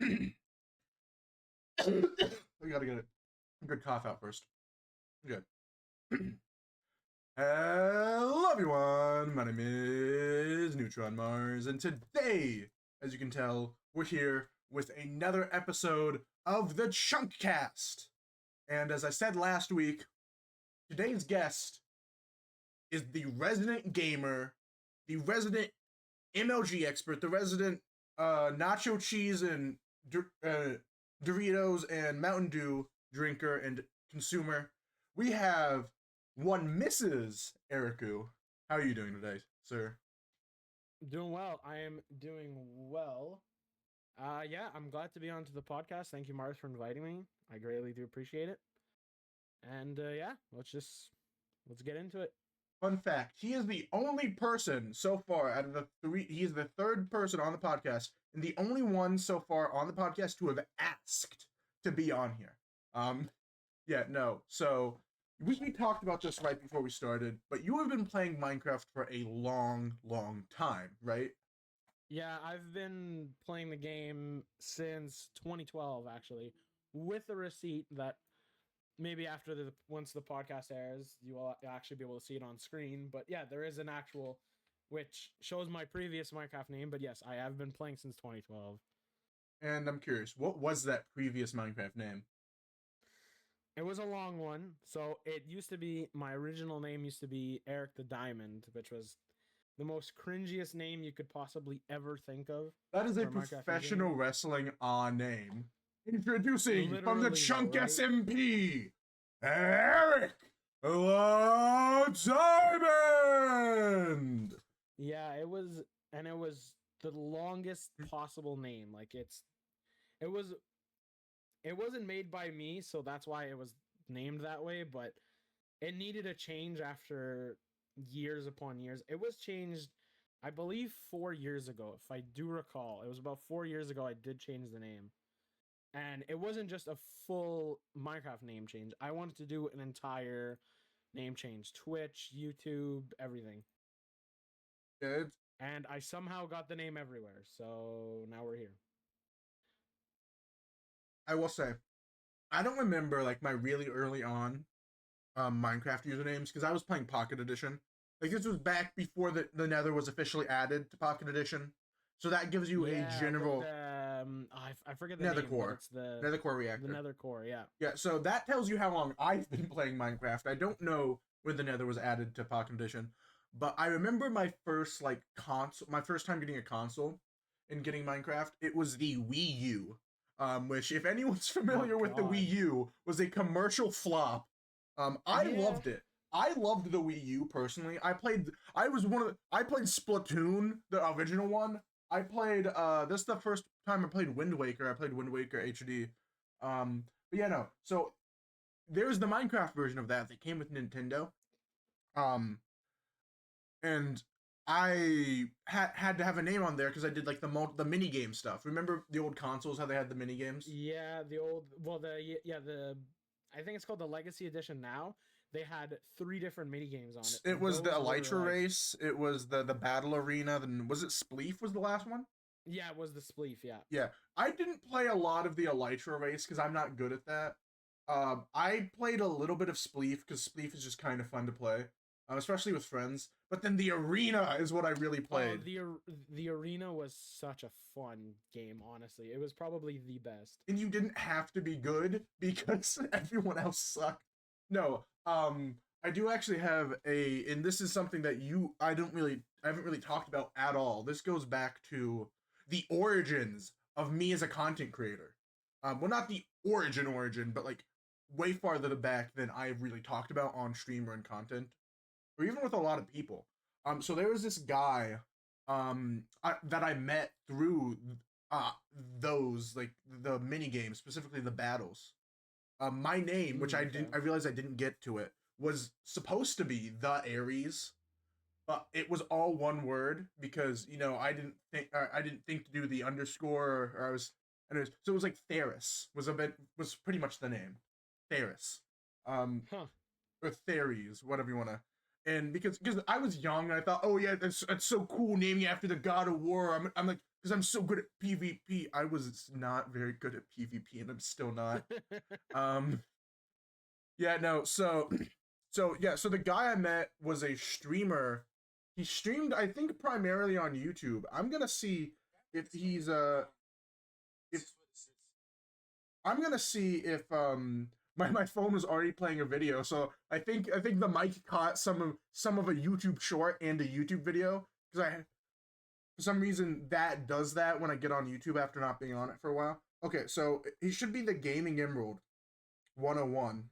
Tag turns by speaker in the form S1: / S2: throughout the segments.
S1: We gotta get a good cough out first. Good. Hello, everyone. My name is Neutron Mars, and today, as you can tell, we're here with another episode of the Chunkcast. And as I said last week, today's guest is the resident gamer, the resident MLG expert, the resident nacho cheese and Doritos and Mountain Dew drinker and consumer. We have one Mrs. ERIKUU. How are you doing today, sir?
S2: Doing well. I am doing well. Yeah, I'm glad to be on to the podcast. Thank you, Mars, for inviting me. I greatly do appreciate it. And yeah, let's get into it.
S1: Fun fact, he is the only person so far out of the three, he is the third person on the podcast, and the only one so far on the podcast to have asked to be on here. Yeah, no. So, we talked about this right before we started, but you have been playing Minecraft for a long, long time, right?
S2: Yeah, I've been playing the game since 2012, actually, with a receipt that maybe once the podcast airs, you will actually be able to see it on screen. But yeah, there is an actual, which shows my previous Minecraft name. But yes, I have been playing since 2012.
S1: And I'm curious, what was that previous Minecraft name?
S2: It was a long one. So it used to be, my original name used to be Eric the Diamond, which was the most cringiest name you could possibly ever think of.
S1: That is a professional wrestling name. Introducing literally, from the Chunk right? SMP, Eric the Diamond!
S2: Yeah, it was the longest possible name. Like it wasn't made by me, so that's why it was named that way, but it needed a change after years upon years. It was changed, I believe, 4 years ago, if I do recall. It was about 4 years ago I did change the name. And it wasn't just a full Minecraft name change. I wanted to do an entire name change. Twitch, YouTube, everything.
S1: Good.
S2: And I somehow got the name everywhere, so now we're here.
S1: I will say, I don't remember like my really early on Minecraft usernames because I was playing Pocket Edition. Like this was back before the Nether was officially added to Pocket Edition, so that gives you a general.
S2: I forget the
S1: Nether
S2: name.
S1: Core.
S2: It's the
S1: Nether Core reactor.
S2: The Nether Core, yeah.
S1: Yeah, so that tells you how long I've been playing Minecraft. I don't know when the Nether was added to Pocket Edition, but I remember my first like console, my first time getting a console and getting Minecraft. It was the Wii U. Which, if anyone's familiar with the Wii U, was a commercial flop. I loved it. I loved the Wii U personally. I played Splatoon, the original one. I played, this is the first time I played Wind Waker. I played Wind Waker HD. But yeah, no. So, there's the Minecraft version of that came with Nintendo. And I had to have a name on there because I did like the mini game stuff. Remember the old consoles, how they had the mini games?
S2: Yeah, I think it's called the Legacy Edition now. They had 3 different mini games on it.
S1: It was the Elytra race. It was the battle arena. Then was it Spleef was the last one?
S2: Yeah, it was the Spleef. Yeah.
S1: Yeah, I didn't play a lot of the Elytra race because I'm not good at that. I played a little bit of Spleef because Spleef is just kind of fun to play. Especially with friends. But then the arena is what I really played.
S2: The arena was such a fun game, honestly. It was probably the best.
S1: And you didn't have to be good because everyone else sucked. No, I do actually have and this is something that I haven't really talked about at all. This goes back to the origins of me as a content creator. Well, not the origin, but like way farther back than I've really talked about on stream or in content. Or even with a lot of people. So there was this guy that I met through those, like, the mini games, specifically the battles. My name, which I realized I didn't get to it, was supposed to be the Aries, but it was all one word because, you know, I didn't think to do the underscore, or anyways, so it was like Theris was pretty much the name. Theris. Or Theres, whatever you want to. And because I was young, and I thought, oh yeah, that's so cool, naming after the God of War. I'm like, because I'm so good at PvP. I was not very good at PvP, and I'm still not. Um, yeah, no. So, so the guy I met was a streamer. He streamed, I think, primarily on YouTube. I'm gonna see if he's if I'm gonna see if my phone was already playing a video. So I think the mic caught some of a YouTube short and a YouTube video because I for some reason that does that when I get on YouTube after not being on it for a while. Okay, so he should be the Gaming Emerald 101.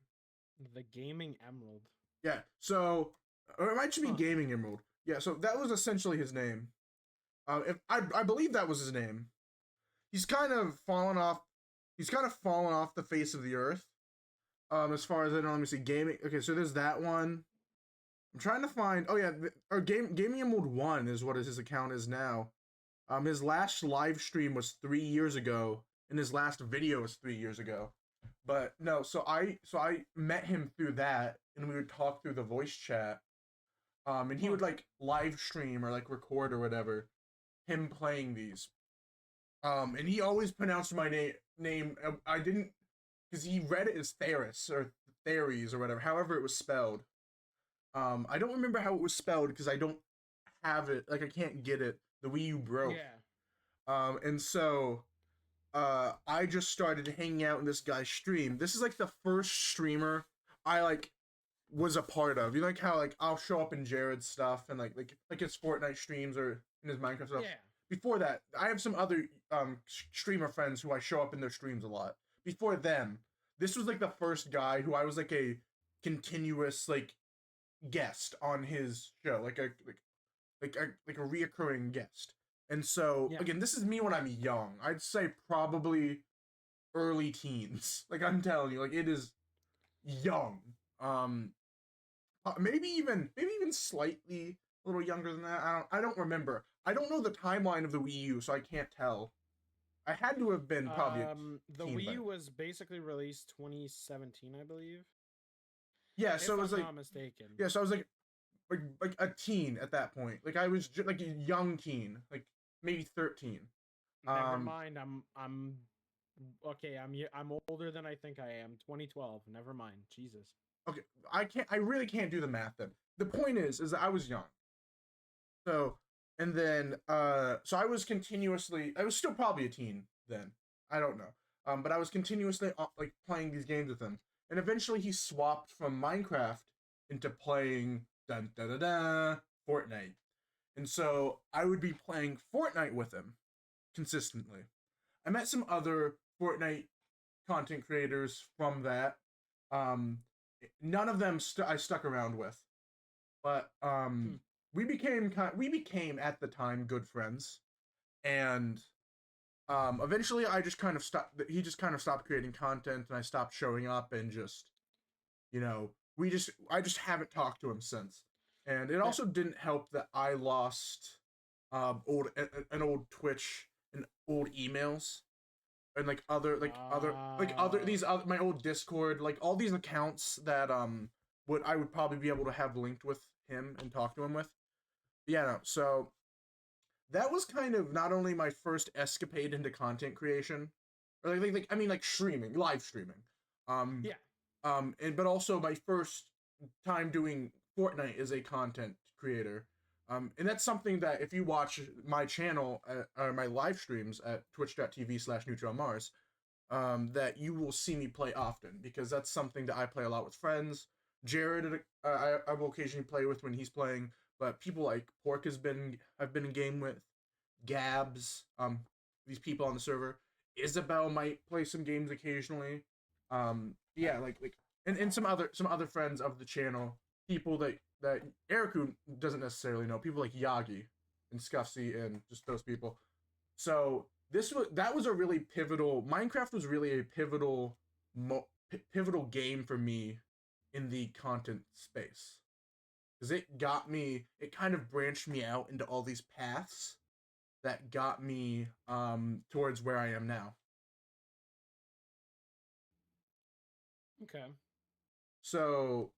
S2: The Gaming Emerald.
S1: Yeah, so or it might just be
S2: Huh.
S1: Gaming Emerald. Yeah, so that was essentially his name. If I believe that was his name. He's kind of fallen off. He's kind of fallen off the face of the earth. As far as I know, let me see. Gaming. Okay, so there's that one. I'm trying to find. Oh yeah, or Gaming Emerald 1 is what his account is now. His last live stream was 3 years ago, and his last video was 3 years ago. But no, so I met him through that, and we would talk through the voice chat. And he
S2: Huh.
S1: would like live stream or like record or whatever him playing these. And he always pronounced my name. I didn't because he read it as Theris or Theres or whatever, however it was spelled. I don't remember how it was spelled because I don't have it. Like I can't get it. The Wii U broke.
S2: Yeah.
S1: And so I just started hanging out in this guy's stream. This is like the first streamer I like was a part of. You know, like how like I'll show up in Jared's stuff and like his Fortnite streams or in his Minecraft stuff.
S2: Yeah.
S1: Before that, I have some other streamer friends who I show up in their streams a lot. Before them, this was like the first guy who I was like a continuous like guest on his show, like a reoccurring guest. And so
S2: Yeah.
S1: again, this is me when I'm young. I'd say probably early teens. Like I'm telling you, like it is young. Um, maybe even slightly a little younger than that. I don't remember. I don't know the timeline of the Wii U, so I can't tell. I had to have been probably a
S2: The
S1: teen,
S2: Wii
S1: but
S2: U was basically released 2017, I believe,
S1: yeah. So
S2: if
S1: it was
S2: I'm
S1: like
S2: not mistaken.
S1: yeah. So I was like a teen at that point. Like I was like a young teen, like maybe 13.
S2: Never
S1: Um,
S2: mind. I'm okay. I'm older than I think I am. 2012. Never mind. Jesus.
S1: okay, I really can't do the math then. The point is that I was young. So and then so I was still probably a teen then. I don't know. But I was continuously like playing these games with him. And eventually he swapped from Minecraft into playing dun da da da Fortnite. And so I would be playing Fortnite with him consistently. I met some other Fortnite content creators from that. Um, none of them I stuck around with, but
S2: Hmm.
S1: we became at the time good friends, and eventually I just kind of stopped. He just kind of stopped creating content, and I stopped showing up, and just I just haven't talked to him since. And it
S2: Yeah.
S1: also didn't help that I lost an old Twitch and old emails and like other
S2: Uh,
S1: these other my old Discord, like all these accounts that would probably be able to have linked with him and talk to him with. Yeah, no. So that was kind of not only my first escapade into content creation, or I mean like streaming, live streaming. Um
S2: yeah.
S1: and but also my first time doing Fortnite as a content creator. And that's something that if you watch my channel or my live streams at twitch.tv/NeutralMars, that you will see me play often because that's something that I play a lot with friends. Jared, I will occasionally play with when he's playing, but people like Pork I've been in game with, Gabs, these people on the server. Isabel might play some games occasionally. Yeah, and some other friends of the channel, people that ERIKUU doesn't necessarily know, people like Yagi and Scuffsy and just those people. So that was a really pivotal. Minecraft was really a pivotal game for me in the content space because it kind of branched me out into all these paths that got me towards where I am now.
S2: Okay.
S1: So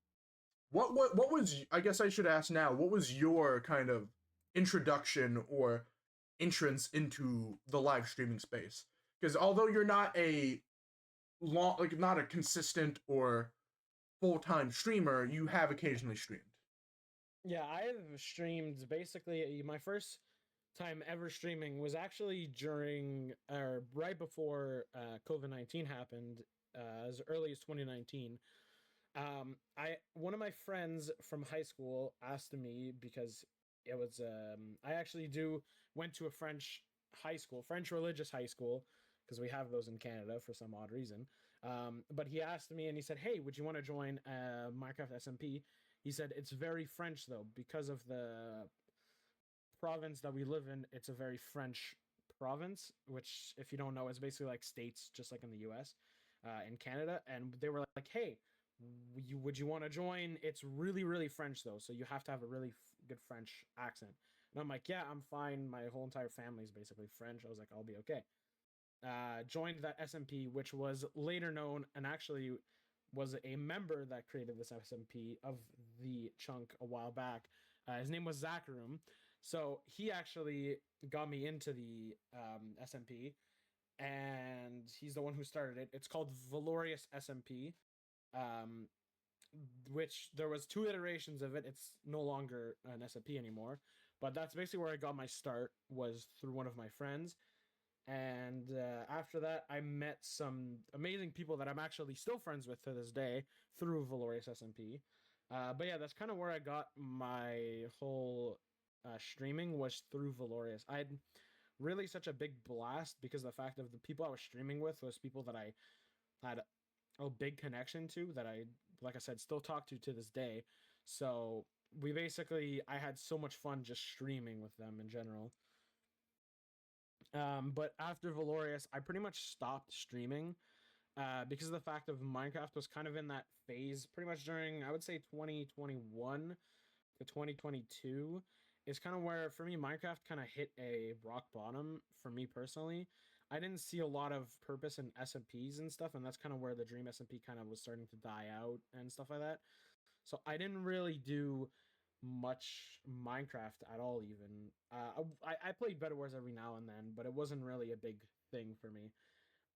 S1: what was, I guess I should ask now, what was your kind of introduction or entrance into the live streaming space. Because although you're not a not a consistent or full-time streamer, you have occasionally streamed.
S2: Yeah, I've streamed basically my first time ever streaming was actually during or right before COVID-19 happened, as early as 2019. I one of my friends from high school asked me because it was I actually do went to a French high school, French religious high school, because we have those in Canada for some odd reason. But he asked me and he said, "Hey, would you want to join Minecraft SMP?" He said it's very French though because of the province that we live in. It's a very French province, which if you don't know, is basically like states, just like in the U.S. In Canada. And they were like, "Hey, would you want to join? It's really really French though, so you have to have a really good French accent." And I'm like, "Yeah, I'm fine. My whole entire family is basically French." I was like, "I'll be okay." Joined that SMP, which was later known and actually was a member that created this SMP of the chunk a while back. His name was Zacharum. So he actually got me into the SMP, and he's the one who started it. It's called Valorious SMP, um, which there was two iterations of it. It's no longer an SMP anymore, but that's basically where I got my start, was through one of my friends. And after that, I met some amazing people that I'm actually still friends with to this day through Valorious SMP. But yeah, that's kind of where I got my whole streaming, was through Valorious. I had really such a big blast because the fact of the people I was streaming with was people that I had a big connection to, that I, like I said, still talk to this day. So I had so much fun just streaming with them in general. But after Valorious, I pretty much stopped streaming because of the fact of Minecraft was kind of in that phase pretty much during, I would say, 2021 to 2022 is kind of where, for me, Minecraft kind of hit a rock bottom for me personally. I didn't see a lot of purpose in SMPs and stuff, and that's kind of where the Dream SMP kind of was starting to die out and stuff like that. So I didn't really do much Minecraft at all. Even I played Bed Wars every now and then, but it wasn't really a big thing for me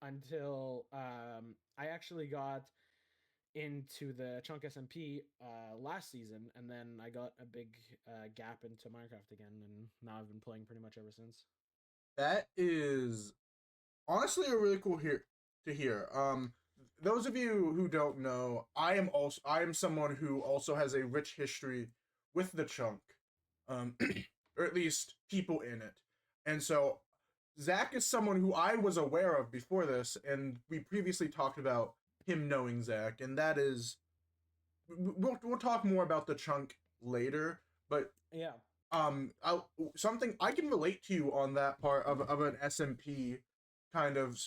S2: until I actually got into the Chunk SMP last season, and then I got a big gap into Minecraft again, and now I've been playing pretty much ever since.
S1: That is honestly a really cool to hear. Those of you who don't know, I am someone who also has a rich history with the chunk, um, or at least people in it, and so Zach is someone who I was aware of before this, and we previously talked about him knowing Zach, and that is we'll talk more about the chunk later, but
S2: Yeah,
S1: something I can relate to you on that part of an SMP kind of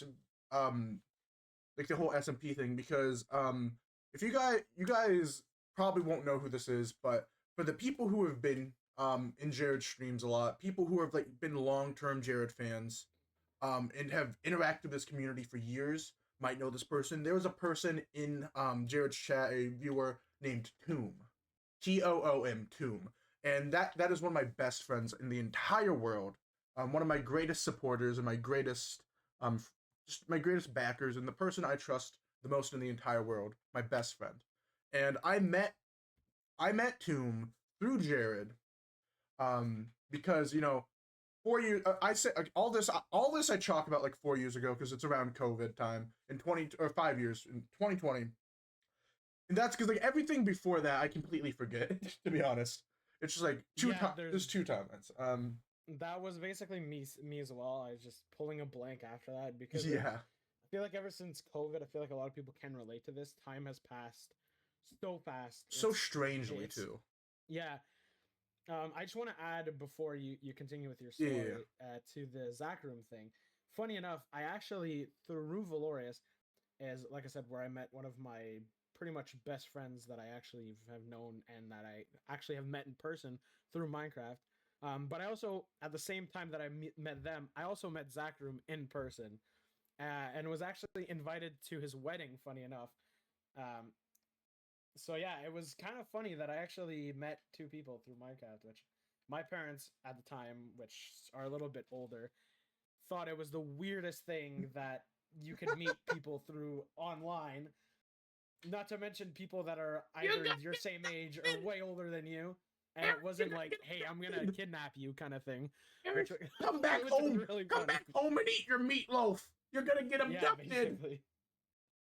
S1: um like the whole SMP thing, because if you guys probably won't know who this is, but for the people who have been in Jared streams a lot, people who have like been long-term Jared fans and have interacted with this community for years might know this person. There was a person in Jared's chat, a viewer named Tomb, Toom, and that is one of my best friends in the entire world. One of my greatest supporters and my greatest um just my greatest backers, and the person I trust the most in the entire world, my best friend. And I met Tomb through Jared, because 4 years. I said all this I talk about like 4 years ago because it's around COVID time in 5 years in 2020, and that's because like everything before that I completely forget. To be honest, it's just like
S2: yeah.
S1: there's two timelines.
S2: That was basically me as well. I was just pulling a blank after that because
S1: Yeah,
S2: I feel like ever since COVID, I feel like a lot of people can relate to this. Time has passed so fast.
S1: so strangely
S2: It's
S1: too.
S2: yeah. I just want to add before you continue with your
S1: Yeah, yeah, yeah.
S2: story to the Zach room thing. Funny enough, I actually through Valorious, as like I said, where I met one of my pretty much best friends that I actually have known and that I actually have met in person through Minecraft. But I also, at the same time that I met them, I also met Zach room in person, and was actually invited to his wedding. Funny enough, um, so yeah, it was kind of funny that I actually met two people through Minecraft, which my parents at the time, which are a little bit older, thought it was the weirdest thing that you could meet people through online. Not to mention people that are
S1: You
S2: either
S1: got
S2: your same age or way older than you. And it
S1: Eric, you
S2: wasn't
S1: got
S2: like, hey, I'm gonna
S1: kidnapped.
S2: kidnap you kind of thing.
S1: Eric,
S2: Which
S1: come back
S2: which was
S1: home.
S2: really
S1: Come
S2: funny.
S1: back home and eat your meatloaf. You're gonna get
S2: Yeah,
S1: abducted.
S2: basically.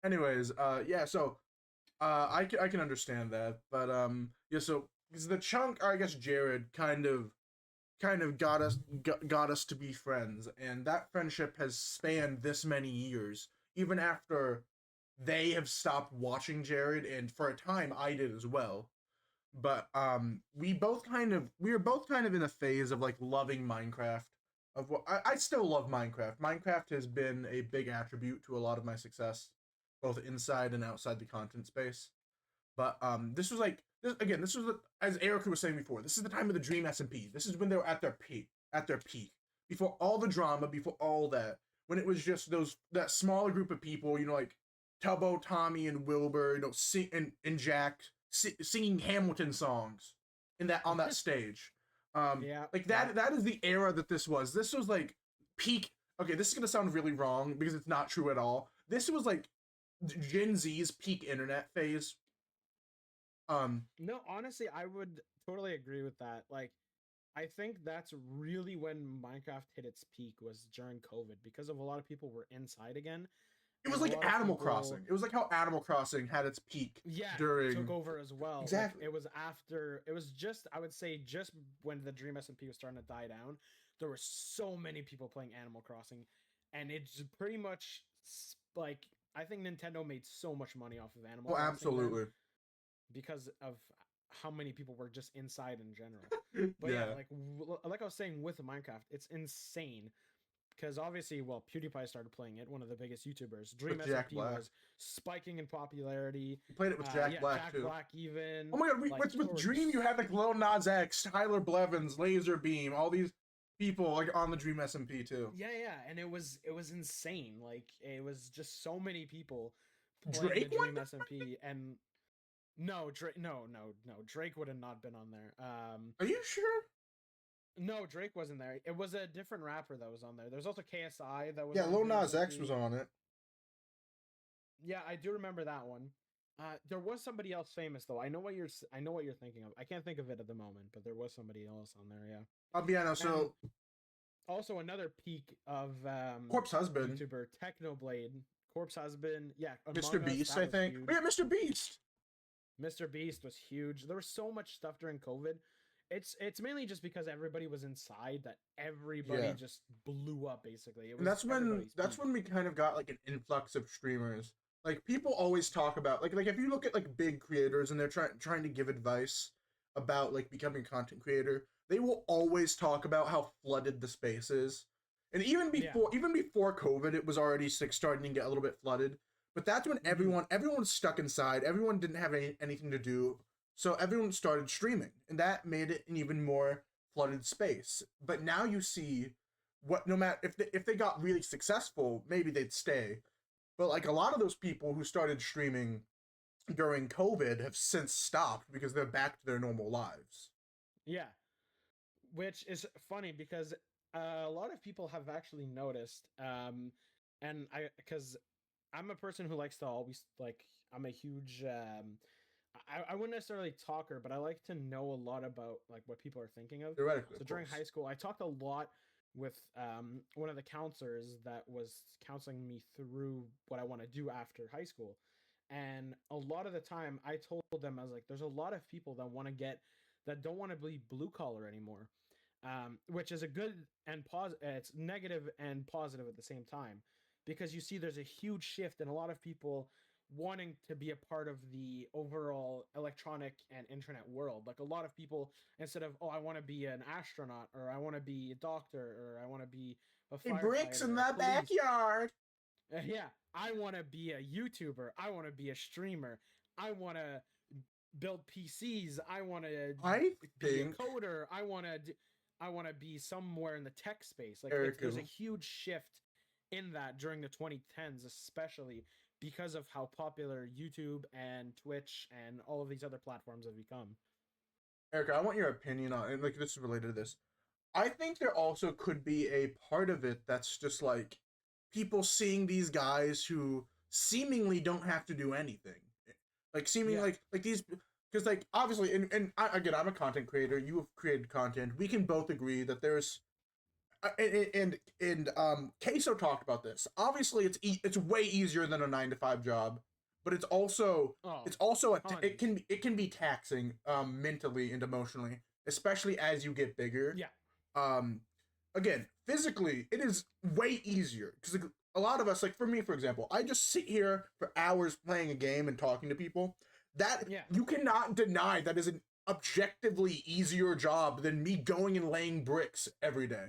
S1: Anyways, yeah, so I can understand that, but yeah, so because the chunk, or I guess Jared kind of got us to be friends, and that friendship has spanned this many years, even after they have stopped watching Jared, and for a time I did as well. But we were both kind of in a phase of like loving Minecraft. Of what I still love Minecraft. Minecraft has been a big attribute to a lot of my success, both inside and outside the content space. But this was like this again. This was as ERIKUU was saying before. This is the time of the Dream SMP. This is when they were at their peak. At their peak, before all the drama, before all that, when it was just that smaller group of people. Like Tubbo, Tommy, and Wilbur. And Jack singing Hamilton songs in that on that stage.
S2: Yeah,
S1: Like
S2: yeah.
S1: that is the era that this was. This was like peak. Okay, this is gonna sound really wrong because it's not true at all. This was like Gen Z's peak internet phase.
S2: No, honestly, I would totally agree with that. Like, I think that's really when Minecraft hit its peak was during COVID because of a lot of people were inside again,
S1: It
S2: and
S1: was
S2: a
S1: like
S2: lot of
S1: Animal
S2: people,
S1: Crossing. It was like how Animal Crossing had its peak
S2: yeah, took
S1: during
S2: over as well. Like,
S1: exactly.
S2: it was after, it was just, I would say, just when the Dream SMP was starting to die down, there were so many people playing Animal Crossing, and it's pretty much like I think Nintendo made so much money off of Animal
S1: Oh,
S2: Crossing then
S1: absolutely.
S2: because of how many people were just inside in general. But yeah,
S1: Yeah,
S2: like I was saying with Minecraft, it's insane because obviously, well, PewDiePie started playing it, one of the biggest YouTubers. Dream
S1: with Jack
S2: SMP
S1: Black.
S2: was spiking in popularity.
S1: We played it with Jack
S2: Yeah,
S1: Black
S2: Jack
S1: too.
S2: Black even
S1: Oh my god,
S2: like
S1: with
S2: there were
S1: Dream you had like Lil Nas X, Tyler Blevins, Laser Beam, all these people like on the Dream SMP too.
S2: yeah, and it was insane. Like it was just so many people playing the
S1: Drake won
S2: Dream
S1: that?
S2: SMP and no, Drake no, Drake would have not been on there.
S1: Are you sure?
S2: No, Drake wasn't there. It was a different rapper that was on there. There's also KSI that was
S1: Yeah,
S2: on
S1: Lil
S2: Dream
S1: Nas X
S2: SMP.
S1: was on it.
S2: Yeah, I do remember that one. There was somebody else famous though. I know what you're thinking of. I can't think of it at the moment, but there was somebody else on there. Yeah,
S1: I'll be honest.
S2: and
S1: So
S2: also another peak of
S1: Corpse Husband,
S2: YouTuber Technoblade, Corpse Husband. Yeah,
S1: Mr.
S2: Among Us
S1: Beast,
S2: that
S1: I
S2: was
S1: think. Oh
S2: huge.
S1: yeah, Mr. Beast.
S2: Mr. Beast was huge. There was so much stuff during COVID. It's mainly just because everybody was inside that everybody
S1: Yeah.
S2: just blew up. Basically, it
S1: And
S2: was everybody's
S1: that's
S2: peak.
S1: when we kind of got like an influx of streamers. Like people always talk about like if you look at like big creators and they're trying to give advice about like becoming a content creator, they will always talk about how flooded the space is. And
S2: Yeah.
S1: even before COVID, it was already like starting to get a little bit flooded. But that's when
S2: Hmm.
S1: everyone was stuck inside. Everyone didn't have anything to do. So everyone started streaming, and that made it an even more flooded space. But now you see what no matter if they got really successful, maybe they'd stay. But like a lot of those people who started streaming during COVID have since stopped because they're back to their normal lives.
S2: Yeah. Which is funny because a lot of people have actually noticed, and because I'm a person who likes to always like, I'm a huge, I wouldn't necessarily talker, but I like to know a lot about like what people are thinking of.
S1: Theoretically,
S2: So
S1: of
S2: during
S1: course.
S2: high school, I talked a lot with one of the counselors that was counseling me through what I want to do after high school. And a lot of the time, I told them, I was like, there's a lot of people that want to get, that don't want to be blue collar anymore, which is a good and it's negative and positive at the same time, because you see there's a huge shift in a lot of people wanting to be a part of the overall electronic and internet world. Like a lot of people, instead of, oh, I want to be an astronaut, or I want to be a doctor, or I want to be a
S1: Hey, bricks in
S2: firefighter,
S1: the
S2: a police.
S1: backyard.
S2: Yeah, I want to be a YouTuber. I want to be a streamer. I want to build PCs. I want to
S1: I
S2: be a
S1: think
S2: coder. I want to be somewhere in the tech space. Like there's a
S1: Eric.
S2: huge shift in that during the 2010s, especially because of how popular YouTube and Twitch and all of these other platforms have become.
S1: Erica, I want your opinion on, and like this is related to this. I think there also could be a part of it that's just like people seeing these guys who seemingly don't have to do anything, like seeming
S2: Yeah.
S1: like these, because like obviously, again, I'm a content creator. You have created content. We can both agree that there's Queso talked about this. Obviously, it's way easier than a 9 to 5 job, but
S2: Oh,
S1: it's also
S2: tons.
S1: it can be taxing mentally and emotionally, especially as you get bigger.
S2: Yeah.
S1: Um, again, physically, it is way easier because like, a lot of us, like for me, for example, I just sit here for hours playing a game and talking to people. That
S2: Yeah.
S1: you cannot deny that is an objectively easier job than me going and laying bricks every day.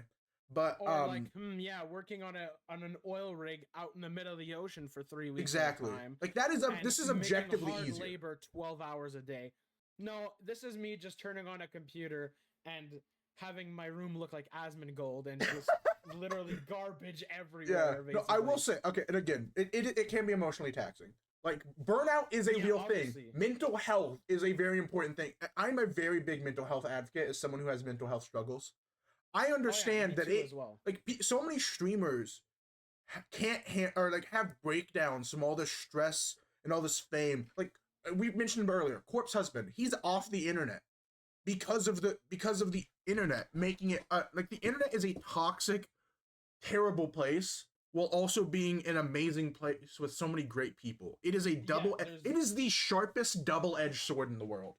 S1: But
S2: Or like, yeah, working on an oil rig out in the middle of the ocean for 3 weeks at a
S1: exactly.
S2: time,
S1: Like that is
S2: and
S1: this is
S2: making
S1: objectively
S2: hard
S1: easier.
S2: labor 12 hours a day. No, this is me just turning on a computer and having my room look like Asmongold and just literally garbage
S1: Yeah.
S2: everywhere,
S1: No, I will
S2: basically.
S1: say, okay, and again, it can be emotionally taxing. Like burnout is a
S2: Yeah,
S1: real thing.
S2: obviously.
S1: Mental health is a very important thing. I'm a very big mental health advocate as someone who has mental health struggles. I
S2: Oh yeah,
S1: understand
S2: me
S1: that
S2: too
S1: it
S2: as well.
S1: like so many streamers can't or like have breakdowns from all this stress and all this fame. Like we mentioned him earlier, Corpse Husband, he's off the internet because of the internet making it like the internet is a toxic, terrible place while also being an amazing place with so many great people. It is a
S2: Yeah,
S1: double.
S2: there's
S1: It is the sharpest double-edged sword in the world.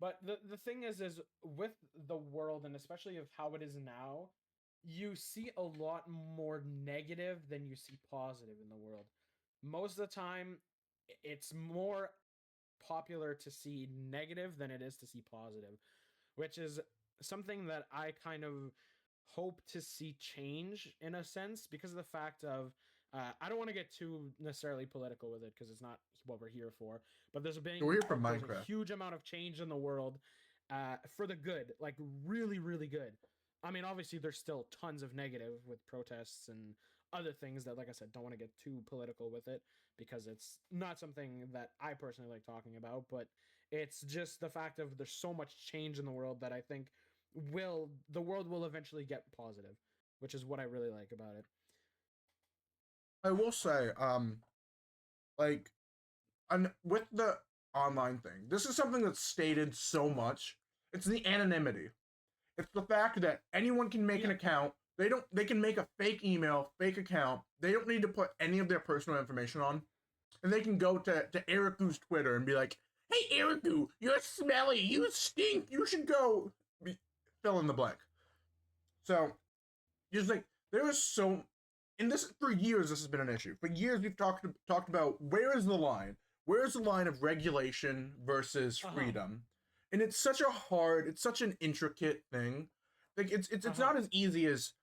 S2: but the thing is with the world and especially of how it is now, you see a lot more negative than you see positive in the world. Most of the time it's more popular to see negative than it is to see positive, which is something that I kind of hope to see change in a sense because of the fact of I don't want to get too necessarily political with it because it's not what we're here for. But
S1: We're here from
S2: there's a
S1: Minecraft.
S2: huge amount of change in the world for the good, like really really good. I mean, obviously there's still tons of negative with protests and other things that, like I said, don't want to get too political with it because it's not something that I personally like talking about. But it's just the fact of there's so much change in the world that I think will the world will eventually get positive, which is what I really like about it.
S1: I will say, like, with the online thing, this is something that's stated so much. It's the anonymity. It's the fact that anyone can make an
S2: Yeah.
S1: account. They can make a fake email, fake account. They don't need to put any of their personal information on. And they can go to ERIKUU's Twitter and be like, "Hey ERIKUU, you're smelly. You stink. You should go fill in the blank." So just like there is so, and this for years this has been an issue. For years we've talked about where is the line? Where is the line of regulation versus
S2: Uh huh.
S1: freedom? And it's such an intricate thing. Like
S2: Uh
S1: it's
S2: huh.
S1: not as easy as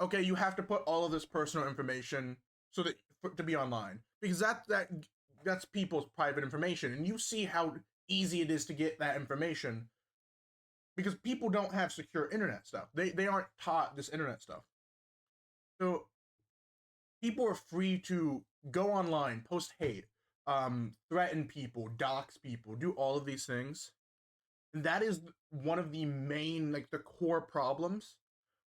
S1: okay, you have to put all of this personal information so that to be online because that's people's private information, and you see how easy it is to get that information because people don't have secure internet stuff. They aren't taught this internet stuff. So people are free to go online, post hate, threaten people, dox people, do all of these things. And that is one of the main, like the core problems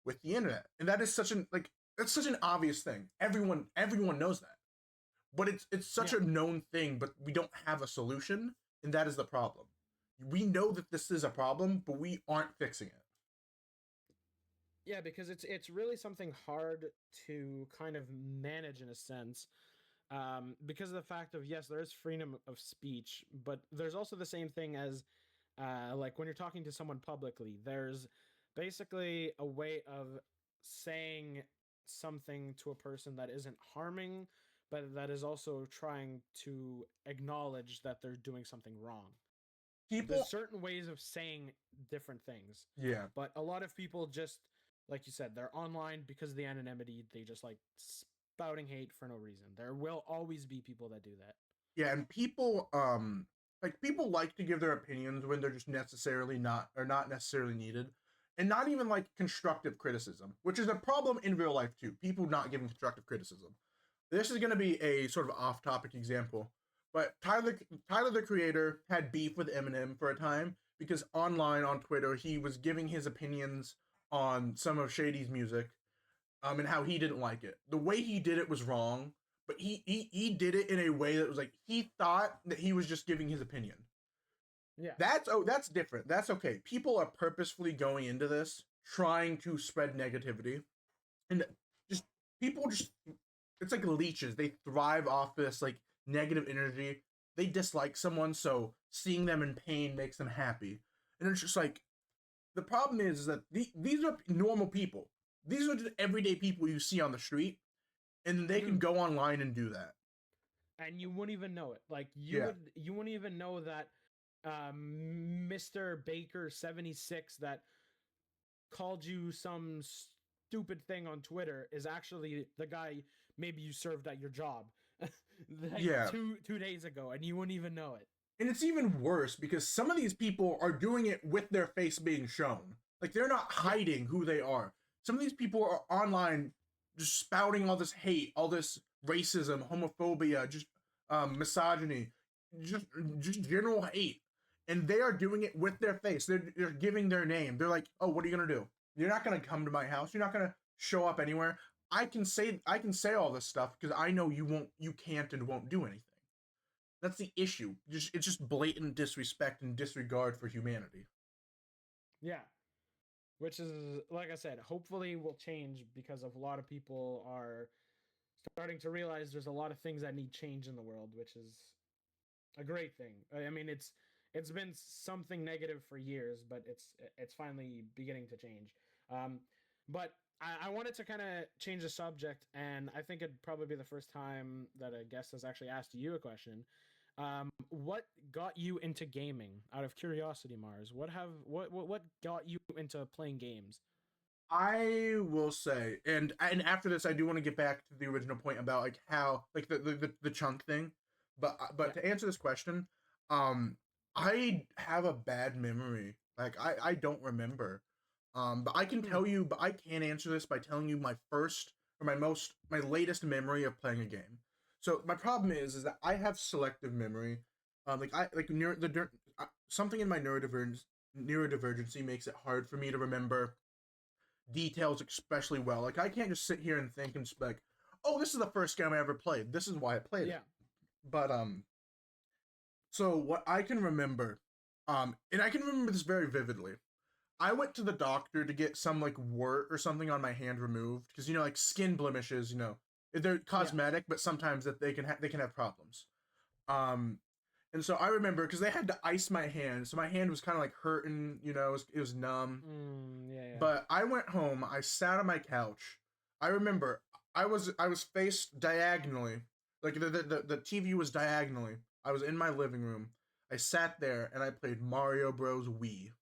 S1: with the internet. And that is such an like that's such an obvious thing. Everyone knows that. But it's such
S2: Yeah.
S1: a known thing, but we don't have a solution, and that is the problem. We know that this is a problem, but we aren't fixing it.
S2: Yeah, because it's really something hard to kind of manage in a sense. Because of the fact of yes, there is freedom of speech, but there's also the same thing as like when you're talking to someone publicly, there's basically a way of saying something to a person that isn't harming, but that is also trying to acknowledge that they're doing something wrong. There's
S1: People,
S2: certain ways of saying different things,
S1: yeah,
S2: but a lot of people just, like you said, they're online because of the anonymity. They just like spouting hate for no reason. There will always be people that do that.
S1: yeah, and people like to give their opinions when they're just necessarily not or not necessarily needed, and not even like constructive criticism, which is a problem in real life too. People not giving constructive criticism. This is going to be a sort of off-topic example, but Tyler the Creator had beef with Eminem for a time because online on Twitter he was giving his opinions on some of Shady's music, and how he didn't like it. The way he did it was wrong, but he did it in a way that was like he thought that he was just giving his opinion.
S2: Yeah.
S1: That's different. That's okay. People are purposefully going into this trying to spread negativity, and just people just it's like leeches. They thrive off this like negative energy. They dislike someone, so seeing them in pain makes them happy. And it's just like the problem is that these are normal people. These are just everyday people you see on the street, and they can go online and do that.
S2: And you wouldn't even know it. Like
S1: Yeah.
S2: you wouldn't even know that Mr. Baker 76 that called you some stupid thing on Twitter is actually the guy maybe you served at your job like
S1: Yeah.
S2: 2 days ago, and you wouldn't even know it.
S1: And it's even worse because some of these people are doing it with their face being shown. Like they're not hiding who they are. Some of these people are online just spouting all this hate, all this racism, homophobia, just misogyny, just just general hate. And they are doing it with their face. They're giving their name. They're like, "Oh, what are you going to do? You're not going to come to my house. You're not going to show up anywhere. I can say all this stuff because I know you can't and won't do anything." That's the issue. It's just blatant disrespect and disregard for humanity.
S2: Yeah. Which is, like I said, hopefully will change because of a lot of people are starting to realize there's a lot of things that need change in the world, which is a great thing. I mean, it's been something negative for years, but it's finally beginning to change. But I wanted to kind of change the subject, and I think it'd probably be the first time that a guest has actually asked you a question. What got you into gaming? Out of curiosity, Mars, what got you into playing games?
S1: I will say, and after this, I do want to get back to the original point about like how like the chunk thing, but
S2: Yeah.
S1: to answer this question, um, I have a bad memory. Like I don't remember, but I can tell you, but I can answer this by telling you my first or my latest memory of playing a game. So my problem is that I have selective memory. Like I like something in my neurodivergency makes it hard for me to remember details especially well. Like I can't just sit here and think and just be like, "Oh, this is the first game I ever played. This is why I played it."
S2: Yeah.
S1: But so what I can remember, and I can remember this very vividly. I went to the doctor to get some like wart or something on my hand removed because like skin blemishes, they're
S2: Yeah.
S1: cosmetic, but sometimes that they can have problems. Um, and so I remember because they had to ice my hand, so my hand was kind of like hurting, it was numb.
S2: Yeah. Yeah.
S1: But I went home, I sat on my couch. I remember I was faced diagonally. Like the TV was diagonally. I was in my living room. I sat there and I played Mario Bros. Wii.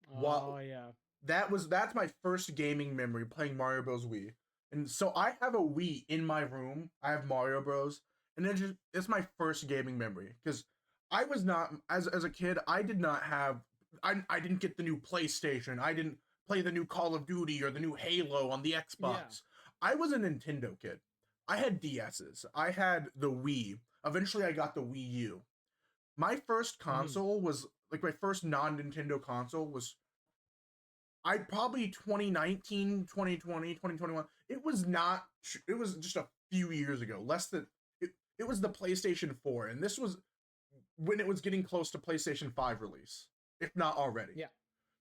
S1: While
S2: Oh yeah.
S1: that's my first gaming memory playing Mario Bros. Wii. And so I have a Wii in my room. I have Mario Bros. And it's my first gaming memory because I was not as a kid. I did not have. I didn't get the new PlayStation. I didn't play the new Call of Duty or the new Halo on the
S2: Yeah.
S1: Xbox. I was a Nintendo kid. I had DSs. I had the Wii. Eventually, I got the Wii U. My first console was like my first non Nintendo console was I probably 2019, 2020, 2021. It was not it was just a few years ago. Less than it was the PlayStation 4 and this was when it was getting close to PlayStation 5 release, if not already.
S2: Yeah.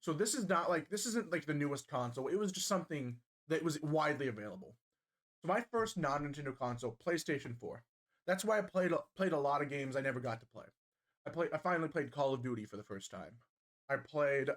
S1: So this isn't like the newest console. It was just something that was widely available. So my first non-Nintendo console, PlayStation 4. That's why I played a lot of games I never got to play. I finally played Call of Duty for the first time. I played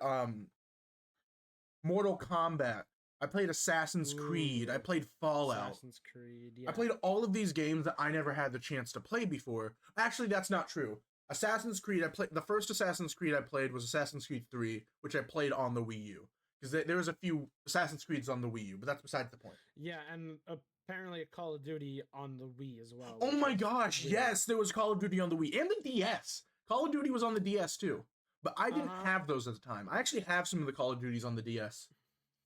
S1: Mortal Kombat. I played Assassin's Creed. I played Fallout.
S2: Assassin's Creed.
S1: I
S2: Yeah.
S1: played all of these games that I never had the chance to play before. Actually, that's not true. Assassin's Creed, I played the first Assassin's Creed I played was Assassin's Creed 3, which I played on the Wii U. Because there was a few Assassin's Creeds on the Wii U, but that's besides the point.
S2: Yeah, and apparently a Call of Duty on the Wii as well.
S1: Oh my gosh, yes, there was Call of Duty on the Wii and the DS. Call of Duty was on the DS too. But I didn't have those at the time. I actually have some of the Call of Duties on the DS.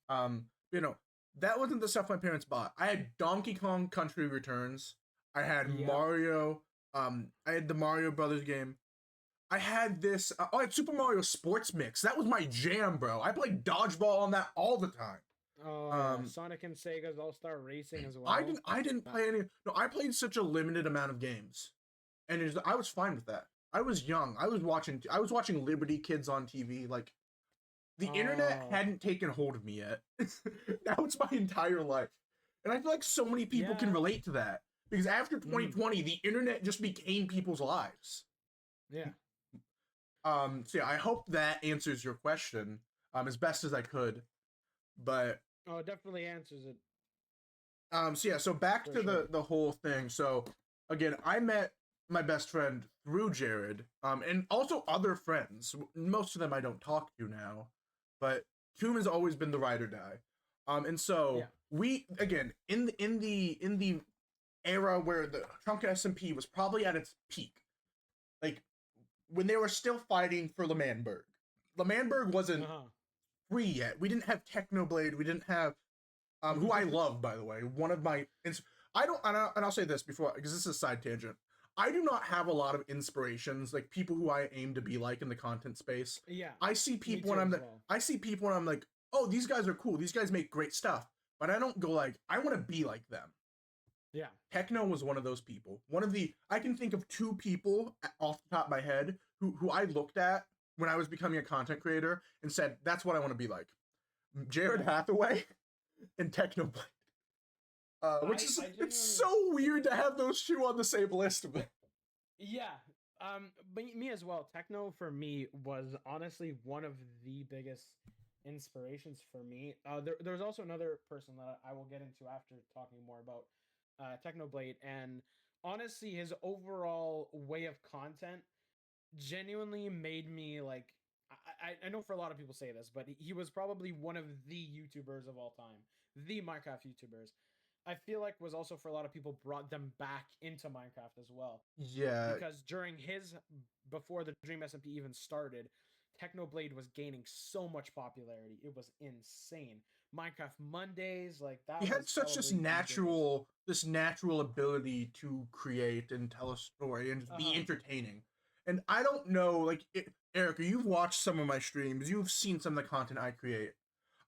S1: Um, that wasn't the stuff my parents bought. I had Donkey Kong Country Returns. I had Mario. I had the Mario Brothers game. I had this. I had Super Mario Sports Mix. That was my jam, bro. I played dodgeball on that all the time.
S2: Oh yeah,
S1: Um,
S2: Sonic and Sega's All Star Racing as
S1: I
S2: well.
S1: didn't. I didn't
S2: Uh,
S1: play any. No, I played such a limited amount of games, and I was fine with that. I was young. I was watching. I was watching Liberty Kids on TV. Like the internet
S2: oh
S1: hadn't taken hold of me yet. That was my entire life, and I feel like so many people can
S2: yeah,
S1: relate to that because after
S2: mm,
S1: 2020, the internet just became people's lives.
S2: yeah.
S1: So yeah, I hope that answers your question as best as I could. But
S2: Oh, it definitely answers it
S1: so yeah, so back
S2: for
S1: to
S2: sure.
S1: the whole thing. So again, I met my best friend through Jared, and also other friends. Most of them I don't talk to now, but Toom has always been the ride or die. And
S2: Yeah.
S1: so we again in the era where the Trunk SMP was probably at its peak, like when they were still fighting for Lemanberg. Lemanberg wasn't
S2: Uh
S1: free yet. We didn't have Technoblade. We didn't have who I
S2: huh.
S1: love, by the way. One of my I don't and I'll say this before because this is a side tangent. I do not have a lot of inspirations like people who I aim to be like in the content space.
S2: Yeah.
S1: I see
S2: Me
S1: people when
S2: too
S1: I'm
S2: as
S1: the,
S2: well.
S1: I see people when I'm like, oh, these guys are cool. These guys make great stuff. But I don't go like, I want to be like them.
S2: Yeah.
S1: Techno was one of those people. One of the I can think of two people off the top of my head who I looked at when I was becoming a content creator and said, that's what I want to be like. Jared
S2: Yeah.
S1: Hathaway and Technoblade. Which is
S2: I
S1: it's
S2: genuinely
S1: so weird to have those two on the same list.
S2: yeah. But me as well. Techno for me was honestly one of the biggest inspirations for me. There's also another person that I will get into after talking more about Technoblade, and honestly, his overall way of content genuinely made me like. I know for a lot of people say this, but he was probably one of the YouTubers of all time, the Minecraft YouTubers. I feel like was also for a lot of people brought them back into Minecraft as well
S1: Yeah,
S2: because during his before the Dream SMP even started, Technoblade was gaining so much popularity. It was insane. Minecraft Mondays, like
S1: he
S2: that
S1: had
S2: was
S1: such
S2: probably the biggest.
S1: this natural ability to create and tell a story and just
S2: Uh
S1: be
S2: huh.
S1: entertaining. And I don't know, like Erica, you've watched some of my streams, you've seen some of the content I create.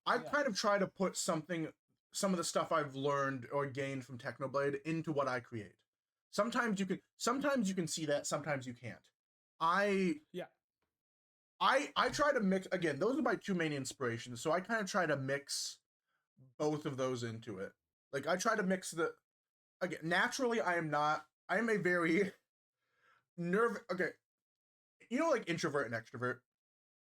S1: I
S2: Yeah.
S1: kind of try to put some of the stuff I've learned or gained from Technoblade into what I create. Sometimes you can see that, sometimes you can't. I
S2: Yeah.
S1: I try to mix again, those are my two main inspirations. So I kind of try to mix both of those into it. Like I try to mix the again, naturally I am a very okay, like introvert and extrovert.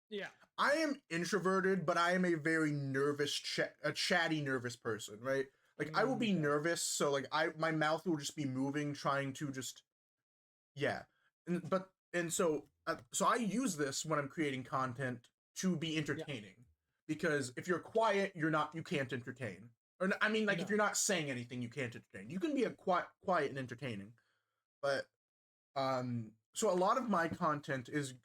S2: Yeah.
S1: I am introverted, but I am a very nervous, a chatty, nervous person, right? Like I will be
S2: Okay.
S1: nervous, so like my mouth will just be moving, trying to just yeah, so I use this when I'm creating content to be
S2: Yeah.
S1: entertaining, because if you're quiet, you can't entertain, or I mean, like if
S2: No.
S1: you're not saying anything, you can't entertain. You can be a quiet and entertaining, but so a lot of my content is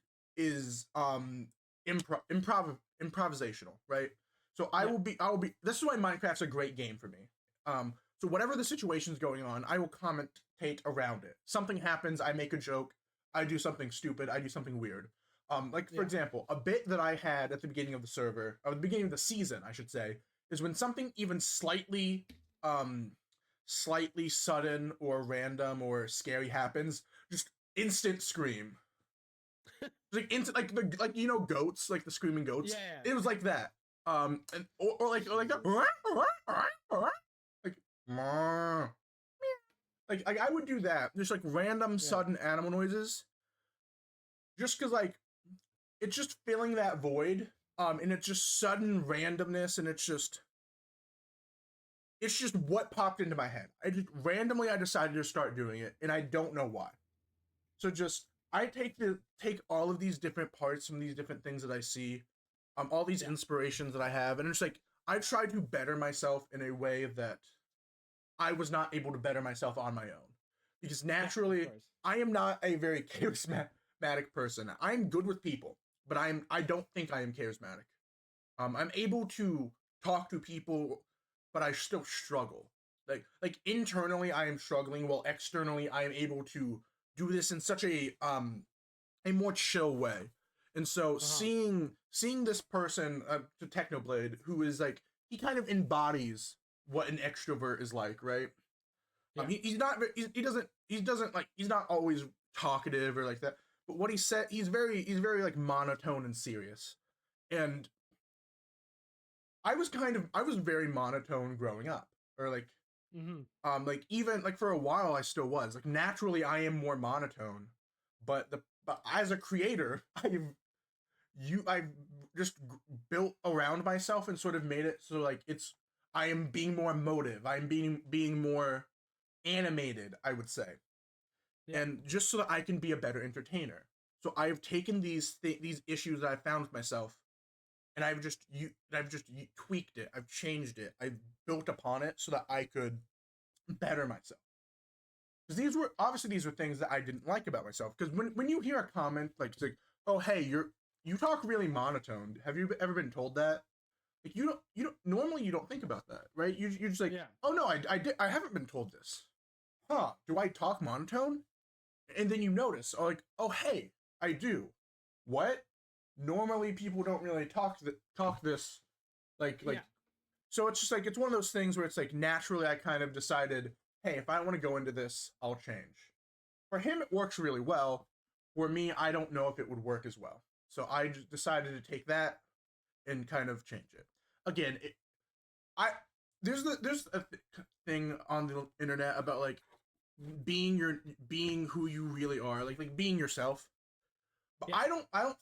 S1: improvisational, right? So
S2: Yeah.
S1: I will be this is why Minecraft's a great game for me. So whatever the situation's going on, I will commentate around it. Something happens, I make a joke, I do something stupid, I do something weird. Like for
S2: Yeah.
S1: example, a bit that I had at the beginning of the server, or the beginning of the season, I should say, is when something even um slightly sudden or random or scary happens, just instant scream. Like instant, like goats, like the screaming goats.
S2: Yeah.
S1: It was like that. And or like
S2: Jesus.
S1: like like I would do that. Just like random
S2: Yeah.
S1: sudden animal noises, just because like it's just filling that void. And it's just sudden randomness, and it's just what popped into my head. I decided to start doing it, and I don't know why. So just I take all of these different parts from these different things that I see, all these
S2: Yeah.
S1: inspirations that I have, and it's like I try to better myself in a way that I was not able to better myself on my own. Because
S2: Yeah. Of
S1: naturally,
S2: course.
S1: I am not a very charismatic person. I'm good with people, but I don't think I am charismatic. I'm able to talk to people, but I still struggle. Like internally, I am struggling, while externally, I am able to do this in such a a more chill way. And so
S2: Uh-huh.
S1: seeing this person, to Technoblade, who is like, he kind of embodies what an extrovert is like, right?
S2: Yeah.
S1: He's not he doesn't like, he's not always talkative or like that. But what he said, he's very like monotone and serious. And I was very monotone growing up, or
S2: Mm-hmm.
S1: like even like for a while I still was like, naturally I am more monotone, but as a creator I've just built around myself and sort of made it so like it's, I am being more emotive, I'm being more animated, I would say,
S2: Yeah.
S1: and just so that I can be a better entertainer. So I've taken these issues that I found with myself, and I've just tweaked it, I've changed it, I've built upon it so that I could better myself. Because these were things that I didn't like about myself. Because when you hear a comment like, it's like, oh hey, you talk really monotone. Have you ever been told that? Like, you don't normally, you don't think about that, right? You're just like,
S2: Yeah.
S1: oh no, I haven't been told this. Huh? Do I talk monotone? And then you notice, oh, like, oh hey, I do. What? Normally people don't really talk this, like,
S2: Yeah.
S1: so it's just like, it's one of those things where it's like, naturally I kind of decided, hey, if I want to go into this, I'll change. For him it works really well. For me, I don't know if it would work as well. So I just decided to take that and kind of change it. Again, I there's a thing on the internet about like being who you really are, like being yourself. But
S2: Yeah.
S1: I don't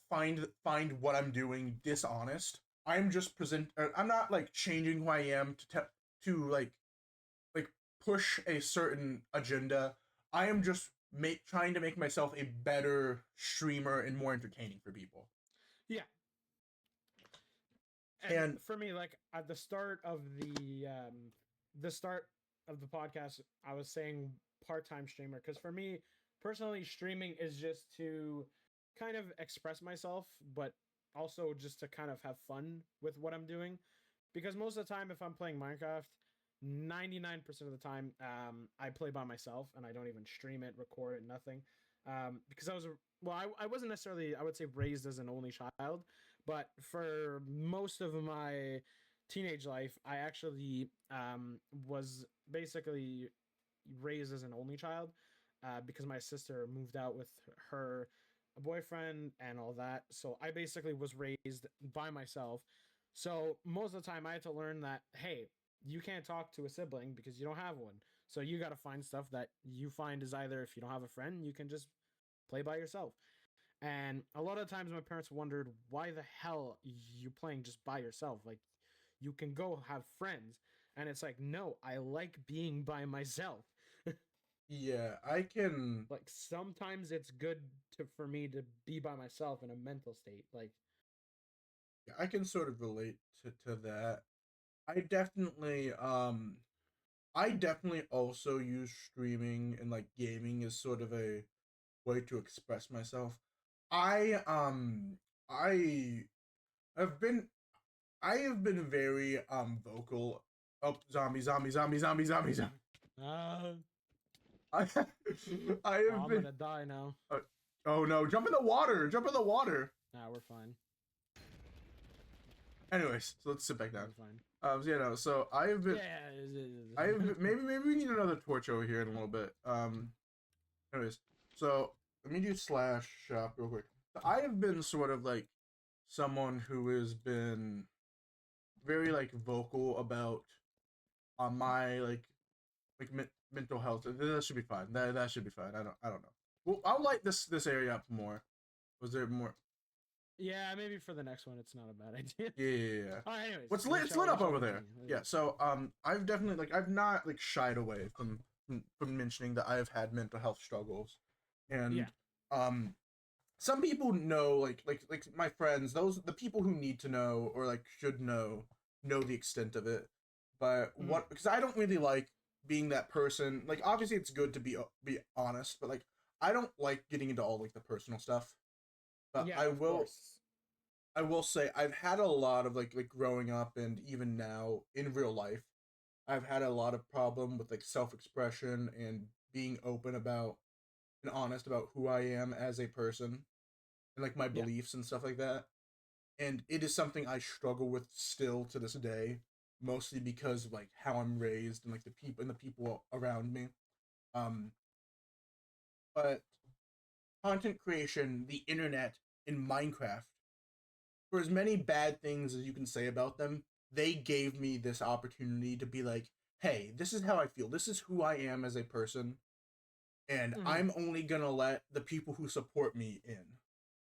S1: find what I'm doing dishonest. I'm just I'm not like changing who I am to like push a certain agenda. I am just trying to make myself a better streamer and more entertaining for people.
S2: Yeah. And
S1: And
S2: for me, like at the start of the podcast, I was saying part-time streamer because for me personally, streaming is just to kind of express myself, but also just to kind of have fun with what I'm doing. Because most of the time, if I'm playing Minecraft, 99% of the time, I play by myself and I don't even stream it, record it, nothing. Because I wasn't necessarily, I would say, raised as an only child, but for most of my teenage life, I actually was basically raised as an only child because my sister moved out with her boyfriend and all that. So I basically was raised by myself. So most of the time, I had to learn that, hey, you can't talk to a sibling because you don't have one. So you got to find stuff that you find is either if you don't have a friend, you can just play by yourself. And a lot of times my parents wondered why the hell you playing just by yourself? Like you can go have friends. And it's like, no, I like being by myself.
S1: yeah, I can
S2: Like sometimes it's good for me to be by myself in a mental state. Like
S1: I can sort of relate to that. I definitely I definitely also use streaming and like gaming as sort of a way to express myself. I I have been I have been very vocal. Oh, zombie, zombie, zombie, zombie, zombie, zombie.
S2: uh,
S1: I I
S2: oh,
S1: have
S2: I'm
S1: been.
S2: gonna die now.
S1: Uh, oh no! Jump in the water! Jump in the water!
S2: Nah, we're fine.
S1: Anyways, so let's sit back down.
S2: We're fine.
S1: So, so I have been. I have
S2: Yeah.
S1: maybe we need another torch over here in a little bit. Anyways, so let me do slash shop real quick. So I have been sort of like someone who has been very like vocal about my like mental health. That should be fine. That should be fine. I don't know. Well, I'll light this area up more. Was there more?
S2: Yeah, maybe for the next one, it's not a bad idea.
S1: Yeah.
S2: All right, anyways,
S1: What's lit? It's lit
S2: we
S1: up
S2: shall
S1: over there.
S2: continue.
S1: Yeah. So I've definitely like, I've not like shied away from mentioning that I've had mental health struggles,
S2: Yeah.
S1: and um some people know, like my friends, those the people who need to know or like should know the extent of it. But
S2: Mhm.
S1: what, because I don't really like being that person. Like obviously it's good to be honest, but like I don't like getting into all like the personal stuff. But
S2: Yeah, of course.
S1: I will say I've had a lot of like growing up and even now in real life, I've had a lot of problem with like self-expression and being open about and honest about who I am as a person. and like my
S2: Yeah.
S1: beliefs and stuff like that. And it is something I struggle with still to this day, mostly because of like how I'm raised and like the people around me. Um, but content creation, the internet, and Minecraft, for as many bad things as you can say about them, they gave me this opportunity to be like, hey, this is how I feel. This is who I am as a person, and
S2: Hmm.
S1: I'm only gonna let the people who support me in,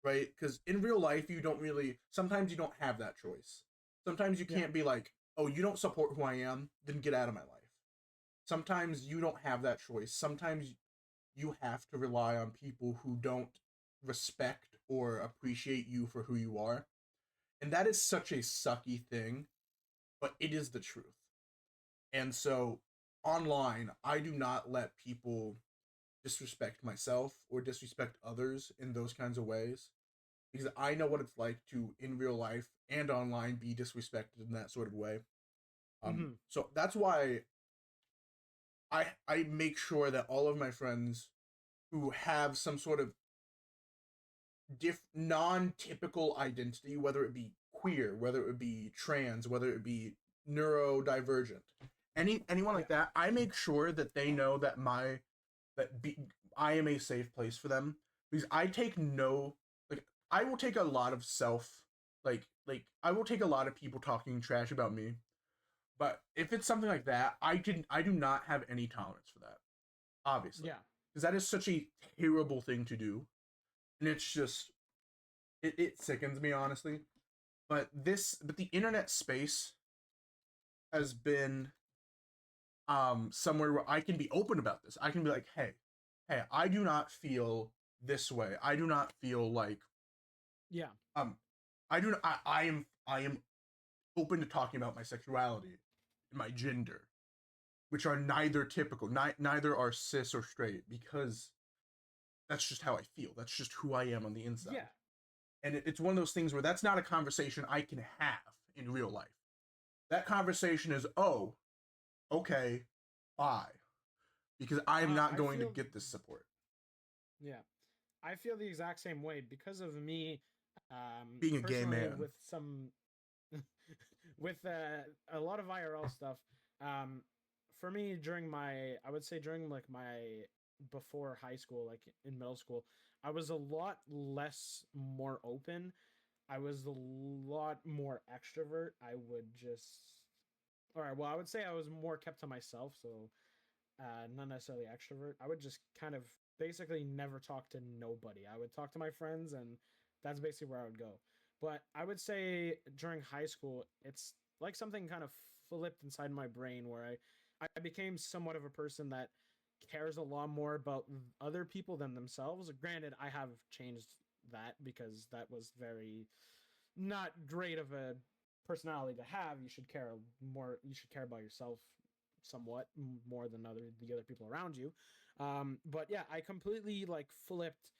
S1: right? Because in real life, you don't really. Sometimes you don't have that choice. Sometimes you
S2: Yeah.
S1: can't be like, oh, you don't support who I am, then get out of my life. Sometimes you don't have that choice. Sometimes you have to rely on people who don't respect or appreciate you for who you are. And that is such a sucky thing, but it is the truth. And so online, I do not let people disrespect myself or disrespect others in those kinds of ways because I know what it's like to in real life and online be disrespected in that sort of way.
S2: Hmm.
S1: So that's why I make sure that all of my friends who have some sort of non-typical identity, whether it be queer, whether it be trans, whether it be neurodivergent, anyone
S2: Yeah.
S1: like that, I make sure that they know that I am a safe place for them because I take no like I will take a lot of I will take a lot of people talking trash about me, but if it's something like that, I do not have any tolerance for that, obviously,
S2: Yeah.
S1: because that is such a terrible thing to do, and it's just it sickens me honestly. But the internet space has been somewhere where I can be open about this. I can be like, hey, I do not feel this way. I do not feel like
S2: Yeah.
S1: um I do not, I am open to talking about my sexuality and my gender, which are neither typical, neither are cis or straight, because that's just how I feel. That's just who I am on the inside.
S2: Yeah.
S1: And it's one of those things where that's not a conversation I can have in real life. That conversation is, oh, okay, bye. Because I am not
S2: I
S1: going to
S2: feel.
S1: get this support.
S2: Yeah. I feel the exact same way because of me,
S1: Being a gay
S2: personally,
S1: man.
S2: with some, with a lot of IRL stuff. Um, for me, I would say during like my before high school, like in middle school, I was a lot less more open. I was a lot more extrovert. I would just, all right. Well, I would say I was more kept to myself. So not necessarily extrovert. I would just kind of basically never talk to nobody. I would talk to my friends, and that's basically where I would go. But I would say during high school, it's like something kind of flipped inside my brain where I became somewhat of a person that cares a lot more about other people than themselves. Granted, I have changed that because that was very not great of a personality to have. You should care more. You should care about yourself somewhat more than the other people around you. But yeah, I completely like flipped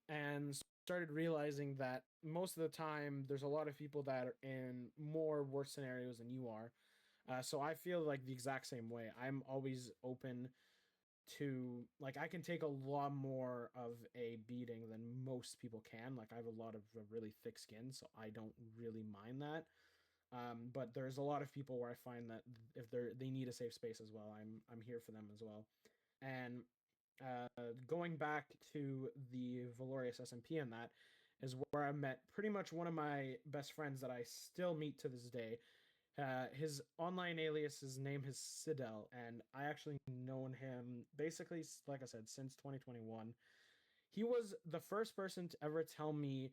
S2: and started realizing that most of the time there's a lot of people that are in more worse scenarios than you are. So I feel like the exact same way. I'm always open to like I can take a lot more of a beating than most people can. Like I have a lot of really thick skin, so I don't really mind that. But there's a lot of people where I find that if they need a safe space as well, I'm here for them as well. And going back to the Valorious SMP and that is where I met pretty much one of my best friends that I still meet to this day. His online alias, his name is Sidel, and I actually known him basically, like I said, since 2021. He was the first person to ever tell me,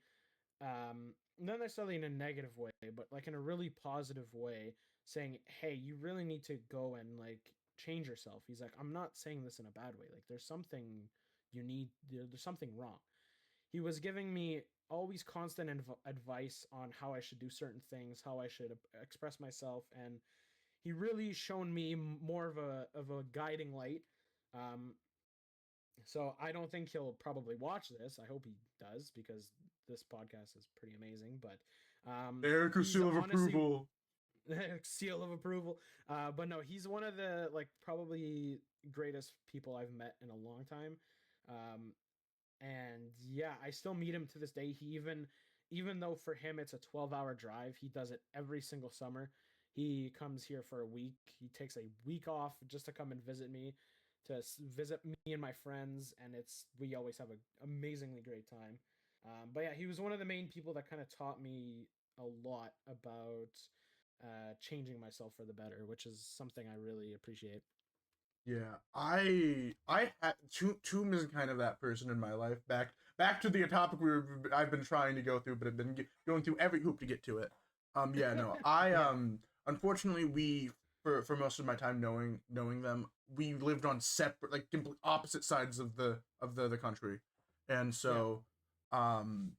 S2: not necessarily in a negative way, but like in a really positive way, saying, "Hey, you really need to go and like change yourself." He's like, "I'm not saying this in a bad way. Like, there's something you need. There's something wrong." He was giving me always constant advice on how I should do certain things, how I should express myself, and he really shown me more of a guiding light. Um, so I don't think he'll probably watch this. I hope he does because this podcast is pretty amazing. But
S1: ERIKUU
S2: he's
S1: seal of
S2: honestly
S1: approval.
S2: seal of approval. But no, he's one of the like probably greatest people I've met in a long time. Um, And yeah, I still meet him to this day. Even though for him it's a 12-hour drive, he does it every single summer. He comes here for a week. He takes a week off just to come and visit me, to visit me and my friends, and we always have an amazingly great time. But yeah, he was one of the main people that kind of taught me a lot about changing myself for the better, which is something I really appreciate.
S1: Yeah, I had Tomb is kind of that person in my life. Back to the topic I've been trying to go through, but I've been going through every hoop to get to it. Yeah, no, I
S2: Yeah,
S1: unfortunately we for most of my time knowing them, we lived on separate, like, complete opposite sides of the country, and
S2: yeah,
S1: um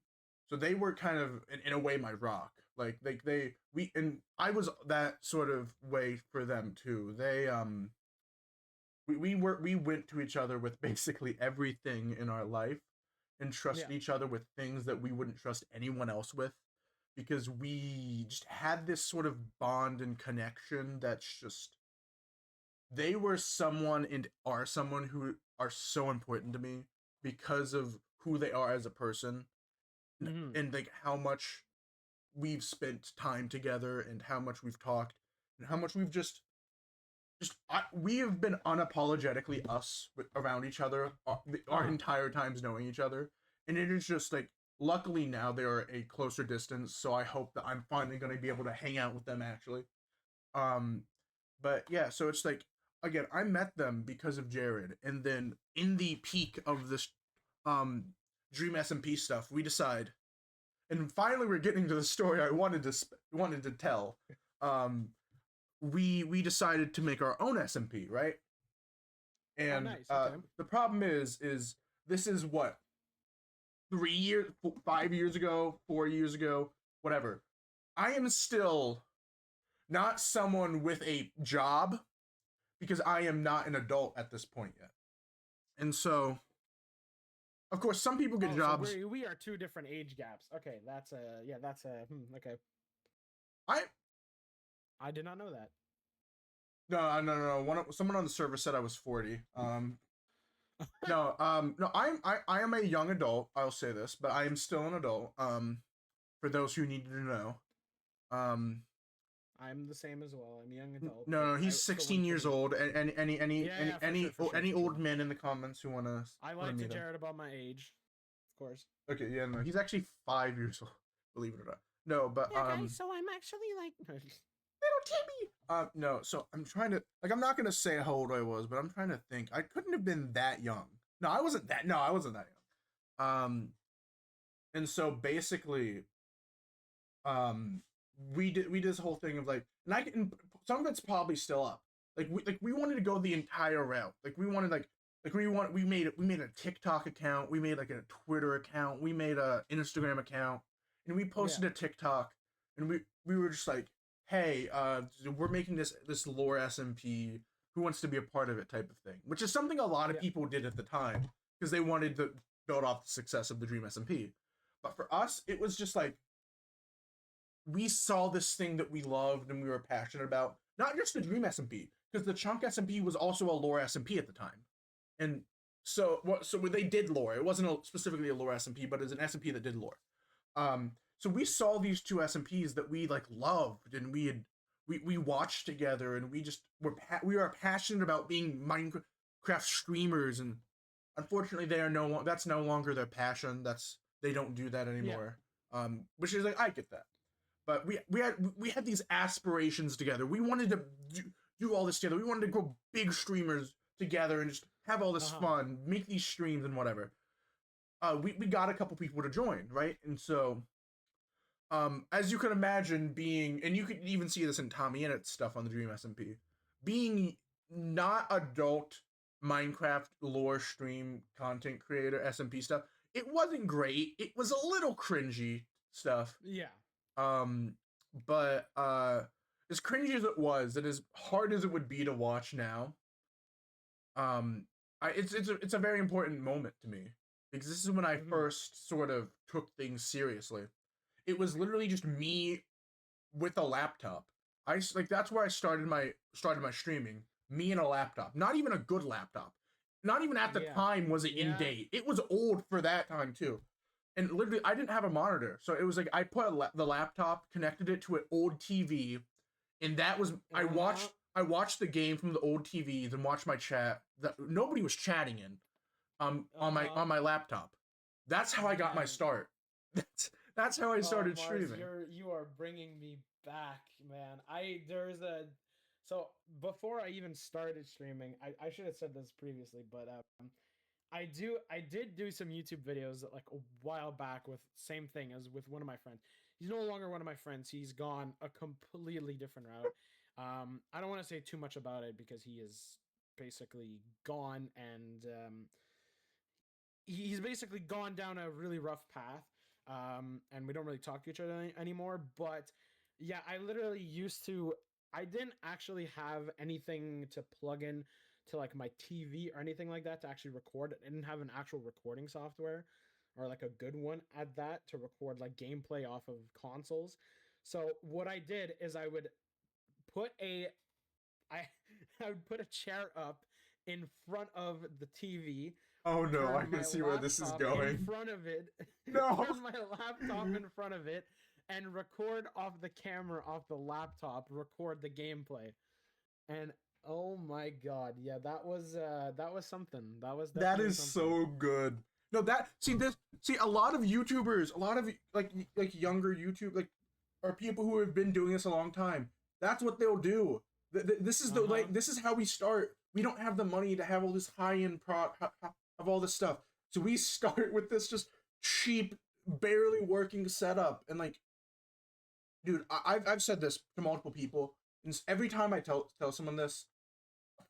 S1: so they were kind of in a way my rock. Like they we and I was that sort of way for them too. We went to each other with basically everything in our life, and
S2: yeah.
S1: trusted each other with things that we wouldn't trust anyone else with, because we just had this sort of bond and connection that's just, they were someone and are someone who are so important to me because of who they are as a person,
S2: Hmm.
S1: and like how much we've spent time together and how much we've talked and how much we've we have been unapologetically us around each other our
S2: Uh-huh.
S1: entire times knowing each other, and it is just like, luckily now they are a closer distance, so I hope that I'm finally going to be able to hang out with them actually. um but yeah, so it's like, again, I met them because of Jared, and then in the peak of this um Dream SMP stuff, we decide, and finally we're getting to the story I wanted to tell. um we decided to make our own SMP, right?
S2: Oh,
S1: And
S2: nice. Okay.
S1: the problem is this is what, 3 years, 5 years ago, 4 years ago, whatever. I am still not someone with a job because I am not an adult at this point yet. And so, of course, some people get
S2: Oh, so
S1: jobs.
S2: we are two different age gaps. Okay, that's a yeah, that's a okay.
S1: I
S2: I did not know that.
S1: no. Someone on the server said I was 40. No. I am a young adult. I'll say this, but I am still an adult. For those who needed to know. Um,
S2: I'm the same as well. I'm a young adult, but
S1: no,
S2: I
S1: he's
S2: still
S1: 16
S2: want to
S1: years
S2: meet.
S1: old. And
S2: Yeah, yeah, for sure, for sure,
S1: any
S2: for
S1: old
S2: sure.
S1: men in the comments who
S2: I
S1: wanna
S2: lied to
S1: meet him.
S2: Jared about my age, of course.
S1: Okay, yeah, no, he's actually 5 years old. Believe it or not. No, but
S2: Yeah, guys. So I'm actually like.
S1: little Timmy. No. So I'm trying to, like, I'm not gonna say how old I was, but I'm trying to think. I couldn't have been that young. No, I wasn't that. No, I wasn't that young. And so basically, um we did this whole thing of like, and I can, some of it's probably still up, we wanted to go the entire route, like we wanted like we made a TikTok account, we made like a Twitter account, we made a Instagram account, and we
S2: Yeah,
S1: posted a TikTok, and we were just like, hey, we're making this lore SMP, who wants to be a part of it, type of thing, which is something a lot of
S2: yeah,
S1: people did at the time because they wanted to build off the success of the Dream SMP. But for us, it was just like, we saw this thing that we loved and we were passionate about, not just the Dream SMP, because the Chunk SMP was also a lore SMP at the time. And so they did lore. It wasn't specifically a lore SMP, but it's an SMP that did lore. So we saw these two SMPs that we like loved, and we watched together, and we are passionate about being Minecraft streamers, and unfortunately that's no longer their passion. They don't do that
S2: yeah.
S1: anymore. Which is like, I get that, but we had these aspirations together. We wanted to do all this together. We wanted to grow big streamers together and just have all this
S2: Uh huh.
S1: fun, make these streams and whatever. We got a couple people to join, right? And so, as you can imagine, being, and you could even see this in Tommy Innett's stuff on the Dream SMP, being not adult Minecraft lore stream content creator SMP stuff, it wasn't great. It was a little cringy stuff.
S2: Yeah.
S1: um, but as cringy as it was, and as hard as it would be to watch now, um, it's a very important moment to me, because this is when I
S2: Hmm.
S1: first sort of took things seriously. It was literally just me with a laptop. Like, that's where I started my streaming. Me and a laptop, not even a good laptop. Not even at the
S2: Yeah.
S1: time was it in
S2: Yeah.
S1: date. It was old for that time too. And literally, I didn't have a monitor, so it was like I put the laptop, connected it to an old TV, and that was
S2: Uh-huh.
S1: I watched the game from the old TV, then watched my chat that nobody was chatting in
S2: Uh-huh.
S1: on my laptop. That's how I got my
S2: Man.
S1: start. That's how I
S2: Oh,
S1: started
S2: Mars,
S1: streaming.
S2: you are bringing me back, man. There's a so before I even started streaming, I should have said this previously, but I did do some YouTube videos like a while back with same thing as with one of my friends. He's no longer one of my friends. He's gone a completely different route. I don't want to say too much about it because he is basically gone and he's basically gone down a really rough path. And we don't really talk to each other anymore. But yeah, I literally used to. I didn't actually have anything to plug in to like my TV or anything like that to actually record. I didn't have an actual recording software or like a good one at that to record like gameplay off of consoles. So what I did is put a I I would put a chair up in front of the TV,
S1: Oh no, I
S2: turn
S1: can
S2: my
S1: see where this is
S2: laptop in
S1: going.
S2: front of it,
S1: No.
S2: turn my laptop in front of it, and record off the camera off the laptop, record the gameplay. And oh my god, yeah, that was something. That was
S1: That
S2: definitely
S1: is
S2: something.
S1: so good. No, that see a lot of YouTubers, a lot of like younger YouTube like or people who have been doing this a long time. That's what they'll do. This is the
S2: Uh-huh.
S1: like this is how we start. We don't have the money to have all this high end of all this stuff. So we start with this just cheap, barely working setup. And like, dude, I've said this to multiple people, and every time I tell someone this,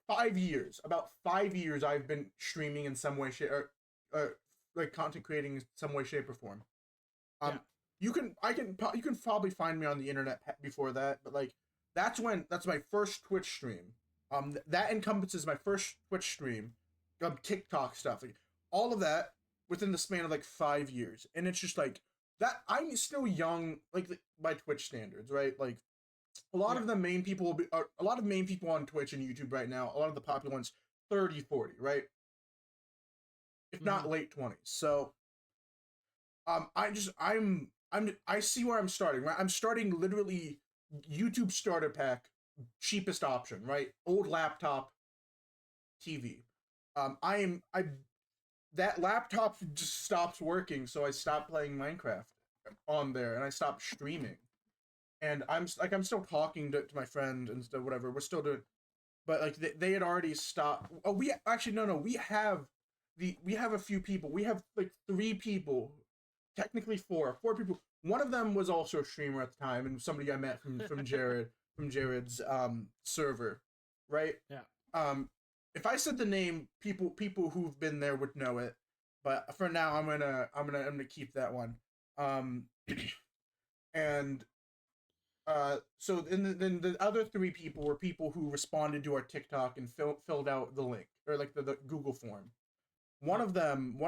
S1: 5 years, about 5 years, I've been streaming in some way, shape, or like content creating in some way, shape, or form.
S2: Yeah.
S1: Um, you can probably find me on the internet before that, but like that's my first Twitch stream. That encompasses my first Twitch stream, TikTok stuff, like all of that within the span of like 5 years, and it's just like that. I'm still young, like by Twitch standards, right? Like a lot
S2: Yeah.
S1: of the main people will be a lot of main people on Twitch and YouTube right now, a lot of the popular ones 30, 40, right? If not
S2: Mhm.
S1: late 20s. So I see where I'm starting, right? I'm starting literally YouTube starter pack, cheapest option, right? Old laptop, TV. I that laptop just stops working, so I stopped playing Minecraft on there and I stopped streaming. And I'm still talking to my friend and stuff, whatever. We're still doing, but like they had already stopped. Oh, we actually no, we have a few people. We have like three people, technically four people. One of them was also a streamer at the time, and somebody I met from Jared's server, right?
S2: Yeah.
S1: Um, if I said the name, people who've been there would know it, but for now I'm gonna keep that one. Um, and so then the other three people were people who responded to our TikTok and filled out the link or like the Google form.
S2: Yeah.
S1: One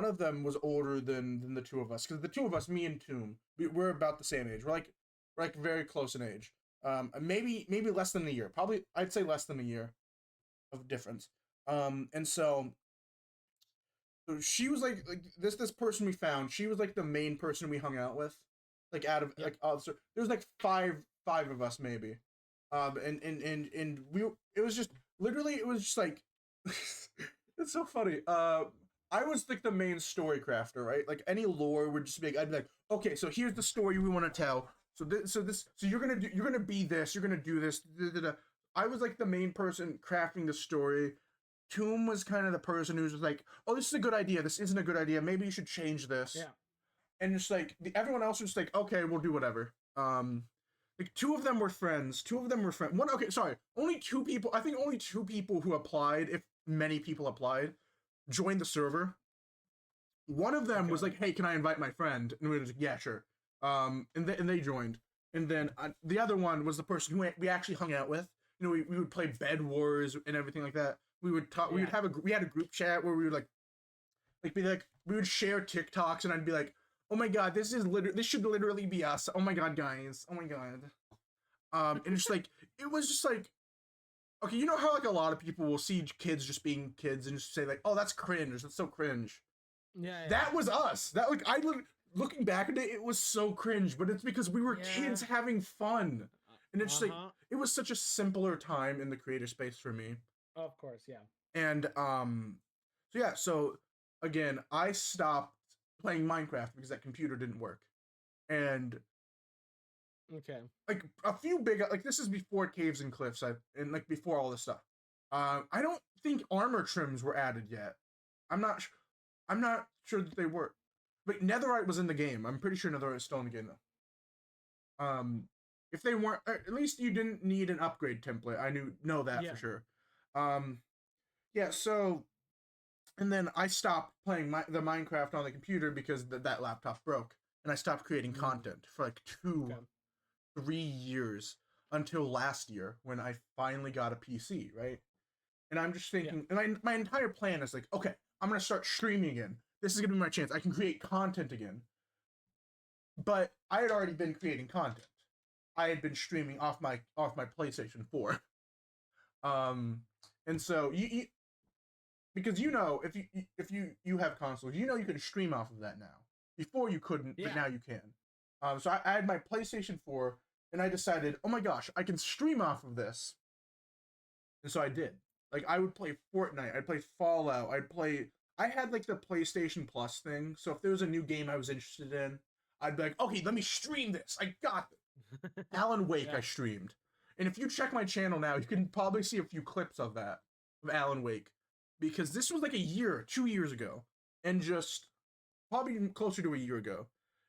S1: of them was older than the two of us because the two of us, me and Toom, we're about the same age. We're like very close in age. Maybe less than a year. Probably I'd say less than a year of difference. And so she was like this person we found. She was like the main person we hung out with, like out of
S2: Yeah.
S1: like all so there was like five of us maybe, and we it was just literally it was just like it's so funny. I was like the main story crafter, right? Like any lore would just be like, I'd be like, okay, so here's the story we want to tell. So you're gonna be this, you're gonna do this. Da, da, da. I was like the main person crafting the story. Toom was kind of the person who was like, "Oh, this is a good idea. This isn't a good idea. Maybe you should change this."
S2: Yeah.
S1: And just like everyone else was just like, "Okay, we'll do whatever." Like two of them were friends. Two of them were friends. One, okay, sorry, only two people. I think only two people who applied, if many people applied, joined the server. One of them was
S2: Okay.
S1: like, "Hey, can I invite my friend?" And we were like, "Yeah, sure." And they joined. And then the other one was the person who we actually hung out with. You know, we would play Bed Wars and everything like that. We would talk. We would
S2: Yeah.
S1: have we had a group chat where we would like be like we would share TikToks, and I'd be like, "Oh my god, this should literally be us. Oh my god, guys. Oh my god." And it's like it was just like okay, you know how like a lot of people will see kids just being kids and just say like, "Oh, that's cringe. That's so cringe."
S2: Yeah, yeah.
S1: That was us. That like looking back at it, it was so cringe, but it's because we were
S2: Yeah.
S1: kids having fun. And it's just like
S2: Uh-huh.
S1: it was such a simpler time in the creator space for me.
S2: Of course, yeah.
S1: And so yeah, so again, I stopped playing Minecraft because that computer didn't work. And
S2: Okay.
S1: like a few big like this is before Caves and Cliffs, and like before all this stuff. I don't think armor trims were added yet. I'm not I'm not sure that they were. But Netherite was in the game. I'm pretty sure Netherite is still in the game though. If they weren't, at least you didn't need an upgrade template. I know that
S2: Yeah.
S1: for sure. Um, yeah. So, and then I stopped playing the Minecraft on the computer because that laptop broke, and I stopped creating content for like
S2: Okay.
S1: 3 years until last year when I finally got a PC, right? And I'm just thinking, and my entire plan is like, okay, I'm gonna start streaming again. This is gonna be my chance. I can create content again. But I had already been creating content. I had been streaming off my PlayStation 4. Um, and so you because if you have consoles, you can stream off of that now. Before you couldn't, but now you can. So I had my PlayStation 4, and I decided, oh my gosh, I can stream off of this, and so I did. Like I would play Fortnite, I'd play Fallout, I had like the PlayStation Plus thing, so if there was a new game I was interested in, I'd be like, okay, let me stream this. I got this. Alan Wake I streamed. And if you check my channel now, you can probably see a few clips of that, of Alan Wake. Because this was like a year, 2 years ago. And just probably closer to a year ago.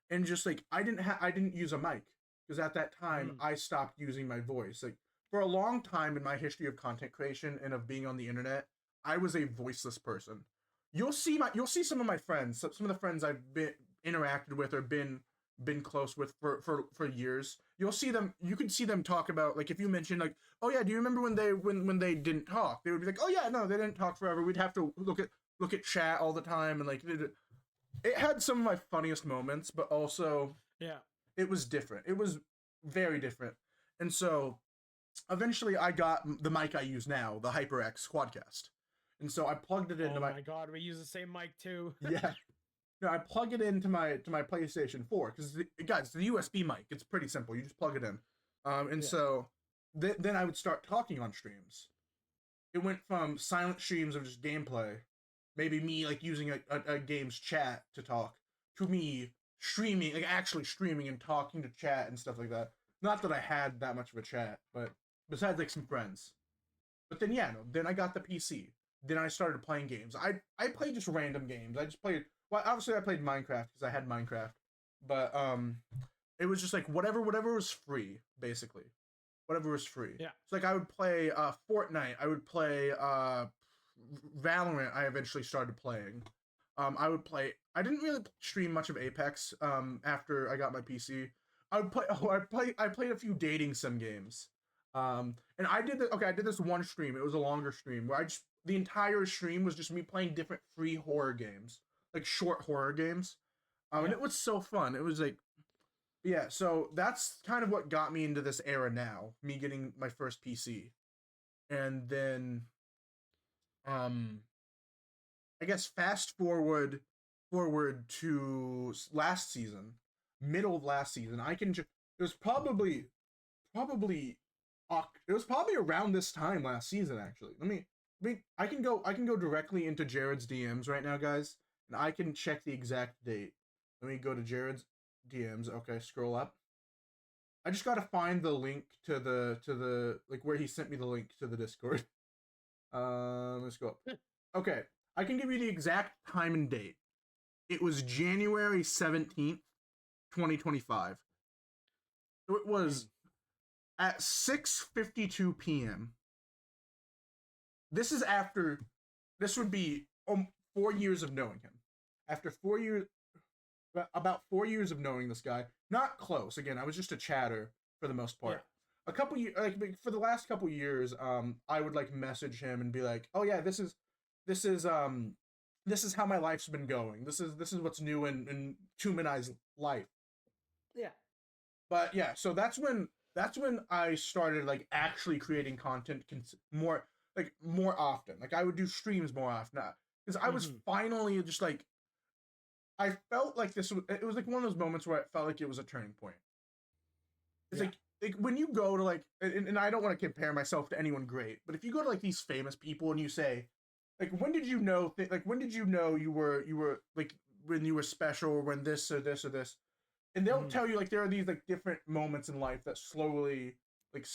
S1: And just like I didn't use a mic. Because at that time I stopped using my voice. Like for a long time in my history of content creation and of being on the internet, I was a voiceless person. You'll see some of my friends, some of the friends I've been interacted with or been close with for years. You can see them talk about, like, if you mention like, oh yeah, do you remember when they didn't talk? They would be like, oh yeah, no, they didn't talk forever. We'd have to look at chat all the time, and like it had some of my funniest moments, but also it was different. It was very different. And so eventually I got the mic I use now, the HyperX Quadcast. And so I plugged it into
S2: my god, we use the same mic too.
S1: Yeah. No, I plug it into my PlayStation 4 because guys, the USB mic. It's pretty simple. You just plug it in, and so then I would start talking on streams. It went from silent streams of just gameplay, maybe me like using a game's chat to talk, to me streaming, like actually streaming and talking to chat and stuff like that. Not that I had that much of a chat, but besides like some friends. But then then I got the PC. Then I started playing games. I played just random games. I just played, well, obviously I played Minecraft because I had Minecraft. But it was just like whatever was free, basically. Whatever was free.
S2: Yeah.
S1: So like I would play Fortnite, I would play Valorant. I eventually started playing. I didn't really stream much of Apex after I got my PC. I played a few dating sim games. And I did this one stream. It was a longer stream where the entire stream was just me playing different free horror games, like short horror games. And it was so fun. It was like, yeah, so that's kind of what got me into this era now, me getting my first PC. And then, I guess fast forward to last season, middle of last season, it was probably it was probably around this time last season, actually. I can go directly into Jared's DMs right now, guys, and I can check the exact date. Let me go to Jared's DMs. Okay, scroll up. I just gotta find the link to the like where he sent me the link to the Discord. Let's go up. Okay, I can give you the exact time and date. It was January 17th, 2025. So it was at 6:52 p.m. This would be 4 years of knowing him. After 4 years, about 4 years of knowing this guy, not close. Again, I was just a chatter for the most part. A couple years, like for the last couple years, I would like message him and be like, "Oh yeah, this is how my life's been going. This is what's new in Tumanai's life."
S2: Yeah.
S1: But yeah, so that's when that's when I started like actually creating content more often. Like I would do streams more often because I was
S2: Mm-hmm.
S1: finally just like I felt like it was like one of those moments where I felt like it was a turning point. It's
S2: Yeah.
S1: like when you go to like and I don't want to compare myself to anyone great, but if you go to like these famous people and you say like when did you know like when did you know you were like when you were special or when this or this or this, and they'll
S2: Mm-hmm.
S1: tell you like there are these like different moments in life that slowly like,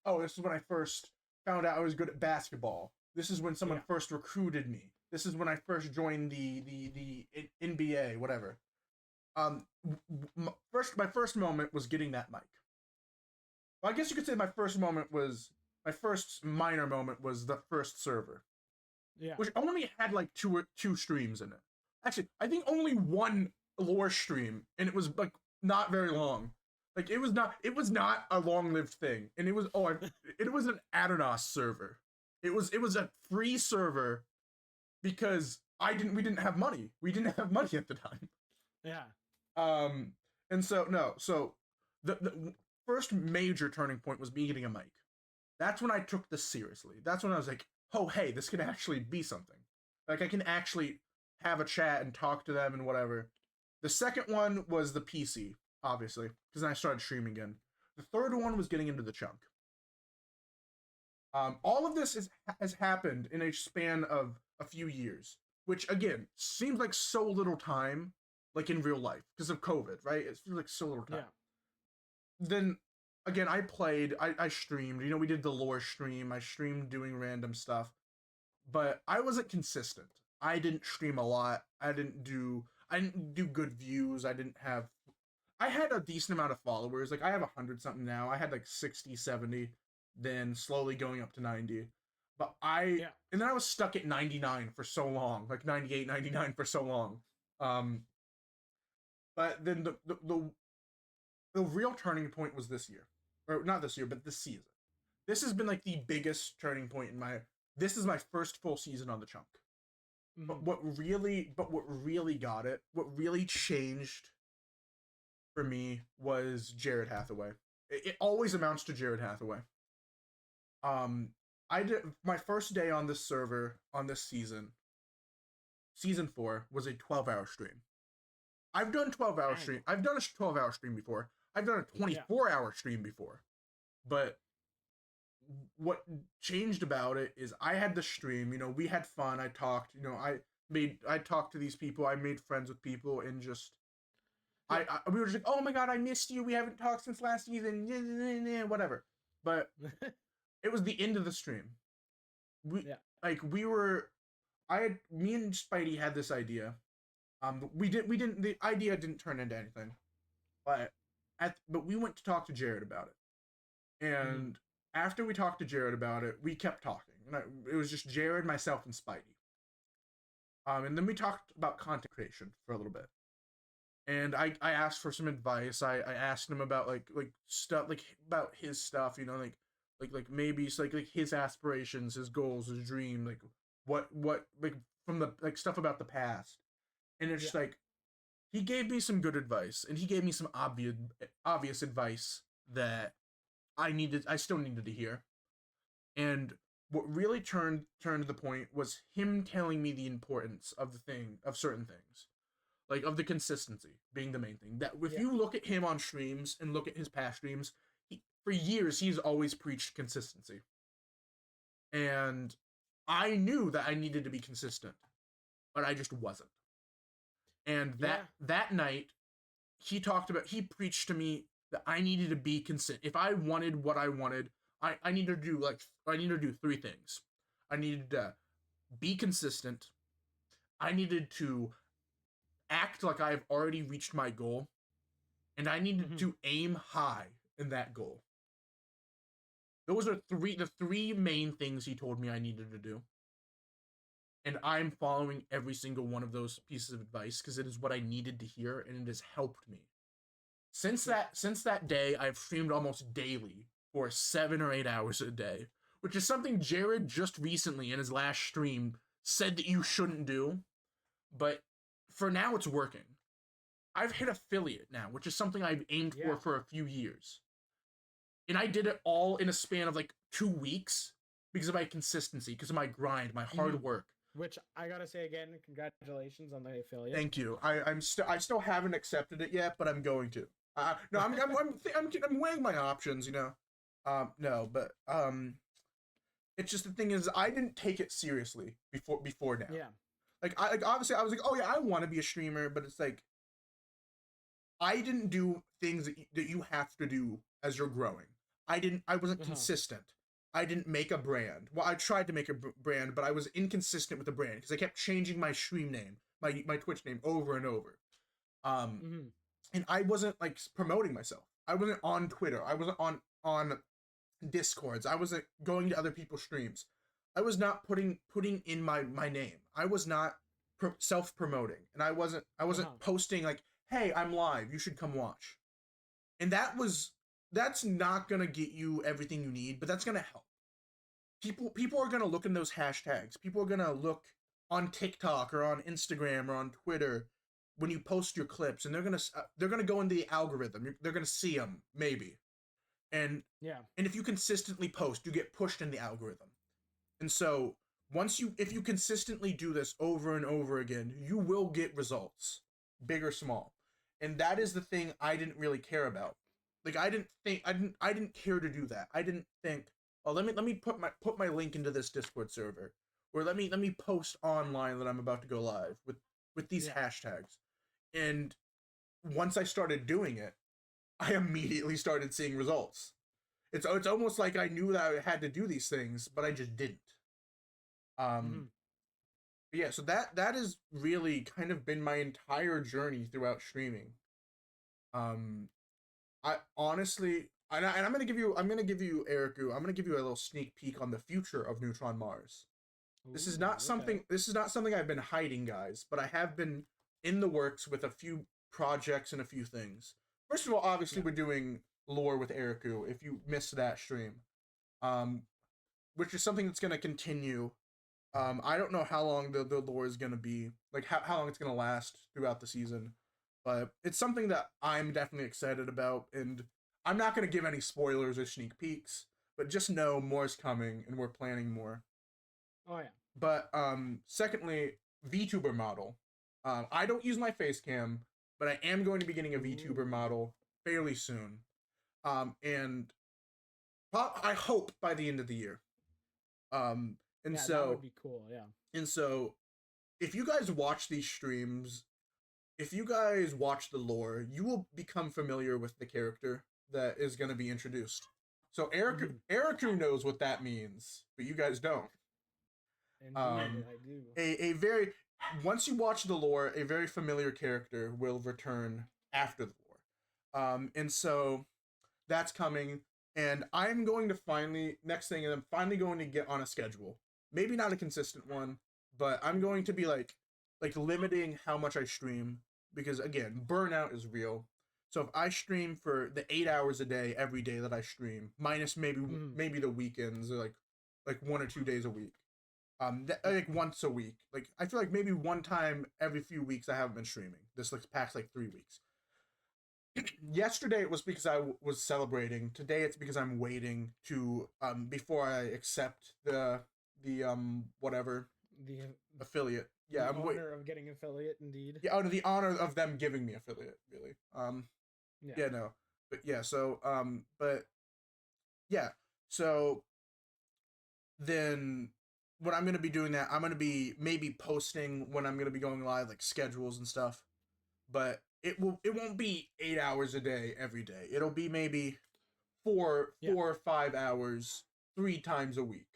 S1: oh, this is when I first found out I was good at basketball. This is when someone
S2: Yeah.
S1: first recruited me. This is when I first joined the NBA, whatever. First my first moment was getting that mic. Well, I guess you could say my first minor moment was the first server,
S2: Yeah.
S1: which only had like two streams in it. Actually, I think only one lore stream, and it was like not very long. Like it was not a long lived thing, and it was an Adonos server. It was a free server because we didn't have money. We didn't have money at the time.
S2: Yeah.
S1: Um, and so no, so the first major turning point was me getting a mic. That's when I took this seriously. That's when I was like, oh hey, this can actually be something. Like I can actually have a chat and talk to them and whatever. The second one was the PC, obviously, because then I started streaming again. The third one was getting into the chunk. All of this has happened in a span of a few years, which again seems like so little time, like in real life, because of COVID, right? It feels like so little time.
S2: Yeah.
S1: Then again, I streamed. We did the lore stream. I streamed doing random stuff, but I wasn't consistent. I didn't stream a lot. I didn't do good views. I had a decent amount of followers. Like I have 100 something now. I had like 60, 70, then slowly going up to 90. But
S2: Yeah.
S1: and then I was stuck at 99 for so long, like 98, 99 for so long. Um, but then the real turning point was this year. Or not this year, but this season. This has been like the biggest turning point in my this is my first full season on the chunk.
S2: Mm-hmm.
S1: But what really got it, what really changed for me was Jared Hathaway. It always amounts to Jared Hathaway. Um, I did my first day on this server on this season. Season 4 was a 12-hour stream. I've done 12-hour
S2: Dang.
S1: stream. I've done a 12-hour stream before. I've done a
S2: Yeah.
S1: 24-hour stream before. But what changed about it is I had the stream. We had fun. I talked. I talked to these people. I made friends with people, and just
S2: Yeah.
S1: we were just like, oh my god, I missed you. We haven't talked since last season. Whatever. But it was the end of the stream. We
S2: Yeah.
S1: like we were. I had me and Spidey had this idea. We didn't. The idea didn't turn into anything. But but we went to talk to Jared about it,
S2: Mm-hmm.
S1: and after we talked to Jared about it, we kept talking. It was just Jared, myself, and Spidey. And then we talked about content creation for a little bit. And I asked for some advice. I asked him about like stuff like about his stuff, like maybe it's like his aspirations, his goals, his dream, like what like from the like stuff about the past. And it's
S2: Yeah.
S1: just like he gave me some good advice, and he gave me some obvious advice that I still needed to hear. And what really turned the point was him telling me the importance of certain things, like of the consistency being the main thing. That if
S2: Yeah.
S1: you look at him on streams and look at his past streams, for years he's always preached consistency, and I knew that I needed to be consistent, but I just wasn't. And
S2: Yeah.
S1: that night, he preached to me that I needed to be consistent. If I wanted what I wanted, I needed to do I needed to do three things. I needed to be consistent. I needed to act like I've already reached my goal, and I needed
S2: Mm-hmm.
S1: to aim high in that goal. Those are the three main things he told me I needed to do. And I'm following every single one of those pieces of advice because it is what I needed to hear, and it has helped me.
S2: Yeah.
S1: Since that day, I've streamed almost daily for 7 or 8 hours a day, which is something Jared just recently in his last stream said that you shouldn't do. But for now, it's working. I've hit affiliate now, which is something I've aimed
S2: Yeah.
S1: for a few years. And I did it all in a span of like 2 weeks because of my consistency, because of my grind, my hard work.
S2: Which I gotta say again, congratulations on the affiliate.
S1: Thank you. I still haven't accepted it yet, but I'm going to. No, I'm weighing my options. No, but it's just the thing is I didn't take it seriously before now.
S2: Yeah.
S1: Like obviously I was like, oh yeah, I want to be a streamer, but it's like I didn't do things that you have to do as you're growing. I wasn't consistent. I didn't make a brand. Well, I tried to make a brand, but I was inconsistent with the brand because I kept changing my stream name, my Twitch name over and over. And I wasn't like promoting myself. I wasn't on Twitter. I wasn't on Discords. I wasn't going to other people's streams. I was not putting in my name. I was not self promoting, and I wasn't posting like, "Hey, I'm live. You should come watch." And that's not gonna get you everything you need, but that's gonna help. People are gonna look in those hashtags. People are gonna look on TikTok or on Instagram or on Twitter when you post your clips, and they're gonna go into the algorithm. They're gonna see them maybe, and if you consistently post, you get pushed in the algorithm. And so if you consistently do this over and over again, you will get results, big or small. And that is the thing I didn't really care about. Like I didn't care to do that. I didn't think, oh, let me put my link into this Discord server, or let me post online that I'm about to go live with these hashtags. And once I started doing it, I immediately started seeing results. It's almost like I knew that I had to do these things, but I just didn't. Yeah, so that has really kind of been my entire journey throughout streaming. I honestly, and I'm gonna give you ERIKUU, I'm gonna give you a little sneak peek on the future of Neutron Mars. This is not something I've been hiding, guys, but I have been in the works with a few projects and a few things. First of all, obviously we're doing lore with ERIKUU, if you missed that stream. Which is something that's gonna continue. I don't know how long the lore is gonna be, like how long it's gonna last throughout the season, but it's something that I'm definitely excited about, and I'm not gonna give any spoilers or sneak peeks, but just know more is coming, and we're planning more.
S2: Oh yeah.
S1: But secondly, VTuber model. I don't use my face cam, but I am going to be getting a VTuber model fairly soon, and I hope by the end of the year. And so
S2: that would be cool, yeah.
S1: And so, if you guys watch these streams, if you guys watch the lore, you will become familiar with the character that is going to be introduced. So ERIKUU knows what that means, but you guys don't.
S2: Indeed, I
S1: do. Once you watch the lore, a very familiar character will return after the lore. And so that's coming, and I'm going to next thing, I'm finally going to get on a schedule. Maybe not a consistent one, but I'm going to be like limiting how much I stream, because again, burnout is real. So if I stream for the 8 hours a day every day that I stream, minus maybe the weekends, or like 1 or 2 days a week, like once a week, like I feel like maybe one time every few weeks I haven't been streaming. This past 3 weeks. Yesterday it was because I was celebrating. Today it's because I'm waiting to before I accept the whatever
S2: the
S1: affiliate. Yeah,
S2: I'm honor of getting affiliate, indeed.
S1: Yeah, the honor of them giving me affiliate, really. Yeah, no, but yeah, so but yeah, so then when I'm gonna be doing that, I'm gonna be maybe posting when I'm gonna be going live, like schedules and stuff, but it won't be 8 hours a day every day. It'll be maybe four or 5 hours 3 times a week,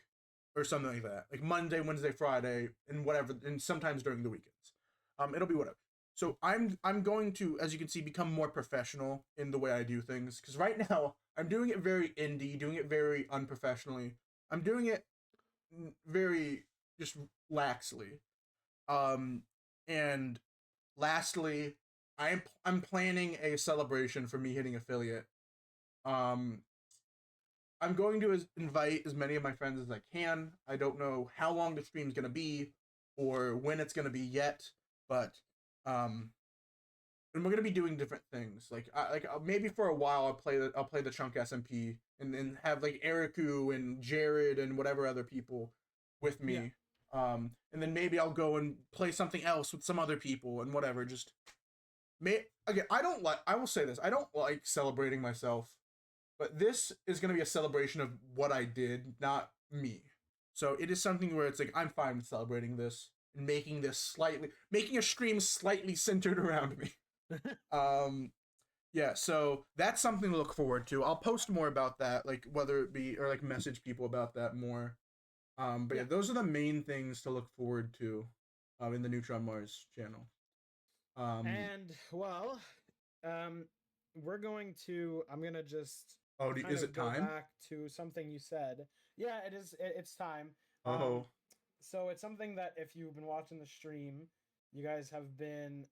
S1: or something like that. Like Monday, Wednesday, Friday, and whatever, and sometimes during the weekends. It'll be whatever. So I'm going to, as you can see, become more professional in the way I do things. Because right now I'm doing it very indie, doing it very unprofessionally. I'm doing it very just laxly. And lastly, I'm planning a celebration for me hitting affiliate. I'm going to invite as many of my friends as I can. I don't know how long the stream's gonna be or when it's gonna be yet, but and we're gonna be doing different things. Maybe for a while I'll play the Chunk SMP and then have like ERIKUU and Jared and whatever other people with
S2: Yeah.
S1: me. And then maybe I'll go and play something else with some other people and whatever. Just again, I will say this. I don't like celebrating myself, but this is gonna be a celebration of what I did, not me. So it is something where it's like I'm fine with celebrating this and making a stream slightly centered around me. Um, yeah, so that's something to look forward to. I'll post more about that, like whether it be or like message people about that more. But yeah,
S2: Yeah.
S1: those are the main things to look forward to, in the Neutron Mars channel. Um,
S2: And well, um, I'm gonna just kind
S1: is
S2: of
S1: it
S2: go
S1: time?
S2: back to something you said. Yeah, it is. It's time.
S1: Oh,
S2: So it's something that if you've been watching the stream, you guys have been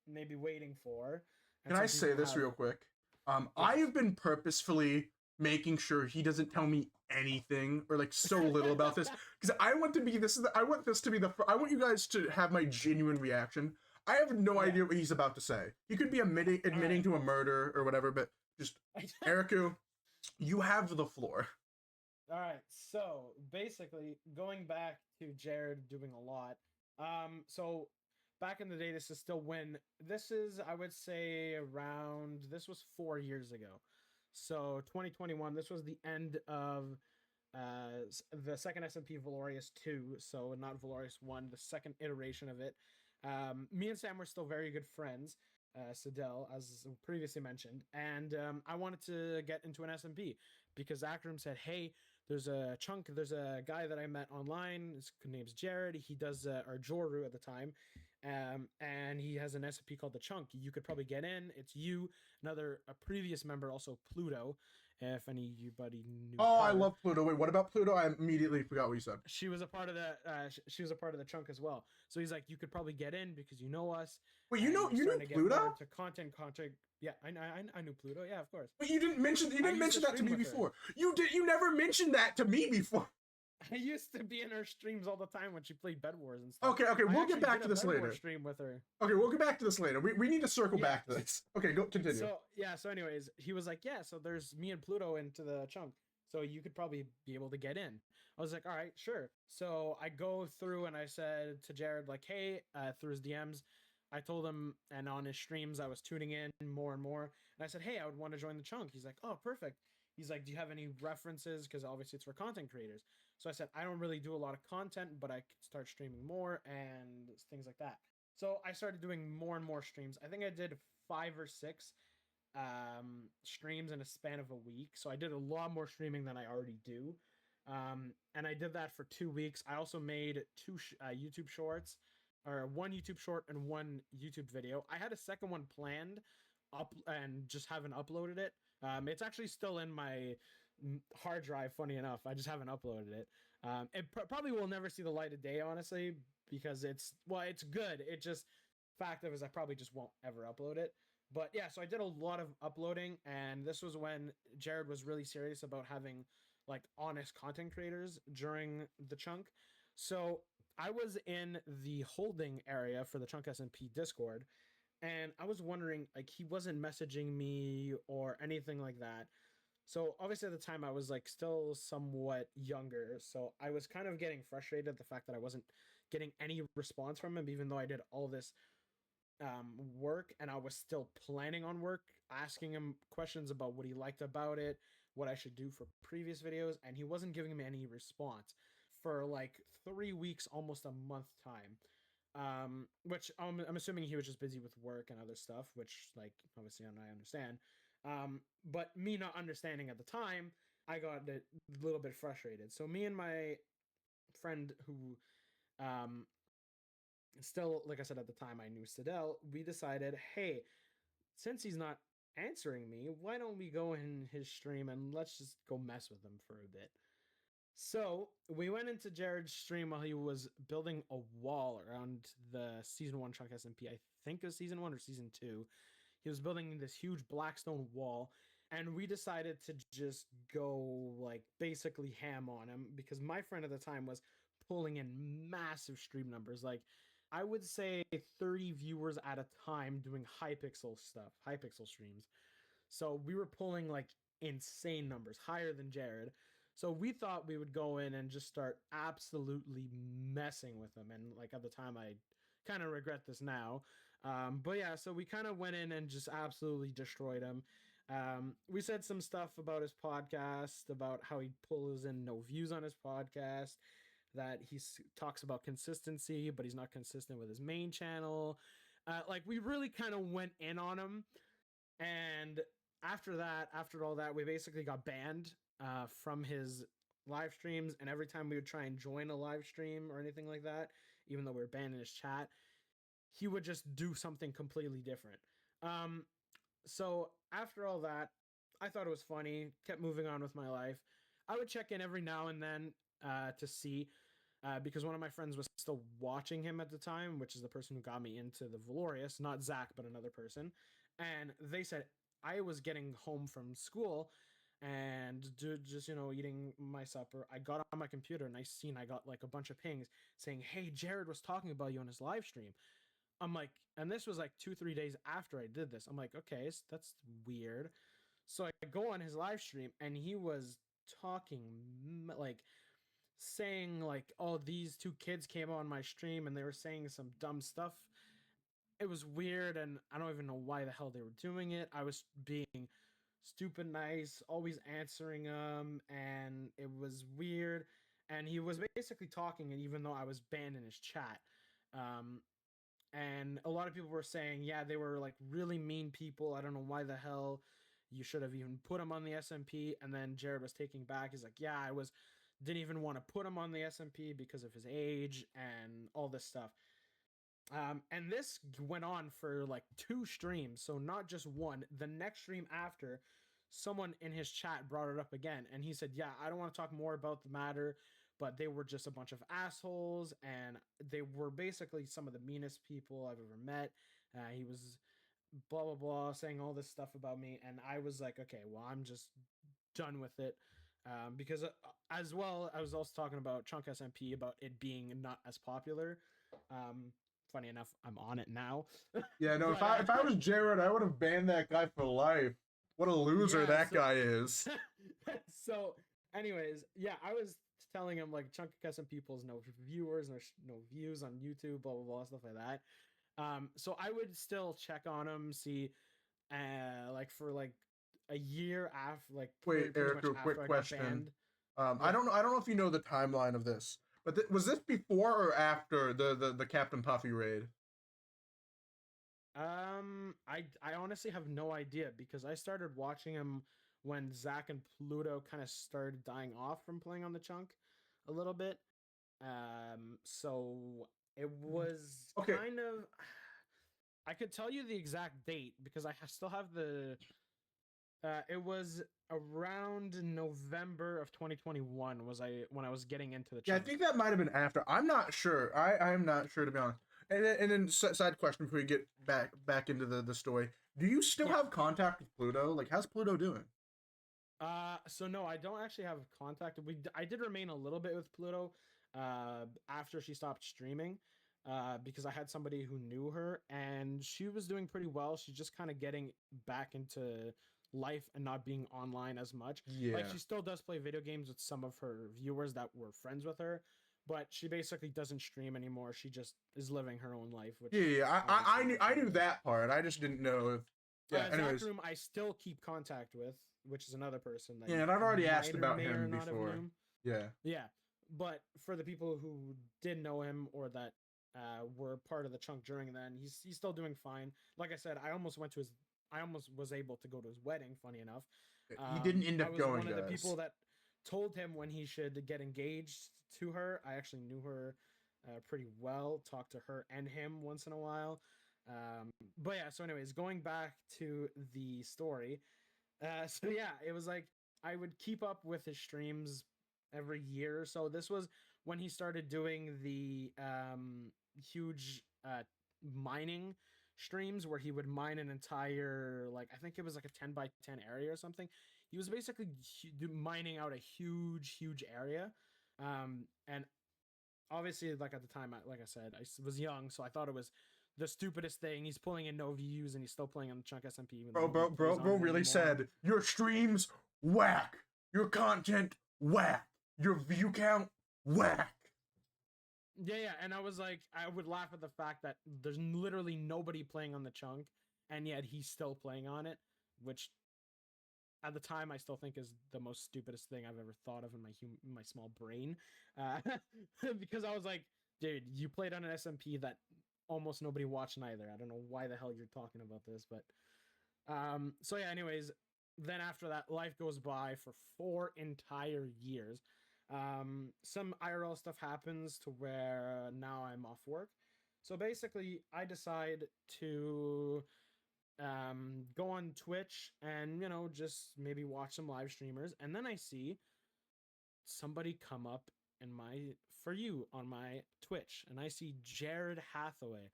S2: maybe waiting for, and
S1: can I
S2: some
S1: say
S2: people
S1: this
S2: have.
S1: real quick? I
S2: Yes.
S1: have been purposefully making sure he doesn't tell me anything or like so little about this because I want to be I want this to be I want you guys to have my genuine reaction. I have no
S2: Yeah.
S1: idea what he's about to say. He could be
S2: All right.
S1: admitting to a murder or whatever, but just Eriku, you have the floor.
S2: All right. So basically, going back to Jared doing a lot. So back in the day, this is still when this is. I would say around. This was 4 years ago. So 2021. This was the end of the second SMP Valorious 2. So not Valorious 1. The second iteration of it. Me and Sam were still very good friends. Sidel, as previously mentioned, and I wanted to get into an SMP because Akram said, "Hey, there's a guy that I met online. His name's Jared. He does or Joru at the time, and he has an SMP called the Chunk. You could probably get in. It's you, a previous member, also Pluto. If anybody knew
S1: Oh, I
S2: her,
S1: love Pluto. Wait, what about Pluto? I immediately forgot what you said.
S2: she was a part of the she was a part of the Chunk as well. So he's like, you could probably get in because you know us,
S1: Wait,
S2: and we're
S1: you knew
S2: starting to get more
S1: Pluto?
S2: into content. Yeah, I knew Pluto. Yeah, of course.
S1: But you
S2: I
S1: didn't
S2: used to
S1: mention that to
S2: stream
S1: me
S2: with her.
S1: before. You never mentioned that to me before.
S2: I used to be in her streams all the time when she played Bed Wars and stuff.
S1: Okay,
S2: I
S1: we'll get
S2: actually
S1: back
S2: did
S1: to
S2: a
S1: this
S2: Bed Wars
S1: later.
S2: stream with her.
S1: Okay, we'll get back to this later. We need to circle
S2: Yeah.
S1: back to this. Okay, go continue.
S2: So anyways, he was like, yeah. So there's me and Pluto into the Chunk. So you could probably be able to get in. I was like, all right, sure. So I go through and I said to Jared, like, hey, through his DMs, I told him, and on his streams, I was tuning in more and more. And I said, hey, I would want to join the Chunk. He's like, oh, perfect. He's like, do you have any references? Because obviously it's for content creators. So I said, I don't really do a lot of content, but I could start streaming more and things like that. So I started doing more and more streams. I think I did 5 or 6 streams in a span of a week. So I did a lot more streaming than I already do. And I did that for 2 weeks. I also made two YouTube shorts, or one YouTube short and one YouTube video. I had a second one planned up and just haven't uploaded it. It's actually still in my hard drive. Funny enough, I just haven't uploaded it. It probably will never see the light of day, honestly, because it's good. It just fact of is I probably just won't ever upload it. But yeah, so I did a lot of uploading, and this was when Jared was really serious about having like honest content creators during the Chunk. So I was in the holding area for the Chunk SMP Discord, and I was wondering, like, he wasn't messaging me or anything like that. So obviously at the time I was like still somewhat younger, so I was kind of getting frustrated at the fact that I wasn't getting any response from him, even though I did all this work and I was still planning on work, asking him questions about what he liked about it, what I should do for previous videos, and he wasn't giving me any response for like 3 weeks, almost a month time. Which I'm assuming he was just busy with work and other stuff, which like obviously I understand. But me not understanding at the time, I got a little bit frustrated. So me and my friend who still, like I said at the time, I knew Sidel, we decided, hey, since he's not answering me, why don't we go in his stream and let's just go mess with him for a bit? So we went into Jared's stream while he was building a wall around the season 1 Chunk SMP. I think it was season 1 or season 2. He was building this huge blackstone wall, and we decided to just go like basically ham on him because my friend at the time was pulling in massive stream numbers. Like I would say 30 viewers at a time doing Hypixel stuff, Hypixel streams. So we were pulling like insane numbers, higher than Jared. So we thought we would go in and just start absolutely messing with him. And like at the time, I kind of regret this now. But yeah, so we kind of went in and just absolutely destroyed him. We said some stuff about his podcast, about how he pulls in no views on his podcast, that talks about consistency, but he's not consistent with his main channel. Like we really kind of went in on him, and after that, after all that, we basically got banned from his live streams. And every time we would try and join a live stream or anything like that, even though we were banned in his chat, he would just do something completely different. Um, so after all that, I thought it was funny, kept moving on with my life. I would check in every now and then to see, because one of my friends was still watching him at the time, which is the person who got me into the Valorious, not Zach, but another person. And they said I was getting home from school and just eating my supper. I got on my computer and I got like a bunch of pings saying, "Hey, Jared was talking about you on his live stream." I'm like, and this was like 2-3 days after I did this. I'm like, okay, that's weird. So I go on his live stream and he was talking like saying like, oh, these two kids came on my stream and they were saying some dumb stuff. It was weird, and I don't even know why the hell they were doing it. I was being stupid nice, always answering them, and it was weird. And he was basically talking, and even though I was banned in his chat, um, and a lot of people were saying, yeah, they were like really mean people. I don't know why the hell you should have even put him on the SMP. And then Jared was taking back. He's like, yeah, I was didn't even want to put him on the SMP because of his age and all this stuff. And this went on for like 2 streams, so not just one. The next stream after, someone in his chat brought it up again, and he said, "Yeah, I don't want to talk more about the matter, but they were just a bunch of assholes, and they were basically some of the meanest people I've ever met." He was blah blah blah, saying all this stuff about me, and I was like, "Okay, well, I'm just done with it." Because as well, I was also talking about Chunk SMP about it being not as popular. Um, Funny enough, I'm on it now.
S1: Yeah, no. If
S2: but
S1: I was Jared, I would have banned that guy for life. What a loser
S2: yeah,
S1: that guy is.
S2: so anyways, yeah, I was telling him like Chunk SMP pulls no viewers, no views on YouTube, blah blah blah, stuff like that. So I would still check on him, see, like for like a year after, like
S1: Wait,
S2: pretty much
S1: Eric, a quick
S2: after I got
S1: question.
S2: banned.
S1: I
S2: Yeah.
S1: don't know. I don't know if you know the timeline of this, but was this before or after the Captain Puffy raid?
S2: I honestly have no idea because I started watching him when Zach and Pluto kind of started dying off from playing on the chunk a little bit. So it was
S1: Okay.
S2: kind of. I could tell you the exact date because I still have the. It was around November of 2021 was I when I was getting into the
S1: Yeah, I
S2: chunk.
S1: think that might have been after. I'm not sure. I am not sure, to be honest. And then side question before we get back into the story. Do you still
S2: Yeah.
S1: have contact with Pluto? Like, how's Pluto doing?
S2: So no, I don't actually have contact. I did remain a little bit with Pluto, after she stopped streaming, because I had somebody who knew her and she was doing pretty well. She's just kind of getting back into life and not being online as much. Like
S1: Yeah.
S2: she still does play video games with some of her viewers that were friends with her, but she basically doesn't stream anymore. She just is living her own life, which
S1: Yeah. I
S2: obviously
S1: knew
S2: good for her.
S1: that part. I just didn't know if. Yeah.
S2: Zach
S1: Anyways.
S2: Room, I still keep contact with, which is another person that
S1: Yeah,
S2: you
S1: and I've already asked
S2: might or
S1: about
S2: may or
S1: him
S2: not have
S1: before.
S2: known.
S1: Yeah.
S2: Yeah, but for the people who did know him or that were part of the chunk during then, he's still doing fine. Like I said, I almost was able to go to his wedding. Funny enough,
S1: He didn't end
S2: I
S1: up
S2: was
S1: going,
S2: one of the people
S1: guys.
S2: that told him when he should get engaged to her. I actually knew her pretty well, talked to her and him once in a while. But yeah, so anyways, going back to the story. So yeah, it was like I would keep up with his streams every year or so. This was when he started doing the huge mining streams where he would mine an entire, like I think it was like a 10 by 10 area or something. He was basically mining out a huge area. And obviously, like at the time, like I said, was young, so I thought it was the stupidest thing. He's pulling in no views, and he's still playing on the Chunk SMP, even though nobody plays on
S1: Bro
S2: it
S1: really
S2: anymore.
S1: said your streams whack, your content whack, your view count whack.
S2: Yeah, and I was like, I would laugh at the fact that there's literally nobody playing on the Chunk, and yet he's still playing on it, which at the time I still think is the most stupidest thing I've ever thought of in my small brain, because I was like, dude, you played on an SMP that almost nobody watched neither. I don't know why the hell you're talking about this, but so yeah. Anyways, then after that, life goes by for 4 entire years. Some IRL stuff happens to where now I'm off work. So basically, I decide to go on Twitch and just maybe watch some live streamers, and then I see somebody come up in my for you on my Twitch, and I see Jared Hathaway.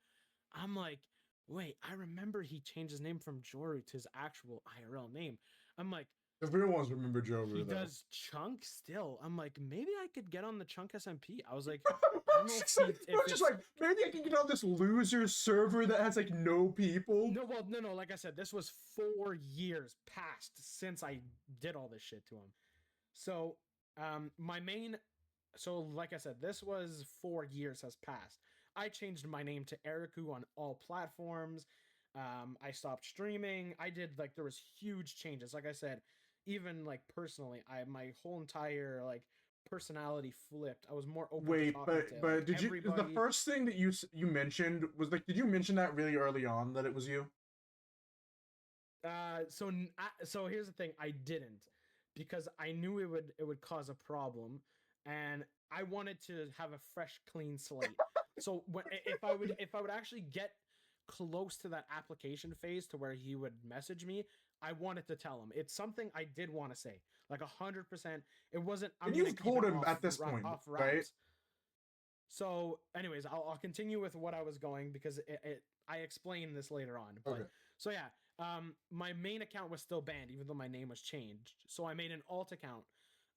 S2: I'm like, wait, I remember he changed his name from Joru to his actual IRL name. I'm like,
S1: The real ones remember Joru,
S2: he
S1: though.
S2: does Chunk still. I'm like, maybe I could get on the Chunk SMP. I was like, I don't know if
S1: it's just like, maybe I can get on this loser server that has like no people.
S2: No. Like I said, this was 4 years past since I did all this shit to him. So, like I said, this was 4 years has passed. I changed my name to ERIKUU on all platforms. I stopped streaming. I did there was huge changes. Like I said, even like personally, my whole entire personality flipped. I was more open to talking to
S1: but did
S2: everybody.
S1: the first thing that you mentioned was like, did you mention that really early on that it was you?
S2: So here's the thing, I didn't, because I knew it would cause a problem, and I wanted to have a fresh, clean slate. So if I would actually get close to that application phase to where he would message me, I wanted to tell him. It's something I did want to say, like 100%. It wasn't.
S1: And you've told him at this point, right?
S2: So, anyways, I'll continue with what I was going, because I explain this later on. But,
S1: okay.
S2: So yeah, my main account was still banned, even though my name was changed. So I made an alt account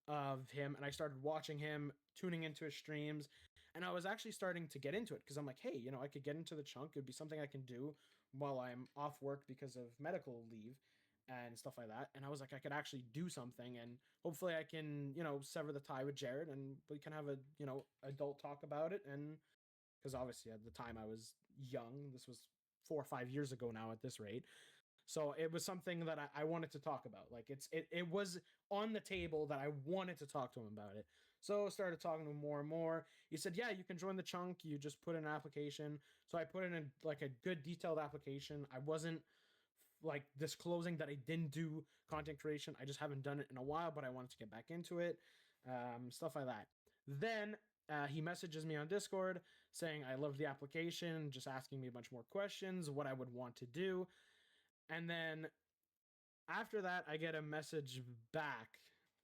S2: of him, and I started watching him, tuning into his streams, and I was actually starting to get into it, because I'm like, hey, I could get into the Chunk. It'd be something I can do while I'm off work because of medical leave and stuff like that. And I was like, I could actually do something, and hopefully I can, sever the tie with Jared, and we can have a, adult talk about it. And because obviously at the time I was young, this was 4 or 5 years ago now at this rate. So it was something that I wanted to talk about. Like it was on the table that I wanted to talk to him about it. So I started talking to him more and more. He said, yeah, you can join the Chunk. You just put in an application. So I put in a good detailed application. I wasn't disclosing that I didn't do content creation. I just haven't done it in a while, but I wanted to get back into it. Stuff like that. Then he messages me on Discord saying I love the application, just asking me a bunch more questions, what I would want to do. And then after that, I get a message back.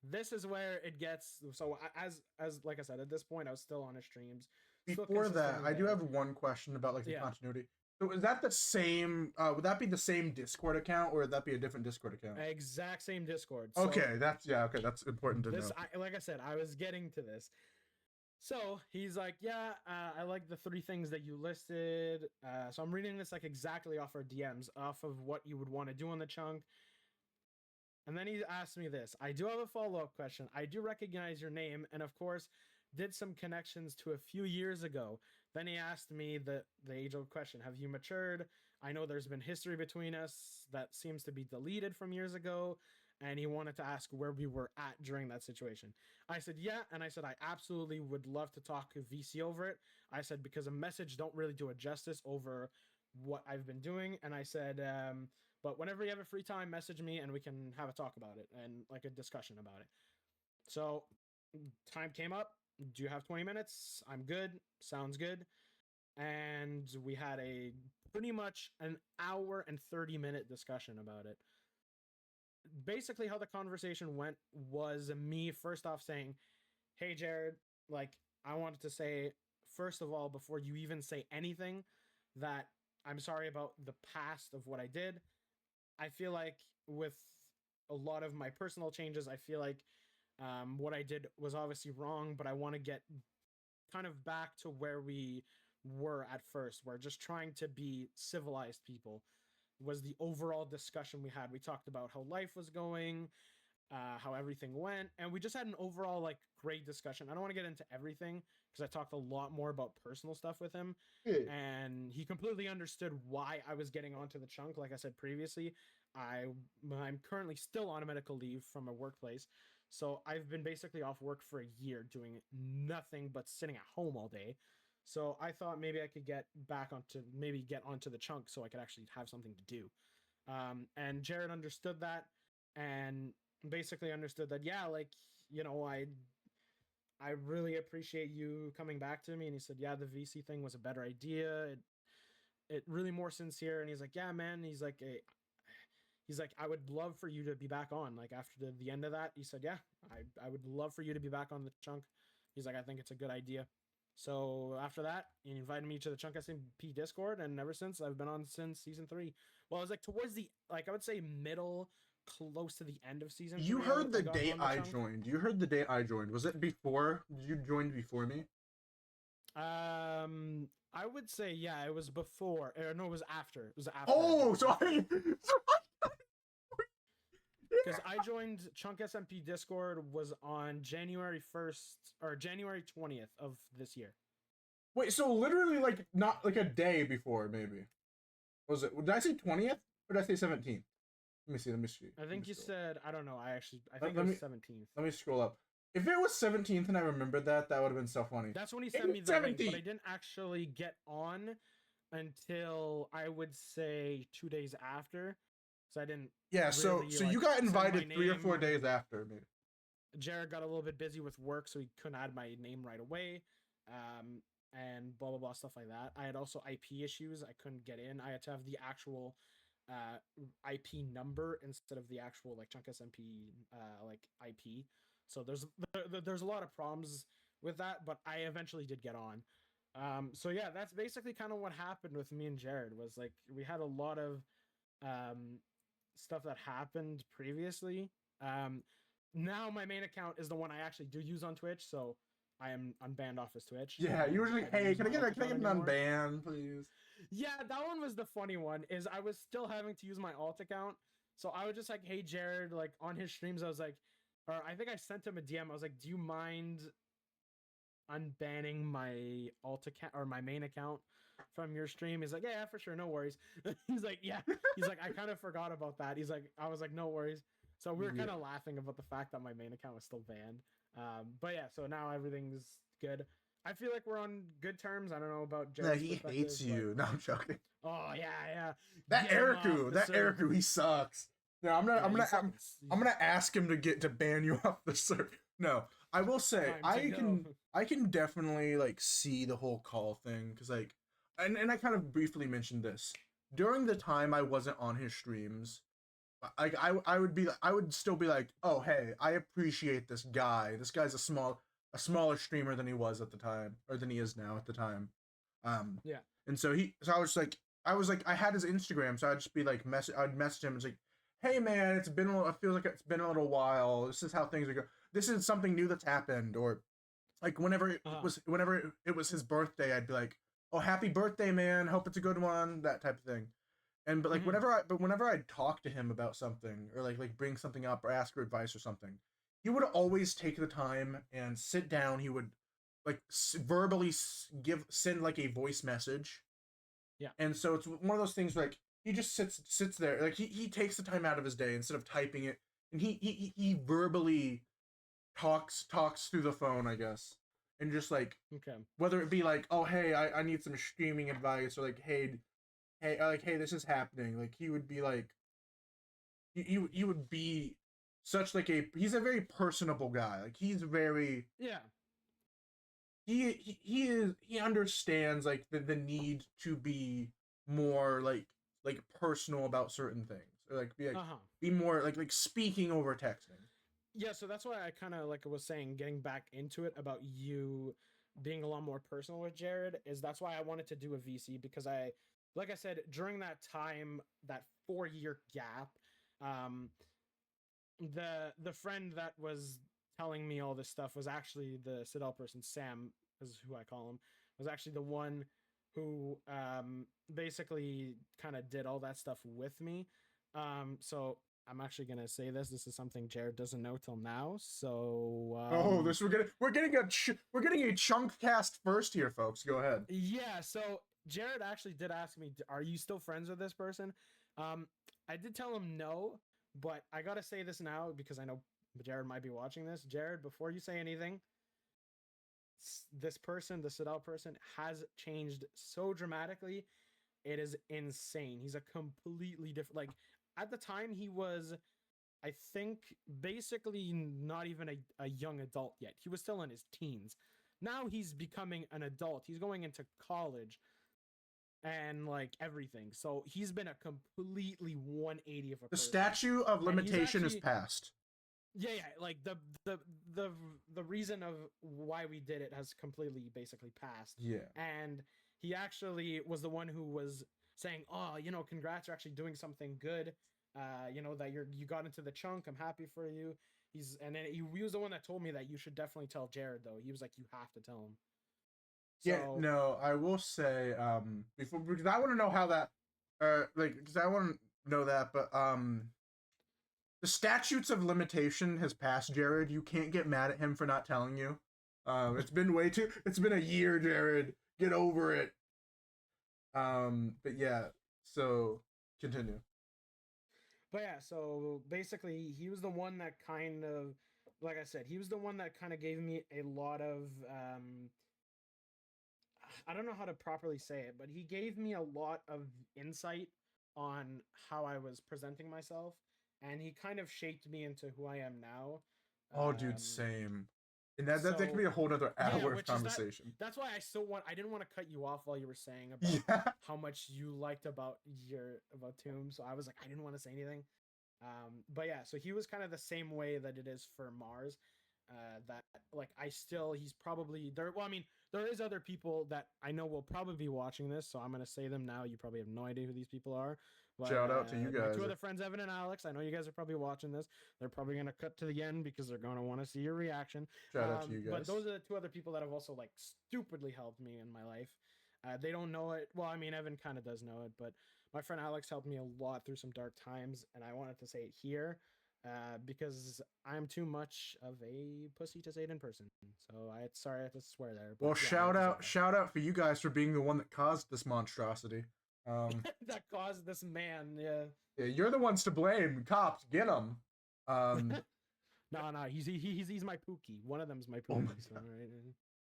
S2: This is where it gets so, as like I said, at this point I was still on his streams.
S1: Before that, I do have one question about the continuity. So is that the same? Would that be the same Discord account, or would that be a different Discord account?
S2: Exact same Discord.
S1: So okay, that's important to know.
S2: Like I said, I was getting to this. So he's like, yeah, I like the 3 things that you listed. So I'm reading this exactly off our DMs, off of what you would want to do on the Chunk. And then he asked me this. I do have a follow-up question. I do recognize your name, and of course, did some connections to a few years ago. Then he asked me the age-old question, have you matured? I know there's been history between us that seems to be deleted from years ago, and he wanted to ask where we were at during that situation. I said, yeah, and I said, I absolutely would love to talk to VC over it. I said, because a message don't really do it justice over what I've been doing, and I said, but whenever you have a free time, message me, and we can have a talk about it, and a discussion about it. So, time came up. Do you have 20 minutes? I'm good. Sounds good. And we had a pretty much an hour and 30-minute discussion about it. Basically, how the conversation went was me first off saying, hey, Jared, I wanted to say, first of all, before you even say anything, that I'm sorry about the past of what I did. I feel like with a lot of my personal changes, I feel like what I did was obviously wrong, but I want to get kind of back to where we were at first. We're just trying to be civilized people. Was the overall discussion we had. We talked about how life was going, how everything went, and we just had an overall like great discussion. I don't want to get into everything because I talked a lot more about personal stuff with him,
S1: Yeah.
S2: and he completely understood why I was getting onto the chunk. Like I said previously, I'm currently still on a medical leave from a workplace, so I've been basically off work for a year doing nothing but sitting at home all day. So I thought maybe I could get onto the chunk so I could actually have something to do. And Jared understood that and basically understood that, yeah, like, I really appreciate you coming back to me. And he said, yeah, the VC thing was a better idea. It really more sincere. And he's like, yeah, man. He's like, I would love for you to be back on. Like after the end of that, he said, yeah, I would love for you to be back on the chunk. He's like, I think it's a good idea. So after that, he invited me to the Chunk SMP Discord, and ever since I've been on since season 3. Well, it was like towards the I would say middle, close to the end of season 3.
S1: You heard the
S2: got
S1: day
S2: on the
S1: I
S2: chunk.
S1: joined. You heard the day I joined. Was it before? Did you join before me?
S2: I would say yeah, it was before. No, it was after. It was after.
S1: Oh, sorry.
S2: Because I joined Chunk SMP Discord was on January 1st or January 20th of this year.
S1: Wait, so literally like not like a day before, maybe. Was it? Did I say 20th or did I say 17th? Let me see. Let me see.
S2: I think you said, I don't know. I think
S1: Let
S2: it
S1: me-
S2: was 17th.
S1: Let me scroll up. If it was 17th and I remembered that, that would have been so funny.
S2: That's when he sent me the link, but I
S1: 17th.
S2: didn't actually get on until I would say 2 days after. So I didn't.
S1: Yeah, so
S2: really,
S1: so you
S2: like,
S1: got
S2: send my
S1: invited 3 or 4
S2: name.
S1: days after me.
S2: Jared got a little bit busy with work, so he couldn't add my name right away. And blah blah blah stuff like that. I had also IP issues. I couldn't get in. I had to have the actual IP number instead of the actual like Chunk SMP like IP. So there's a lot of problems with that, but I eventually did get on. So yeah, that's basically kind of what happened with me and Jared. Was like we had a lot of um, stuff that happened previously. Now my main account is the one I actually do use on Twitch, so I am unbanned off his Twitch.
S1: Yeah, you were like,
S2: don't
S1: hey,
S2: use
S1: can I
S2: my
S1: get
S2: alt
S1: can I get
S2: account
S1: an
S2: anymore.
S1: unban, please?
S2: Yeah, that one was the funny one. Is I was still having to use my alt account, so I was just like, "Hey, Jared," like on his streams, I was like, or I think I sent him a DM. I was like, "Do you mind unbanning my alt account or my main account from your stream?" He's like, "Yeah, for sure, no worries." He's like, "Yeah." He's like, "I kind of forgot about that." He's like, "I was like, no worries." So we were kind of laughing about the fact that my main account was still banned. But yeah, so now everything's good. I feel like we're on good terms. I don't know about
S1: Yeah,
S2: Jared's
S1: he
S2: perspective,
S1: hates you. No, I'm joking.
S2: Oh yeah.
S1: That
S2: Get him off
S1: ERIKUU,
S2: the
S1: that
S2: server.
S1: ERIKUU, he sucks. No, I'm gonna ask him to ban you off the server. No, I will say I can definitely like see the whole call thing because like, and I kind of briefly mentioned this during the time I wasn't on his streams. Like I would still be like, oh hey, I appreciate this guy. This guy's a smaller streamer than he was at the time, or than he is now at the time.
S2: Yeah.
S1: And so I was like, I had his Instagram, so I'd just be like, I'd message him and say, hey man, it feels like it's been a little while. This is how things are going. This is something new that's happened, or like whenever it was his birthday, I'd be like, oh happy birthday, man. Hope it's a good one. That type of thing. And but like whenever I'd talk to him about something or like bring something up or ask for advice or something, he would always take the time and sit down. He would like verbally send like a voice message.
S2: Yeah.
S1: And so it's one of those things where, like he just sits there, like he takes the time out of his day instead of typing it, and he verbally talks through the phone, I guess, and just like
S2: Okay.
S1: whether it be like, oh hey, I need some streaming advice, or like hey this is happening, like he would be like he would be such like he's a very personable guy, like he's very
S2: Yeah.
S1: he understands like the need to be more like personal about certain things, or like be more like speaking over texting.
S2: Yeah, so that's why I kind of like was saying, getting back into it about you being a lot more personal with Jared, is that's why I wanted to do a VC, because like I said, during that time, that 4-year gap, the friend that was telling me all this stuff was actually the Citadel person, Sam. is who I call him, was actually the one who basically kind of did all that stuff with me. So I'm actually gonna say this. This is something Jared doesn't know till now. So
S1: Oh, this we're getting a chunk cast first here, folks. Go ahead.
S2: yeah. So Jared actually did ask me, "Are you still friends with this person?" Um, I did tell him no, but I gotta say this now because I know Jared might be watching this. Jared, before you say anything, this person, the Sadal person, has changed so dramatically. It is insane. He's a completely different. Like at the time, he was, I think, basically not even a young adult yet. He was still in his teens. Now he's becoming an adult. He's going into college and like everything. So he's been a completely 180 of a
S1: The
S2: person.
S1: statute of limitation is
S2: actually,
S1: passed.
S2: yeah, like the reason of why we did it has completely basically passed.
S1: Yeah.
S2: And he actually was the one who was saying, "Oh, congrats, you're actually doing something good. That you got into the chunk. I'm happy for you." And then he was the one that told me that you should definitely tell Jared though. He was like, "You have to tell him."
S1: Yeah,
S2: So
S1: no, I will say before, because I want to know how that because I want to know that, but the statutes of limitation has passed, Jared. You can't get mad at him for not telling you. It's been a year, Jared. Get over it. But yeah, so continue.
S2: But yeah, so basically, he was the one that kind of, like I said, he was the one that kind of gave me a lot of, I don't know how to properly say it, but he gave me a lot of insight on how I was presenting myself, and he kind of shaped me into who I am now.
S1: Oh, dude,
S2: Um,
S1: same. And that could
S2: so
S1: be a whole other
S2: yeah,
S1: hour of
S2: which is
S1: conversation.
S2: that's why I didn't want to cut you off while you were saying about
S1: Yeah.
S2: how much you liked about Tomb. So I was like, I didn't want to say anything. But yeah, so he was kind of the same way that it is for Mars. That like he's probably there. Well, I mean, there is other people that I know will probably be watching this, so I'm gonna say them now. You probably have no idea who these people are. But
S1: Shout out to you
S2: my
S1: guys.
S2: two other friends, Evan and Alex, I know you guys are probably watching this. They're probably gonna cut to the end because they're gonna want to see your reaction.
S1: Shout out to you guys.
S2: But those are the two other people that have also like stupidly helped me in my life. They don't know it. Well, I mean, Evan kind of does know it, but my friend Alex helped me a lot through some dark times, and I wanted to say it here because I'm too much of a pussy to say it in person. So sorry I had to swear there.
S1: Well, yeah, shout out for you guys for being the one that caused this monstrosity.
S2: That caused this man. Yeah.
S1: Yeah, you're the ones to blame. Cops, get him.
S2: No, he's my Pookie. One of them's my Pookie.
S1: Oh my
S2: so, right.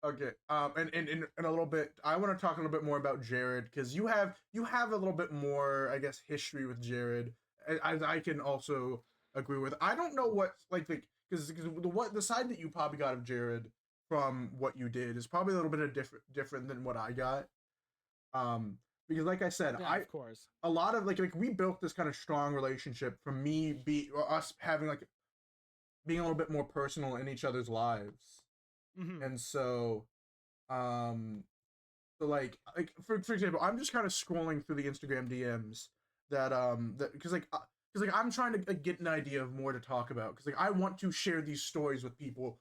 S1: Okay. And in a little bit, I want to talk a little bit more about Jared because you have a little bit more, I guess, history with Jared, as I can also agree with. I don't know what because the side that you probably got of Jared from what you did is probably a little bit of different than what I got. Because like I said,
S2: yeah, of course,
S1: a lot of like we built this kind of strong relationship from us having like being a little bit more personal in each other's lives.
S2: Mm-hmm.
S1: And so so like for example, I'm just kind of scrolling through the Instagram DMs that because I'm trying to get an idea of more to talk about because like I want to share these stories with people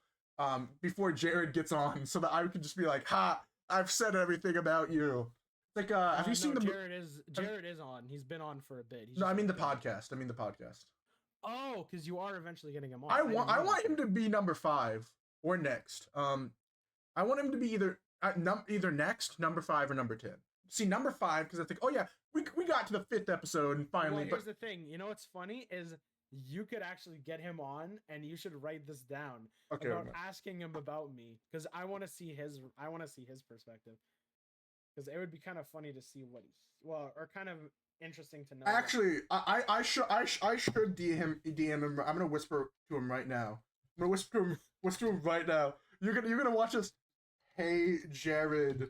S1: before Jared gets on so that I could just be like, ha, I've said everything about you. Like have you seen the
S2: Jared is on. He's been on for a bit.
S1: No, I mean the podcast.
S2: Oh, because you are eventually getting him on.
S1: I want him to be number 5 or next. I want him to be either next, number 5, or number 10. See, number 5 because I think, oh yeah, we got to the 5th episode and finally.
S2: Well, here's the thing. You know what's funny is you could actually get him on, and you should write this down about asking him about me because I want to see his perspective because it would be kind of funny to see or kind of interesting to know.
S1: Actually, I should DM him. I'm gonna whisper to him right now. I'm gonna whisper to him right now. You're gonna watch this. Hey Jared,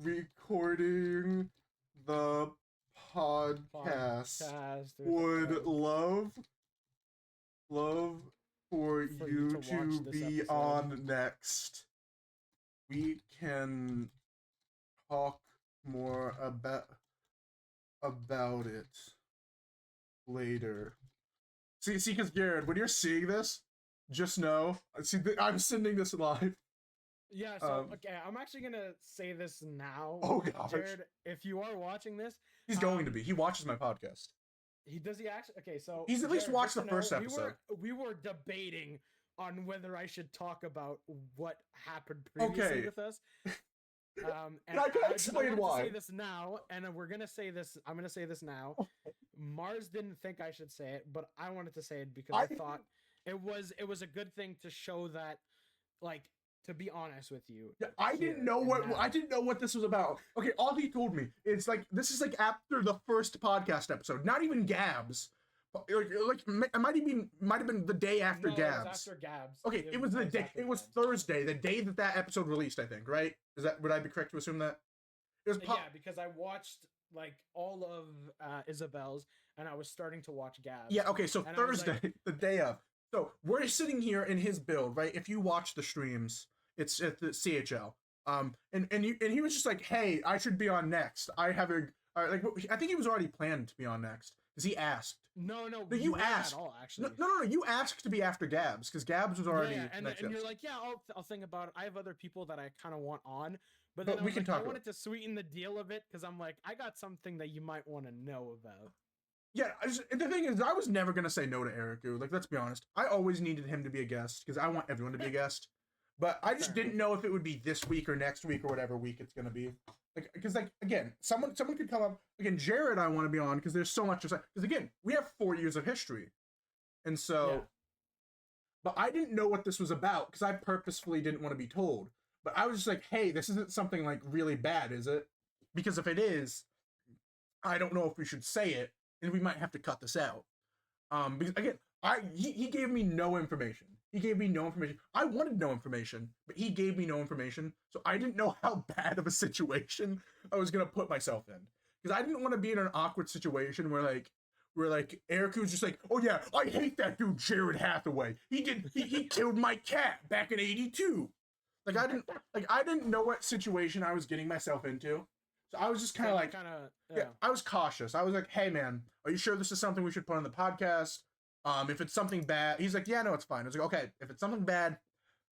S1: recording the podcast. Would love for you to be episode. On next. We can talk more about it later. See, because Jared, when you're seeing this, just know. See, I'm sending this live.
S2: Yeah, so okay, I'm actually gonna say this now.
S1: Oh gosh,
S2: Jared, if you are watching this,
S1: he's going to be. He watches my podcast.
S2: He actually okay, so
S1: He's at least
S2: Jared,
S1: watched
S2: just
S1: the
S2: to know,
S1: first episode.
S2: We were debating on whether I should talk about what happened previously
S1: Okay.
S2: with us.
S1: And I can explain why.
S2: To say this now, and we're gonna say this. I'm gonna say this now. Mars didn't think I should say it, but I wanted to say it because I thought it was a good thing to show that, like, to be honest with you.
S1: Yeah, I didn't know what this was about. Okay, all he told me is like this is like after the first podcast episode, not even Gabs. Like it might have been the day after Gabs.
S2: It was after Gabs.
S1: Okay, it was the day. It was Thursday, the day that episode released. I think, right? Would I be correct to assume that? It was
S2: yeah, because I watched like all of Isabel's, and I was starting to watch Gabs.
S1: Yeah. Okay, so Thursday, like, the day of. So we're sitting here in his build, right? If you watch the streams, it's at the CHL. And he was just like, hey, I should be on next. I have a I think he was already planned to be on next because he asked.
S2: No,
S1: you asked.
S2: At all, actually.
S1: No. You asked to be after Gabs because Gabs was already.
S2: Yeah, and you're like, yeah, I'll think about it. I have other people that I kind of want on, but then
S1: we can talk.
S2: I wanted to sweeten the deal of it because I'm like, I got something that you might want to know about.
S1: Yeah, the thing is, I was never gonna say no to ERIKUU. Like, let's be honest. I always needed him to be a guest because I want everyone to be a guest. But I just didn't know if it would be this week or next week or whatever week it's gonna be. Like, because like again, someone could come up again. Jared, I want to be on because there's so much to say. Because again, we have 4 years of history, and so. Yeah. But I didn't know what this was about because I purposefully didn't want to be told. But I was just like, hey, this isn't something like really bad, is it? Because if it is, I don't know if we should say it, and we might have to cut this out. Because again, he gave me no information. He gave me no information. I wanted no information, but he gave me no information, so I didn't know how bad of a situation I was gonna put myself in. Because I didn't want to be in an awkward situation where ERIKUU's just like, oh yeah, I hate that dude Jared Hathaway. He killed my cat back in '82. Like I didn't know what situation I was getting myself into. So I was just kind of yeah, I was cautious. I was like, hey man, are you sure this is something we should put on the podcast? If it's something bad, he's like, yeah, no, it's fine. I was like, okay, if it's something bad,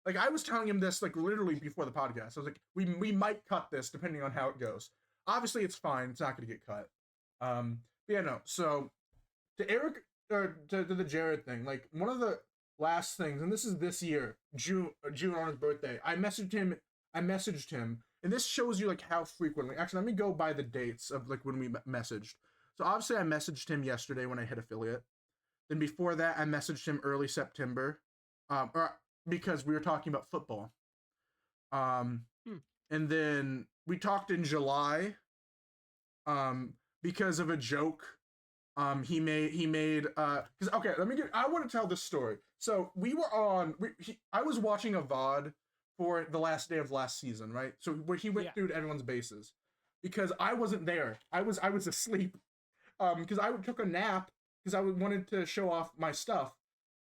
S1: like I was telling him this like literally before the podcast. I was like, we might cut this depending on how it goes. Obviously, it's fine. It's not going to get cut. Yeah, no. So to Eric or to the Jared thing, like one of the last things, and this is this year, June on his birthday. I messaged him, and this shows you like how frequently. Actually, let me go by the dates of like when we messaged. So obviously, I messaged him yesterday when I hit affiliate. Then before that, I messaged him early September, or because we were talking about football. And then we talked in July, because of a joke. He made because okay, I want to tell this story. So we were on. I was watching a VOD for the last day of last season, right? So where he went through everyone's bases, because I wasn't there. I was asleep. Because I took a nap. Because I wanted to show off my stuff,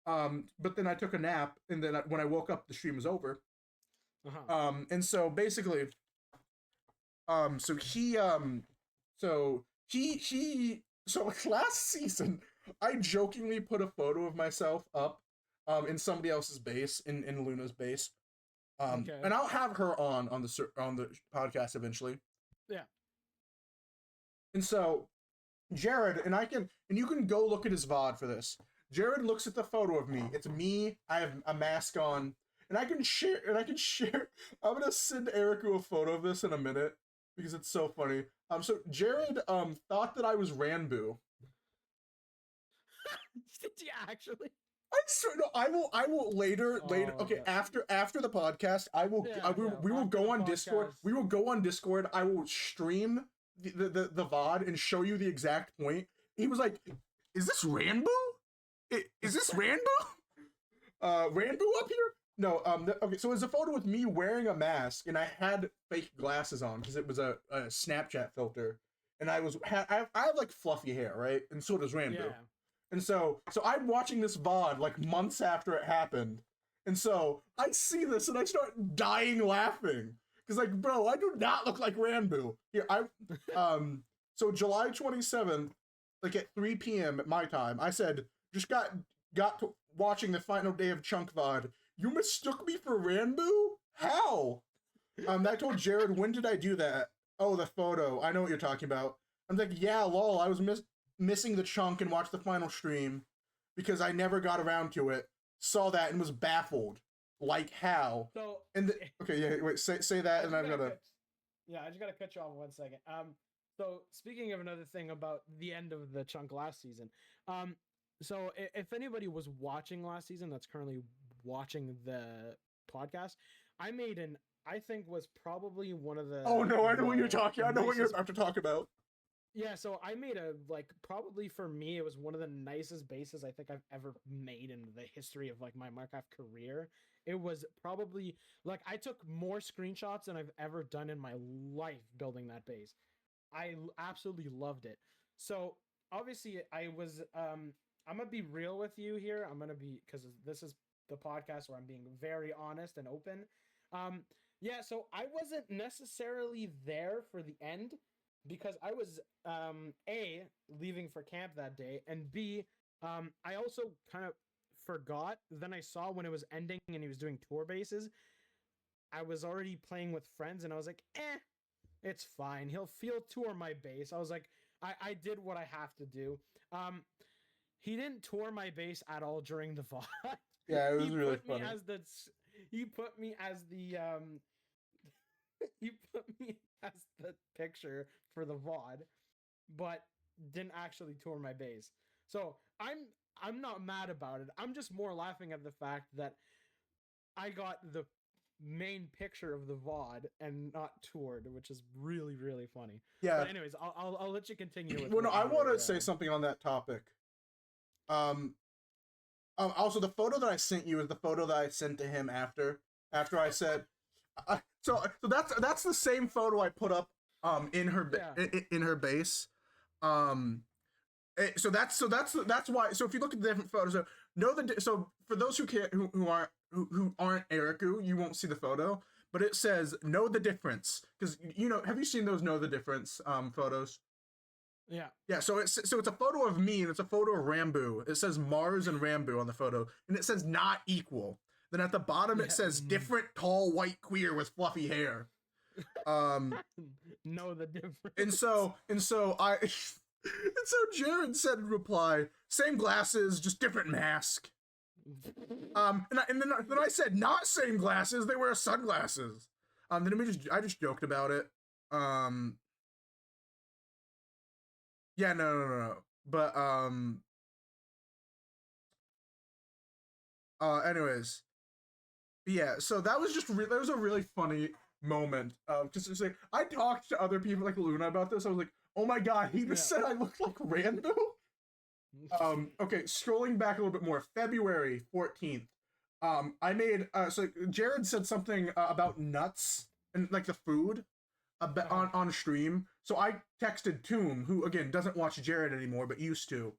S1: but then I took a nap, and then when I woke up, the stream was over. And so basically, so last season, I jokingly put a photo of myself up, in somebody else's base, in Luna's base, and I'll have her on the podcast eventually.
S2: Yeah.
S1: And so. Jared, and you can go look at his VOD for this. Jared looks at the photo of me. It's me. I have a mask on, and I can share. I'm gonna send ERIKUU a photo of this in a minute because it's so funny. So Jared thought that I was Ranboo.
S2: Did you actually?
S1: I swear, no, I will later. Okay, yeah. After the podcast, we will go on Discord. We will go on Discord. I will stream the VOD and show you the exact point. He was like, is this Ranboo? Is this Ranboo? Ranboo up here? No, okay, so it's a photo with me wearing a mask, and I had fake glasses on because it was a Snapchat filter, and I have like fluffy hair, right? And so does Ranboo. Yeah. And so I'm watching this VOD like months after it happened, and so I see this and I start dying laughing. Because, like, bro, I do not look like Ranboo. Here, so July 27th, like at 3 p.m. at my time, I said, just got got to watching the final day of Chunk VOD. You mistook me for Ranboo? How? I told Jared, when did I do that? Oh, the photo. I know what you're talking about. I'm like, yeah, lol, I was missing the chunk and watched the final stream because I never got around to it. Saw that and was baffled. Like, how?
S2: So
S1: okay, yeah, wait, say that, and I've got to.
S2: Yeah, I just gotta cut you off 1 second. So speaking of another thing about the end of the chunk last season, so if anybody was watching last season, that's currently watching the podcast, I made I think was probably one of the.
S1: Oh no, I know what you're talking. I know what you're about to talk about.
S2: Yeah, so I made probably for me it was one of the nicest bases I think I've ever made in the history of like my Minecraft career. It was probably like I took more screenshots than I've ever done in my life building that base. I absolutely loved it. So obviously I was I'm gonna be real with you here. I'm gonna be because this is the podcast where I'm being very honest and open. Yeah, so I wasn't necessarily there for the end because I was A, leaving for camp that day, and B, I also kind of forgot. Then I saw when it was ending and he was doing tour bases, I was already playing with friends and I was like, it's fine. He'll tour my base. I was like, I did what I have to do. He didn't tour my base at all during the VOD.
S1: Yeah, it was really funny.
S2: He put me as the he put me as the picture for the VOD, but didn't actually tour my base. So I'm not mad about it. I'm just more laughing at the fact that I got the main picture of the VOD and not toured, which is really, really funny.
S1: Yeah.
S2: But anyways, I'll let you continue with
S1: well, no, I want to say something on that topic. Also, the photo that I sent you is the photo that I sent to him after I said. So that's the same photo I put up in her in her base. So that's why. So if you look at the different photos, so for those who can't who aren't ERIKUU, you won't see the photo, but it says know the difference because have you seen those know the difference photos? Yeah. So it's a photo of me and it's a photo of Ranboo. It says Mars and Ranboo on the photo, and it says not equal. Then at the bottom it says different, tall, white, queer with fluffy hair.
S2: Know the difference.
S1: And so Jared said in reply, same glasses, just different mask. And then I said not same glasses, they wear sunglasses. Then I just joked about it. Yeah, no. But anyways. Yeah, so that was that was a really funny moment. Just to say, I talked to other people like Luna about this. I was like, oh my god, he just said I looked like Ranboo? Okay, scrolling back a little bit more, February 14th. I made, so Jared said something about nuts and like the food on stream. So I texted Tomb, who again doesn't watch Jared anymore, but used to.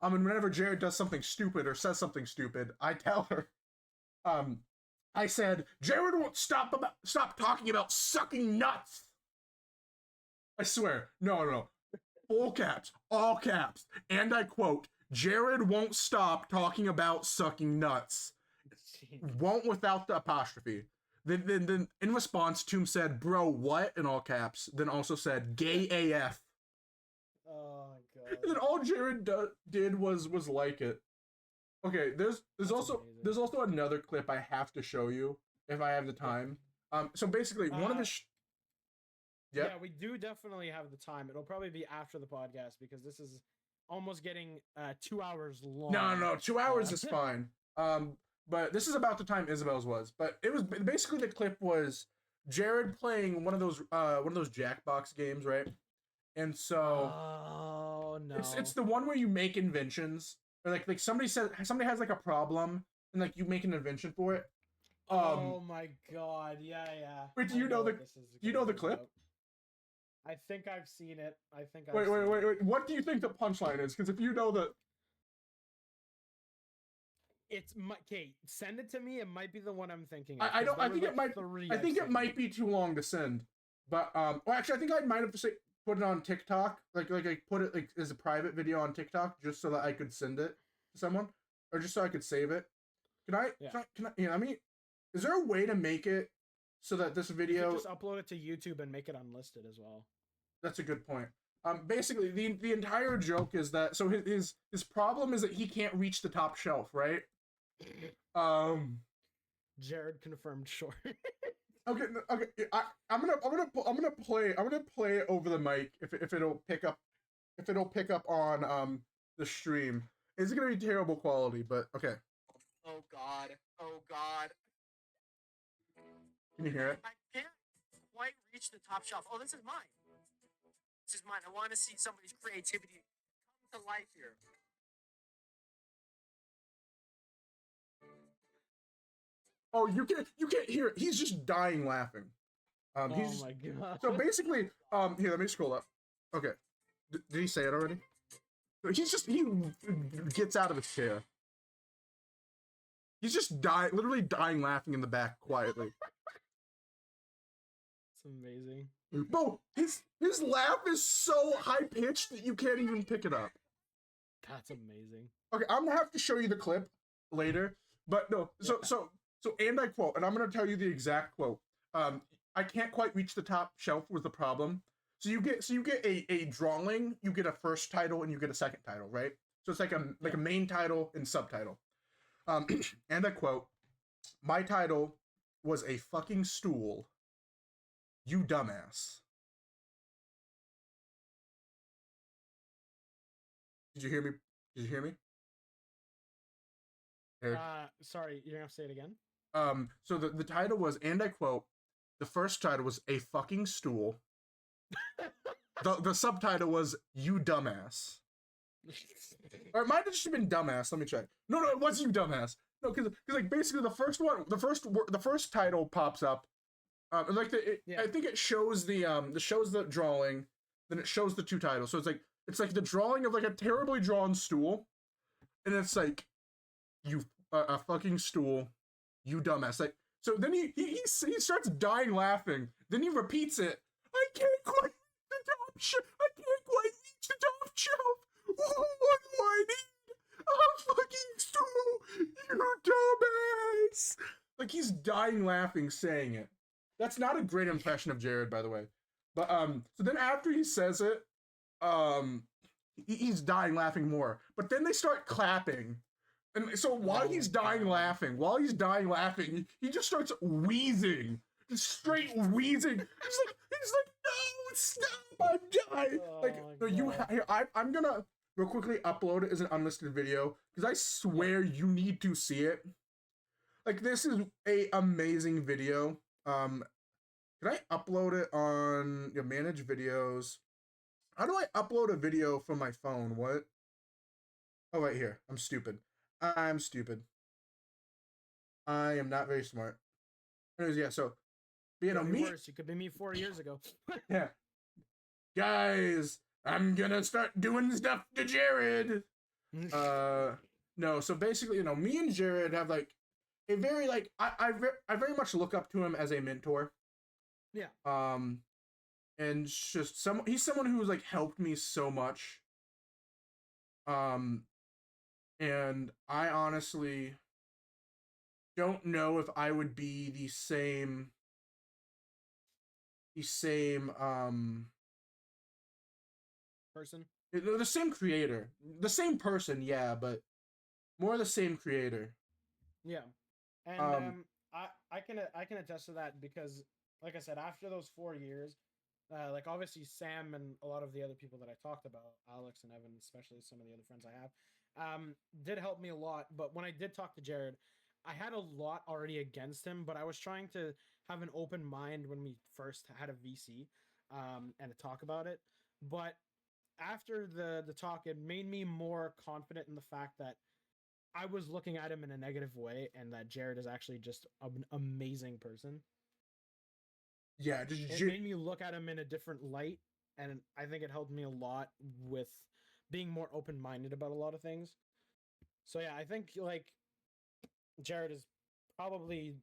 S1: And whenever Jared does something stupid or says something stupid, I tell her, I said, Jared won't stop talking about sucking nuts. I swear. No. Full caps, all caps. And I quote, Jared won't stop talking about sucking nuts. Won't without the apostrophe. Then in response, Tomb said, bro, what? In all caps. Then also said, gay AF.
S2: Oh, God.
S1: And then all Jared did was like it. Okay, there's also another clip I have to show you if I have the time. So basically, one of his.
S2: Yeah, we do definitely have the time. It'll probably be after the podcast because this is almost getting 2 hours long.
S1: No, 2 hours is fine. But this is about the time Isabel's was. But it was basically the clip was Jared playing one of those Jackbox games, right? And so.
S2: Oh no.
S1: It's the one where you make inventions. Or like somebody has like a problem and like you make an invention for it.
S2: Oh my god, yeah.
S1: Wait, do you know the clip?
S2: I think I've seen it.
S1: Wait. What do you think the punchline is? Because if you know
S2: it's okay. Send it to me. It might be the one I'm thinking of.
S1: I think it might be too long to send. But well, actually, I think I might have put it on TikTok, like I put it like as a private video on TikTok just so that I could send it to someone. or just so I could save it.
S2: Yeah.
S1: I mean, is there a way to make it so that this
S2: You
S1: video?
S2: could just upload it to YouTube and make it unlisted as well.
S1: That's a good point. Basically, the entire joke is that so his problem is that he can't reach the top shelf, right? Um.
S2: Jared confirmed short.
S1: Okay. Okay. I'm gonna play it over the mic if it'll pick up on the stream. It's gonna be terrible quality, but okay.
S3: Oh God. Oh God.
S1: Can you hear it?
S3: I can't quite reach the top shelf. Oh, this is mine. This is mine. I want to see somebody's creativity come to life here.
S1: Oh, you can't hear it. He's just dying laughing. He's
S2: Oh my god.
S1: so basically, here, let me scroll up. Okay, did he say it already? He gets out of his chair. He's just literally dying laughing in the back quietly.
S2: It's amazing.
S1: Bro, his laugh is so high pitched that you can't even pick it up.
S2: That's amazing.
S1: Okay, I'm gonna have to show you the clip later, but no. So, and I quote, and I'm gonna tell you the exact quote. I can't quite reach the top shelf was the problem. So you get a drawing, you get a first title, and you get a second title, right? So it's like a main title and subtitle. And I quote, "My title was a fucking stool. You dumbass." Did you hear me? Did you hear me? Eric?
S2: Sorry, you're gonna have to say it again.
S1: So the title was, and I quote, the first title was a fucking stool. The subtitle was you dumbass. Or it might have just been dumbass. Let me check. No, it was you dumbass. No, because like basically the first title pops up. And like I think it shows the drawing, then it shows the two titles. So it's like the drawing of like a terribly drawn stool, and it's like you a fucking stool, you dumbass. Like so then he starts dying laughing. Then he repeats it. I can't quite reach the top shelf. I can't quite reach the top shelf. Oh, what do I need? A fucking stool, you dumbass. Like he's dying laughing saying it. That's not a great impression of Jared, by the way. But so then after he says it, he's dying laughing more. But then they start clapping. And so while he's dying laughing, he just starts wheezing. Just straight wheezing. He's like, no, stop, I'm dying. I'm gonna real quickly upload it as an unlisted video because I swear you need to see it. Like this is a amazing video. Can I upload it on manage videos? How do I upload a video from my phone? What? Oh, right here. I'm stupid. I am not very smart. Anyways, yeah, so
S2: Worse. You could be me 4 years ago.
S1: Yeah. Guys, I'm gonna start doing stuff to Jared. No, so basically, me and Jared have like a very like I very much look up to him as a mentor.
S2: Yeah.
S1: And just he's someone who's like helped me so much. And I honestly don't know if I would be the same
S2: person.
S1: The same creator. The same person, yeah, but more the same creator.
S2: Yeah. And I can attest to that because like I said, after those 4 years, like obviously Sam and a lot of the other people that I talked about, Alex and Evan, especially some of the other friends I have, did help me a lot. But when I did talk to Jared, I had a lot already against him, but I was trying to have an open mind when we first had a VC and to talk about it. But after the talk, it made me more confident in the fact that I was looking at him in a negative way and that Jared is actually just an amazing person.
S1: Yeah,
S2: it made me look at him in a different light, and I think it helped me a lot with being more open-minded about a lot of things. So yeah, I think like Jared is probably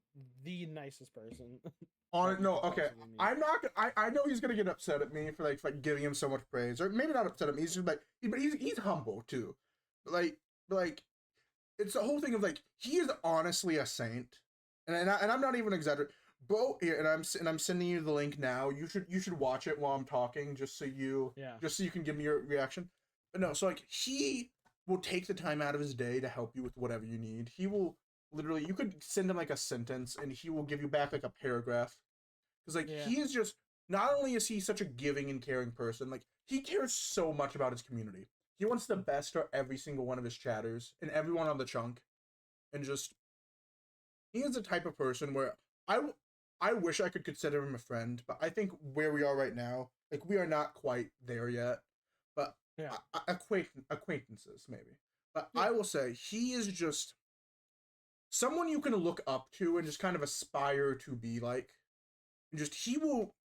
S2: the nicest person.
S1: No, okay. I'm not. I know he's gonna get upset at me for like giving him so much praise, or maybe not upset at me. He's just like, but he's humble too. Like it's the whole thing of like he is honestly a saint, and I'm not even exaggerating. Bro, here, and I'm sending you the link now. You should watch it while I'm talking,
S2: Yeah.
S1: just so you can give me your reaction. But no, so like he will take the time out of his day to help you with whatever you need. He will literally, you could send him like a sentence, and he will give you back like a paragraph. Because like
S2: Yeah.
S1: he is just, not only is he such a giving and caring person, like he cares so much about his community. He wants the best for every single one of his chatters and everyone on the chunk, and just he is the type of person where I I wish I could consider him a friend, but I think where we are right now, like we are not quite there yet. But
S2: Yeah.
S1: acquaintances maybe. But
S2: Yeah.
S1: I will say he is just someone you can look up to and just kind of aspire to be like. And just he will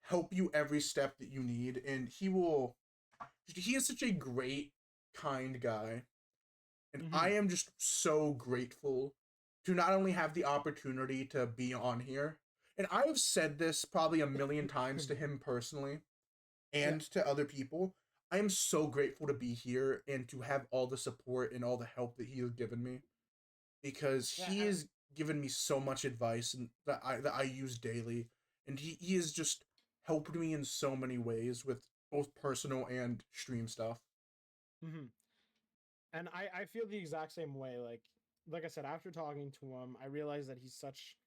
S1: help you every step that you need, and he is such a great, kind guy. And
S2: Mhm.
S1: I am just so grateful to not only have the opportunity to be on here, and I have said this probably a million times to him personally
S2: Yeah.
S1: and to other people. I am so grateful to be here and to have all the support and all the help that he has given me, because
S2: Yeah.
S1: he
S2: And
S1: has given me so much advice and that I use daily, and he has just helped me in so many ways with both personal and stream stuff.
S2: mhm. And I feel the exact same way. Like I said, after talking to him, I realized that he's such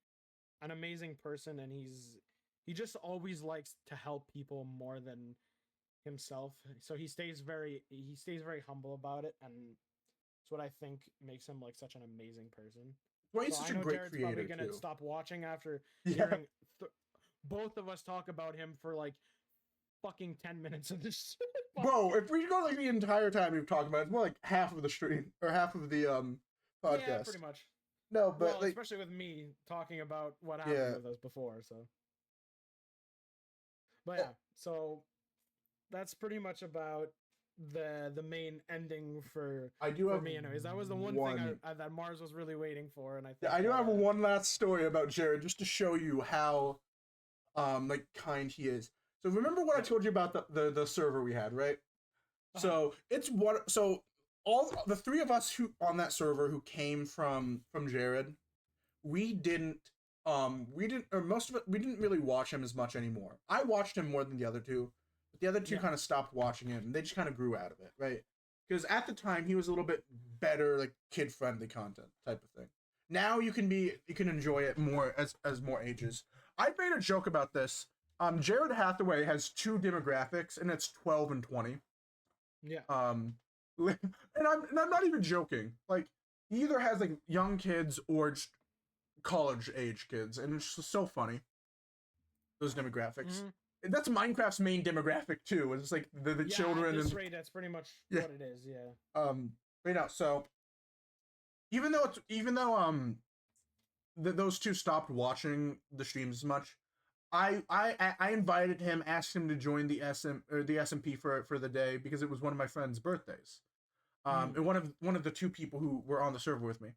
S2: an amazing person, and he just always likes to help people more than himself. So he stays very humble about it, and it's what I think makes him like such an amazing person.
S1: Well, he's
S2: So
S1: such
S2: I
S1: a
S2: know
S1: great
S2: Jared's probably
S1: creator
S2: gonna
S1: too.
S2: stop watching after
S1: Yeah.
S2: hearing both of us talk about him for like fucking 10 minutes of this
S1: Bro,
S2: podcast.
S1: if we go like the entire time we've talked about it, it's more like half of the stream or half of the
S2: Yeah,
S1: podcast.
S2: pretty much.
S1: No, but
S2: Well,
S1: like
S2: especially with me talking about what happened
S1: yeah.
S2: with us before. So, but
S1: Oh,
S2: yeah, so that's pretty much about the main ending
S1: I do
S2: for
S1: have
S2: me. Anyways, that was the one thing
S1: one.
S2: that Mars was really waiting for, and I
S1: Yeah,
S2: think
S1: I do
S2: that
S1: have one last story about Jared just to show you how like kind he is. So remember what I
S2: yeah.
S1: told you about the server we had, right?
S2: Uh-huh.
S1: So it's what so all the three of us who on that server who came from Jared, we didn't we didn't or most of it we didn't really watch him as much anymore. I watched him more than the other two, but the other two
S2: Yeah.
S1: kind of stopped watching him and they just kind of grew out of it, right? Because at the time he was a little bit better, like kid friendly content type of thing. Now you can enjoy it more as more ages. I made a joke about this. Jared Hathaway has two demographics and it's 12 and 20.
S2: Yeah.
S1: And I'm not even joking. Like he either has like young kids or just college age kids, and it's just so funny. Those demographics.
S2: Mm-hmm.
S1: And that's Minecraft's main demographic too. It's like the
S2: Yeah, at
S1: children
S2: this
S1: and
S2: rate, that's pretty much
S1: yeah.
S2: what it is. Yeah.
S1: But no, so even though those two stopped watching the streams as much, I invited him, asked him to join the SMP for the day because it was one of my friend's birthdays. And one of the two people who were on the server with me.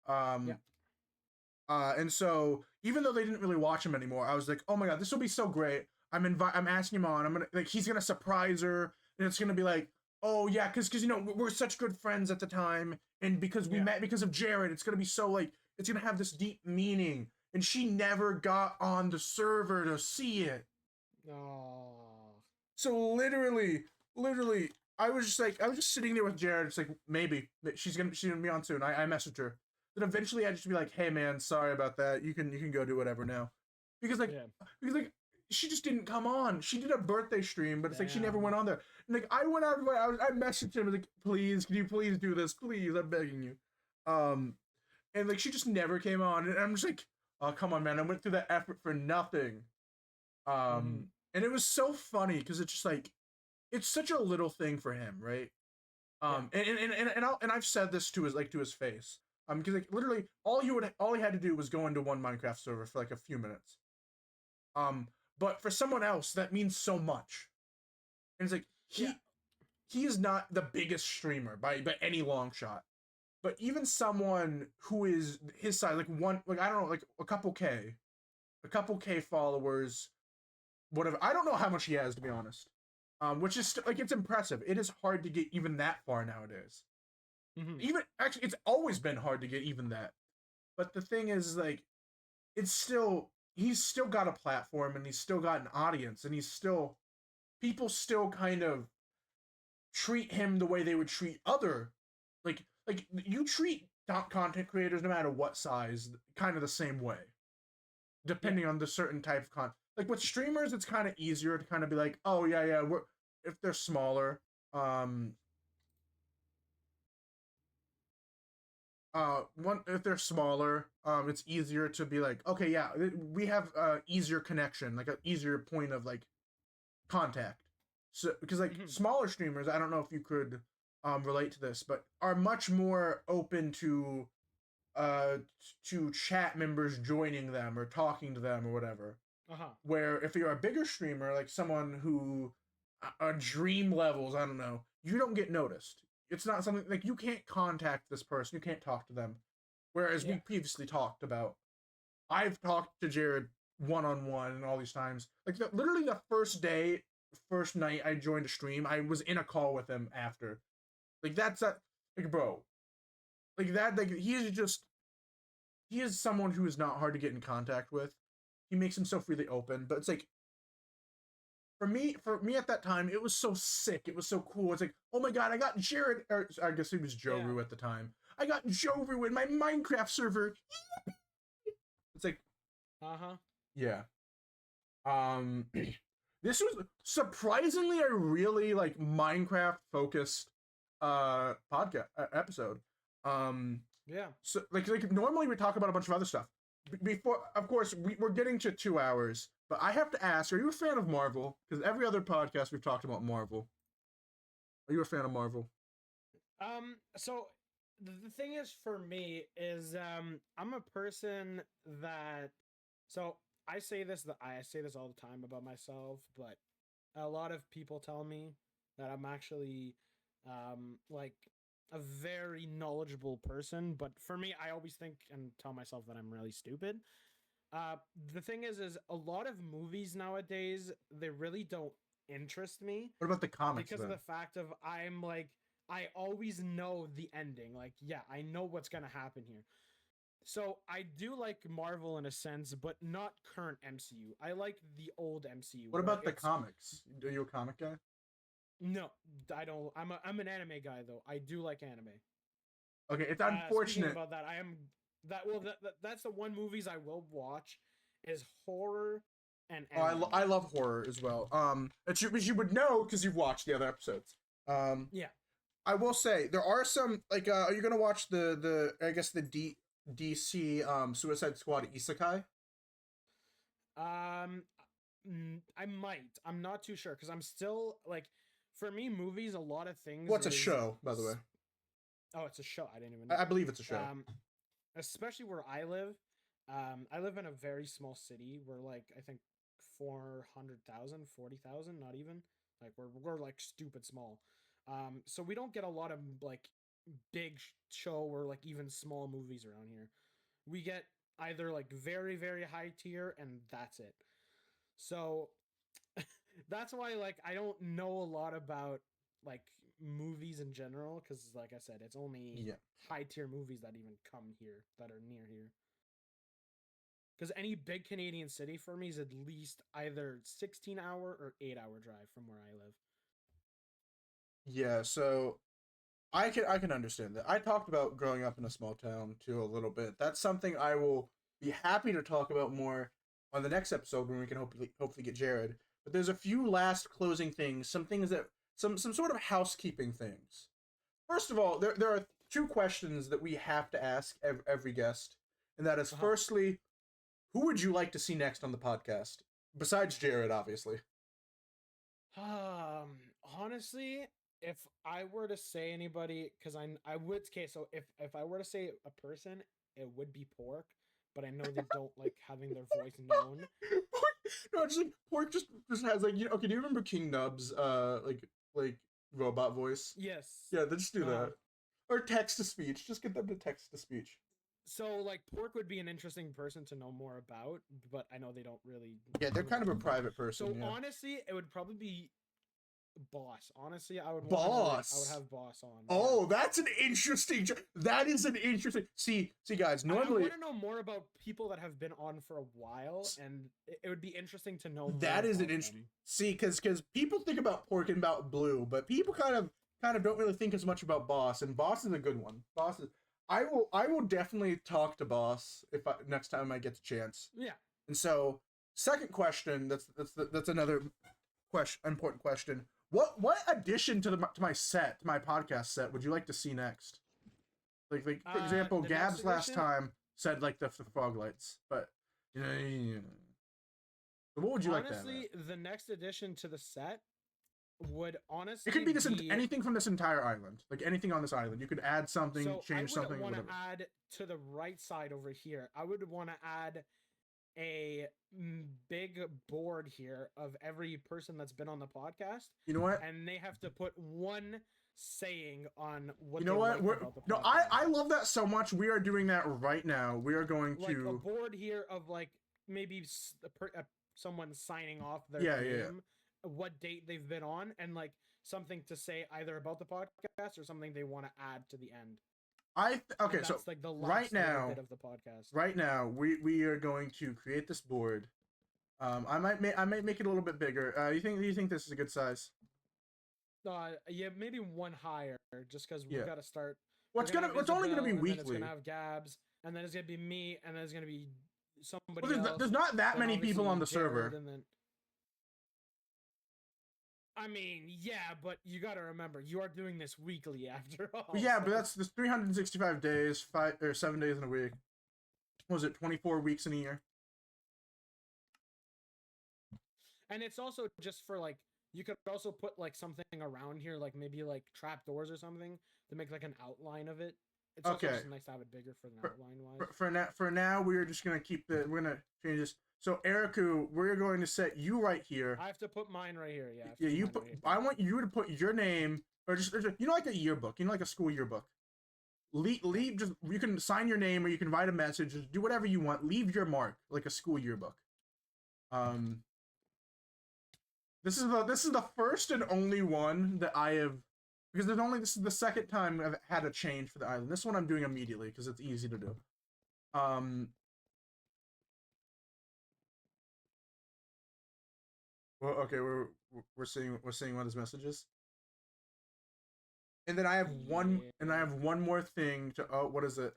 S2: Yeah.
S1: And so even though they didn't really watch him anymore, I was like, oh my god, this will be so great. I'm asking him on. I'm gonna like he's gonna surprise her, and it's gonna be like, oh yeah, because you know we're such good friends at the time, and because we
S2: Yeah.
S1: met because of Jared, it's gonna be so like it's gonna have this deep meaning. And she never got on the server to see it.
S2: Oh.
S1: So literally, I was just sitting there with Jared. It's like maybe she's gonna be on soon. I messaged her. Then eventually I just be like, hey man, sorry about that. You can go do whatever now, because like
S2: Yeah.
S1: because like she just didn't come on. She did a birthday stream, but it's like she never
S2: Damn.
S1: went on there. And like I went out. I messaged him like, please, can you please do this, please? I'm begging you. And like she just never came on, and I'm just like, oh come on, man. I went through that effort for nothing.
S2: Mm-hmm.
S1: And it was so funny because it's just like it's such a little thing for him, right? And I've said this to his face. Because like literally all he had to do was go into one Minecraft server for like a few minutes. But for someone else that means so much. And it's like he is not the biggest streamer by any long shot. But even someone who is his size, like I don't know, like a couple K followers, whatever. I don't know how much he has, to be honest. Which is like it's impressive. It is hard to get even that far nowadays.
S2: Mhm.
S1: Even actually, it's always been hard to get even that. But the thing is, like, it's still he's still got a platform and he's still got an audience and he's still people still kind of treat him the way they would treat other like you treat content creators no matter what size kind of the same way
S2: Yeah.
S1: depending on the certain type of content. Like with streamers, it's kind of easier to kind of be like, oh yeah, we're if they're smaller, um, one if they're smaller, it's easier to be like, okay, yeah, we have easier connection, like an easier point of like contact. So because like
S2: Mhm.
S1: smaller streamers, I don't know if you could relate to this, but are much more open uh to chat members joining them or talking to them or whatever.
S2: Uh-huh.
S1: Where if you're a bigger streamer, like someone who dream levels, I don't know, you don't get noticed. It's not something like you can't contact this person, you can't talk to them. Whereas we
S2: Yeah.
S1: previously talked about, I've talked to Jared one on one and all these times. Like literally the first night I joined a stream, I was in a call with him after. Like that's a like bro, like that like he is someone who is not hard to get in contact with. He makes himself really open, but it's like for me at that time, it was so sick. It was so cool. It's like, oh my god, I got Jared, or I guess he was
S2: Yeah.
S1: Joru at the time. I got Joru in my Minecraft server. It's like,
S2: Uh-huh.
S1: yeah. Um, this was surprisingly a really like Minecraft focused podcast episode. Um,
S2: Yeah.
S1: so like normally we talk about a bunch of other stuff. Before, of course, we're getting to 2 hours, but I have to ask: are you a fan of Marvel? Because every other podcast we've talked about Marvel. Are you a fan of Marvel?
S2: So the thing is for me is I'm a person that so I say this all the time about myself, but a lot of people tell me that I'm actually like a very knowledgeable person, but for me I always think and tell myself that I'm really stupid. Uh the thing is a lot of movies nowadays they really don't interest me
S1: What about the comics
S2: because of
S1: then?
S2: the fact of I'm like I always know the ending. Like, yeah, I know what's gonna happen here. So I do like Marvel in a sense, but not current MCU. I like the old MCU
S1: What
S2: where
S1: about the
S2: it's
S1: comics? Are you a comic guy?
S2: no, I don't. I'm an anime guy though. I do like anime.
S1: Okay, it's
S2: Speaking
S1: unfortunate.
S2: about that, I am that well that's the one movies I will watch is horror and
S1: Oh,
S2: anime.
S1: I love horror as well. Which you would know because you've watched the other episodes. Um,
S2: Yeah.
S1: I will say there are some like are you gonna watch the I guess the DC Suicide Squad Isekai?
S2: Um, I might. I'm not too sure because I'm still like, for me, movies. A lot of things
S1: What's a
S2: is.
S1: show, by the way?
S2: Oh, it's a show. I didn't even know.
S1: I believe it's a show.
S2: Um, especially where I live. I live in a very small city. We're like I think 400,000, 40,000, not even. Like we're like stupid small. So we don't get a lot of like big show or like even small movies around here. We get either like very very high tier and that's it. So that's why like I don't know a lot about like movies in general because like I said, it's only
S1: Yeah.
S2: high tier movies that even come here that are near here. Because any big Canadian city for me is at least either 16-hour or 8-hour drive from where I live.
S1: Yeah, so I can understand that. I talked about growing up in a small town too a little bit. That's something I will be happy to talk about more on the next episode when we can hopefully get Jared. But there's a few last closing things, some things that some sort of housekeeping things. First of all, there are two questions that we have to ask every guest, and that is
S2: Uh-huh.
S1: firstly, who would you like to see next on the podcast besides Jared, obviously?
S2: Honestly, if I were to say anybody, because I would okay, so if I were to say a person, it would be Pork, but I know they don't like having their voice known.
S1: No, just like Pork just has like okay. Do you remember King Nub's like robot voice?
S2: Yes.
S1: Yeah, then just do
S2: Uh,
S1: that or text to speech. Just get them to text to speech.
S2: so like Pork would be an interesting person to know more about, but I know they don't really
S1: Yeah, they're
S2: do
S1: kind of
S2: that
S1: a
S2: much.
S1: private person.
S2: So
S1: Yeah.
S2: honestly, it would probably be Boss. Honestly, I would
S1: Boss.
S2: I would have Boss on.
S1: Oh, that's an interesting. That is an interesting. See, guys.
S2: I
S1: Normally,
S2: want to know more about people that have been on for a while, and it would be interesting to know.
S1: that
S2: more
S1: is an
S2: about
S1: interesting.
S2: them.
S1: See, because people think about Pork and about Blue, but people kind of don't really think as much about Boss, and Boss is a good one. Boss is. I will definitely talk to Boss if next time I get the chance.
S2: Yeah.
S1: And so, second question. That's another important question. What addition to my podcast set would you like to see next? Like for example,
S2: the
S1: Gabs
S2: next
S1: last
S2: edition?
S1: time said like the frog lights, but you know. So what would you like to have?
S2: Honestly, the next addition to the set would honestly
S1: It could be this
S2: be,
S1: anything from this entire island, like anything on this island. You could add something,
S2: so
S1: change
S2: I would
S1: something,
S2: want to
S1: whatever.
S2: add to the right side over here. I would want to add a big board here of every person that's been on the podcast,
S1: You know what?
S2: and they have to put one saying on what
S1: You know
S2: they
S1: what?
S2: like about the
S1: No,
S2: podcast.
S1: I love that so much. We are doing that right now. We are going
S2: like a
S1: to
S2: board here of like maybe someone signing off their
S1: Yeah,
S2: name, what date they've been on, and like something to say either about the podcast or something they want to add to the end.
S1: okay.
S2: And
S1: So
S2: that's like the last
S1: right now,
S2: bit of the podcast.
S1: right now we are going to create this board. I might make it a little bit bigger. Do you think this is a good size?
S2: Yeah, maybe one higher, just because
S1: Yeah.
S2: we've got to start.
S1: What's only gonna be
S2: Isabel, and then it's
S1: weekly?
S2: gonna have Gabs, and then it's gonna be me, and then it's gonna be somebody
S1: Well,
S2: else.
S1: there's not that
S2: then
S1: many people on the
S2: obviously Jared,
S1: server.
S2: and then. I mean, yeah, but you got to remember, you are doing this weekly after all.
S1: But yeah,
S2: so-
S1: but that's 365 days, 7 days in a week. What was it 24 weeks in a year?
S2: And it's also just for like, you could also put like something around here, like maybe like trapdoors or something to make like an outline of it. It's also
S1: Okay.
S2: just nice to have it bigger for an outline wise.
S1: For now, we're just gonna we're gonna change this. So Eriku, we're going to set you right here.
S2: I have to put mine right here. Yeah. I have to
S1: Yeah, you
S2: mine
S1: put.
S2: right here.
S1: I want you to put your name, or just like a yearbook, like a school yearbook. Leave just you can sign your name or you can write a message. Just do whatever you want. Leave your mark like a school yearbook. This is the first and only one that I have, because this is the second time I've had a change for the island. This one I'm doing immediately because it's easy to do. Well, okay, we're seeing one of his messages. And then I have one more thing to what is it?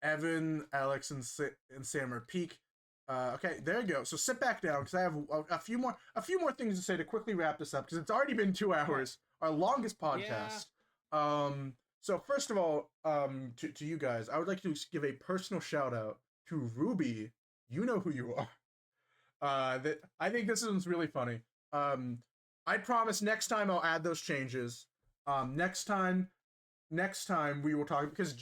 S1: Evan, Alex, and Sam are peak. Okay, there you go. So sit back down because I have a few more things to say to quickly wrap this up because it's already been 2 hours, our longest podcast. Yeah. So first of all, to you guys, I would like to give a personal shout out to Ruby. You know who you are. That I think this one's really funny. I promise next time I'll add those changes. Next time we will talk because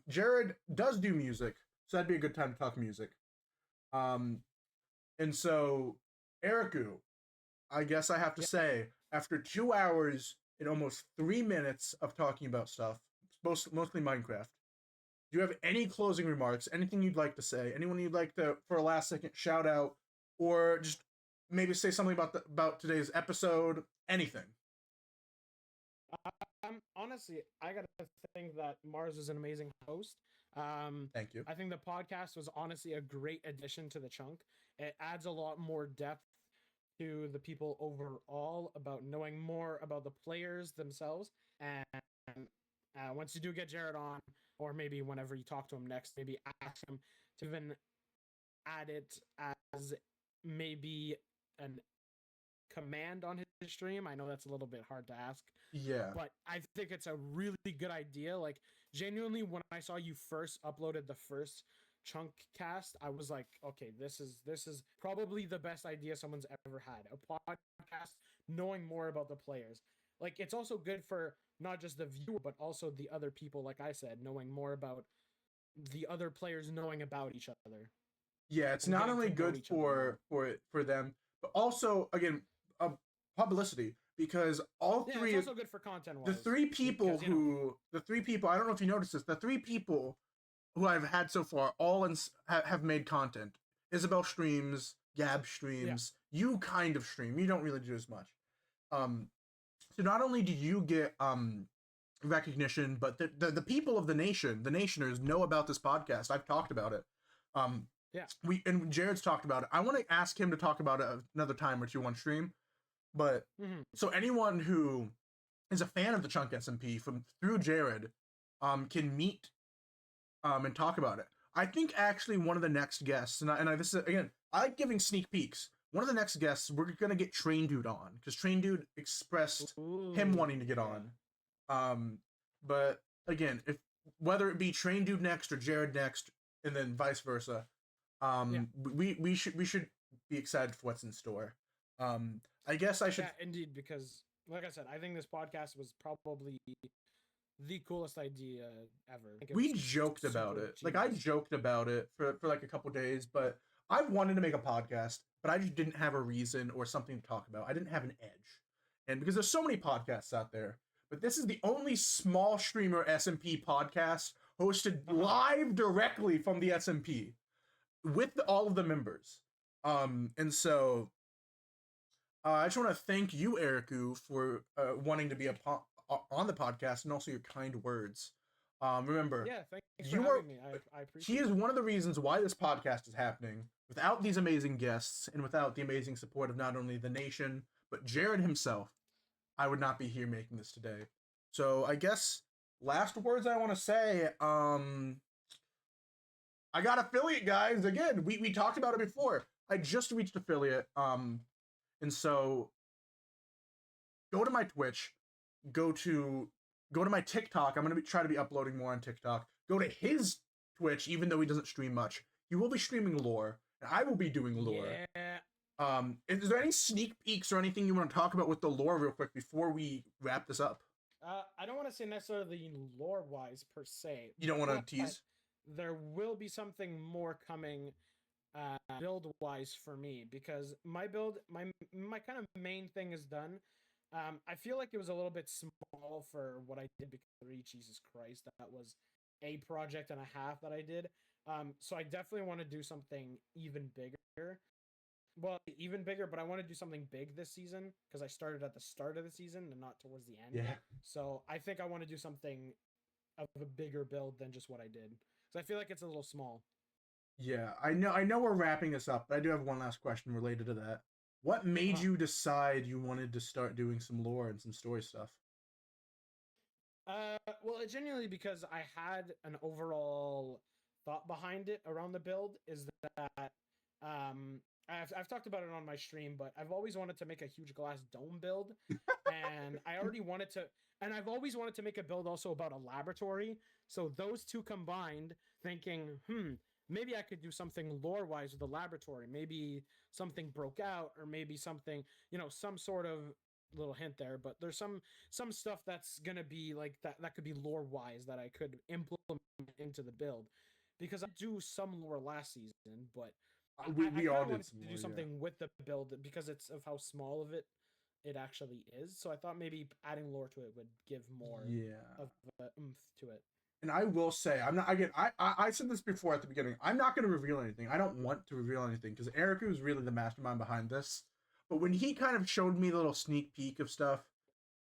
S1: Jared does do music, so that'd be a good time to talk music. And so ERIKUU, I guess I have to say, after 2 hours and almost 3 minutes of talking about stuff, mostly Minecraft, do you have any closing remarks? Anything you'd like to say? Anyone you'd like to, for a last second, shout out, or just maybe say something about today's episode? Anything.
S2: Honestly, I gotta think that Mars is an amazing host.
S1: Thank you.
S2: I think the podcast was honestly a great addition to the chunk. It adds a lot more depth to the people overall about knowing more about the players themselves. And once you do get Jared on, or maybe whenever you talk to him next, maybe ask him to even add it as maybe an command on his stream. I know that's a little bit hard to ask.
S1: Yeah.
S2: But I think it's a really good idea. Like, genuinely, when I saw you first uploaded the first chunk cast, I was like, okay, this is probably the best idea someone's ever had. A podcast knowing more about the players. Like, it's also good for not just the viewer, but also the other people, like I said, knowing more about the other players knowing about each other.
S1: Yeah, it's not only good for them, but also, again, publicity, because all three.
S2: It's also good for content-wise.
S1: The three people I don't know if you noticed this, the three people who I've had so far all have made content. Isabel streams, Gab streams, you kind of stream. You don't really do as much. So not only do you get recognition, but the people of the nationers know about this podcast. I've talked about it.
S2: Yeah.
S1: Jared's talked about it. I want to ask him to talk about it another time or two on stream. But so anyone who is a fan of the Chunk SMP through Jared can meet and talk about it. I think actually one of the next guests, and this is again, I like giving sneak peeks. One of the next guests, we're gonna get Train Dude on because Train Dude expressed him wanting to get on. But again, if whether it be Train Dude next or Jared next, and then vice versa, we should be excited for what's in store. I guess I should.
S2: Yeah, indeed, because like I said, I think this podcast was probably the coolest idea ever.
S1: We joked about it. Like I joked about it for like a couple days, but I wanted to make a podcast, but I just didn't have a reason or something to talk about. I didn't have an edge. And because there's so many podcasts out there, but this is the only small streamer SMP podcast hosted live directly from the SMP with all of the members. And so I just want to thank you, ERIKUU, for wanting to be on the podcast and also your kind words. Remember,
S2: yeah, thanks for having me. I appreciate
S1: he is one of the reasons why this podcast is happening. Without these amazing guests and without the amazing support of not only the nation, but Jared himself, I would not be here making this today. So I guess last words I want to say, I got affiliate, guys. Again, we talked about it before. I just reached affiliate. And so go to my Twitch, go to my TikTok. I'm going to try to be uploading more on TikTok. Go to his Twitch, even though he doesn't stream much. He will be streaming lore, and I will be doing lore.
S2: Yeah.
S1: Is there any sneak peeks or anything you want to talk about with the lore real quick before we wrap this up?
S2: I don't want to say necessarily lore-wise per se.
S1: You don't want to tease?
S2: There will be something more coming build-wise for me, because my build, my kind of main thing is done. I feel like it was a little bit small for what I did because Jesus Christ, that was a project and a half that I did. So I definitely want to do something even bigger. Well, even bigger, but I want to do something big this season because I started at the start of the season and not towards the end.
S1: Yeah.
S2: So I think I want to do something of a bigger build than just what I did. So I feel like it's a little small.
S1: Yeah, I know we're wrapping this up, but I do have one last question related to that. What made you decide you wanted to start doing some lore and some story stuff?
S2: Well, genuinely because I had an overall thought behind it around the build is that I've talked about it on my stream, but I've always wanted to make a huge glass dome build, and I've always wanted to make a build also about a laboratory. So those two combined, thinking, maybe I could do something lore-wise with the laboratory. Maybe something broke out, or maybe something, some sort of little hint there. But there's some stuff that's gonna be like that could be lore-wise that I could implement into the build, because I do some lore last season, but
S1: we all did
S2: wanted to do something with the build because it's of how small of it actually is. So I thought maybe adding lore to it would give more of oomph to it.
S1: And I will say, I'm not, again, I said this before at the beginning, I'm not going to reveal anything. I don't want to reveal anything because ERIKUU is really the mastermind behind this. But when he kind of showed me a little sneak peek of stuff,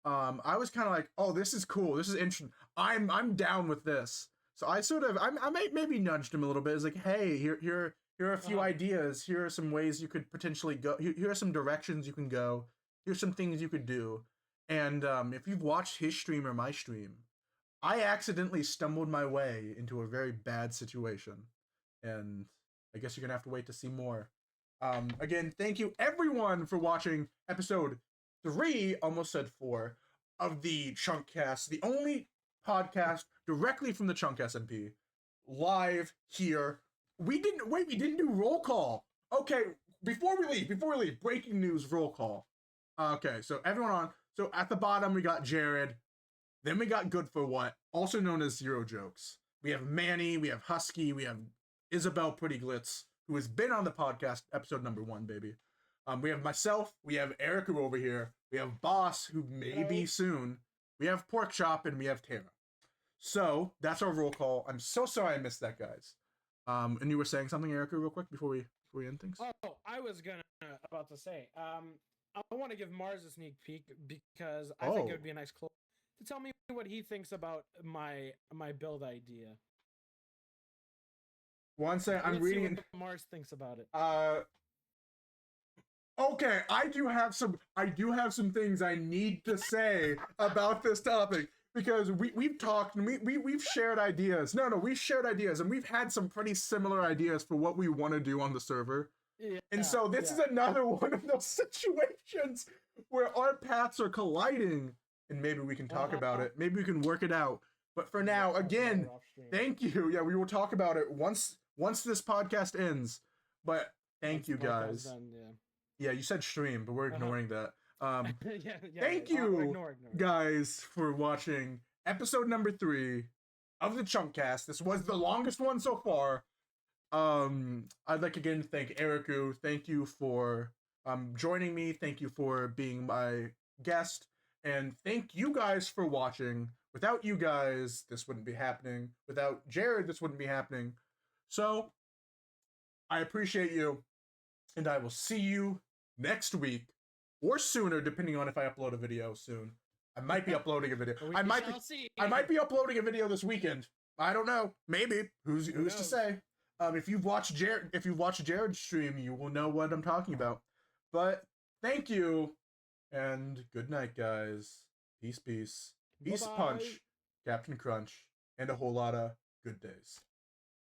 S1: I was kind of like, oh, this is cool. This is interesting. I'm down with this. So I maybe nudged him a little bit. It's like, hey, here are a few ideas. Here are some ways you could potentially go. Here are some directions you can go. Here's some things you could do. And if you've watched his stream or my stream, I accidentally stumbled my way into a very bad situation. And I guess you're going to have to wait to see more. Again, thank you everyone for watching episode 3, almost said 4, of the Chunkcast, the only podcast directly from the Chunk SMP, live here. We didn't do roll call. Okay, before we leave, breaking news roll call. Okay, so everyone on. So at the bottom we got Jared. Then we got Good for What, also known as Zero Jokes. We have Manny, we have Husky, we have Isabel Pretty Glitz, who has been on the podcast, episode number 1, baby. We have myself, we have ERIKUU over here, we have Boss, who may be soon, we have Pork Chop, and we have Tara. So, that's our roll call. I'm so sorry I missed that, guys. And you were saying something, ERIKUU, real quick, before we end things?
S2: Oh, I was about to say, I want to give Mars a sneak peek because I think it
S1: Oh.
S2: would be a nice close to tell me what he thinks about my build idea.
S1: One second, I'm
S2: Let's see
S1: reading
S2: what Mars thinks about it.
S1: Okay, I do have some things I need to say about this topic because we've talked and we've shared ideas. No, we've shared ideas and we've had some pretty similar ideas for what we want to do on the server.
S2: Yeah,
S1: And so this is another one of those situations where our paths are colliding and maybe we can talk about it. Maybe we can work it out. But for now, again, thank you. Yeah, we will talk about it once this podcast ends. But thank you guys.
S2: Done, yeah.
S1: Yeah, you said stream, but we're ignoring that. Thank
S2: yeah.
S1: you,
S2: Ignore.
S1: guys, for watching episode number 3 of the Chunkcast. This was the longest one so far. I'd like again to thank ERIKUU. Thank you for joining me. Thank you for being my guest. And thank you guys for watching. Without you guys, this wouldn't be happening. Without Jared, this wouldn't be happening. So, I appreciate you. And I will see you next week or sooner, depending on if I upload a video soon. I might be uploading a video. I might be uploading a video this weekend. I don't know. Maybe. Who's to say? If you've watched Jared's stream, you will know what I'm talking about. But thank you and good night, guys. Peace. Peace
S2: Bye-bye.
S1: Punch, Captain Crunch, and a whole lot of good days.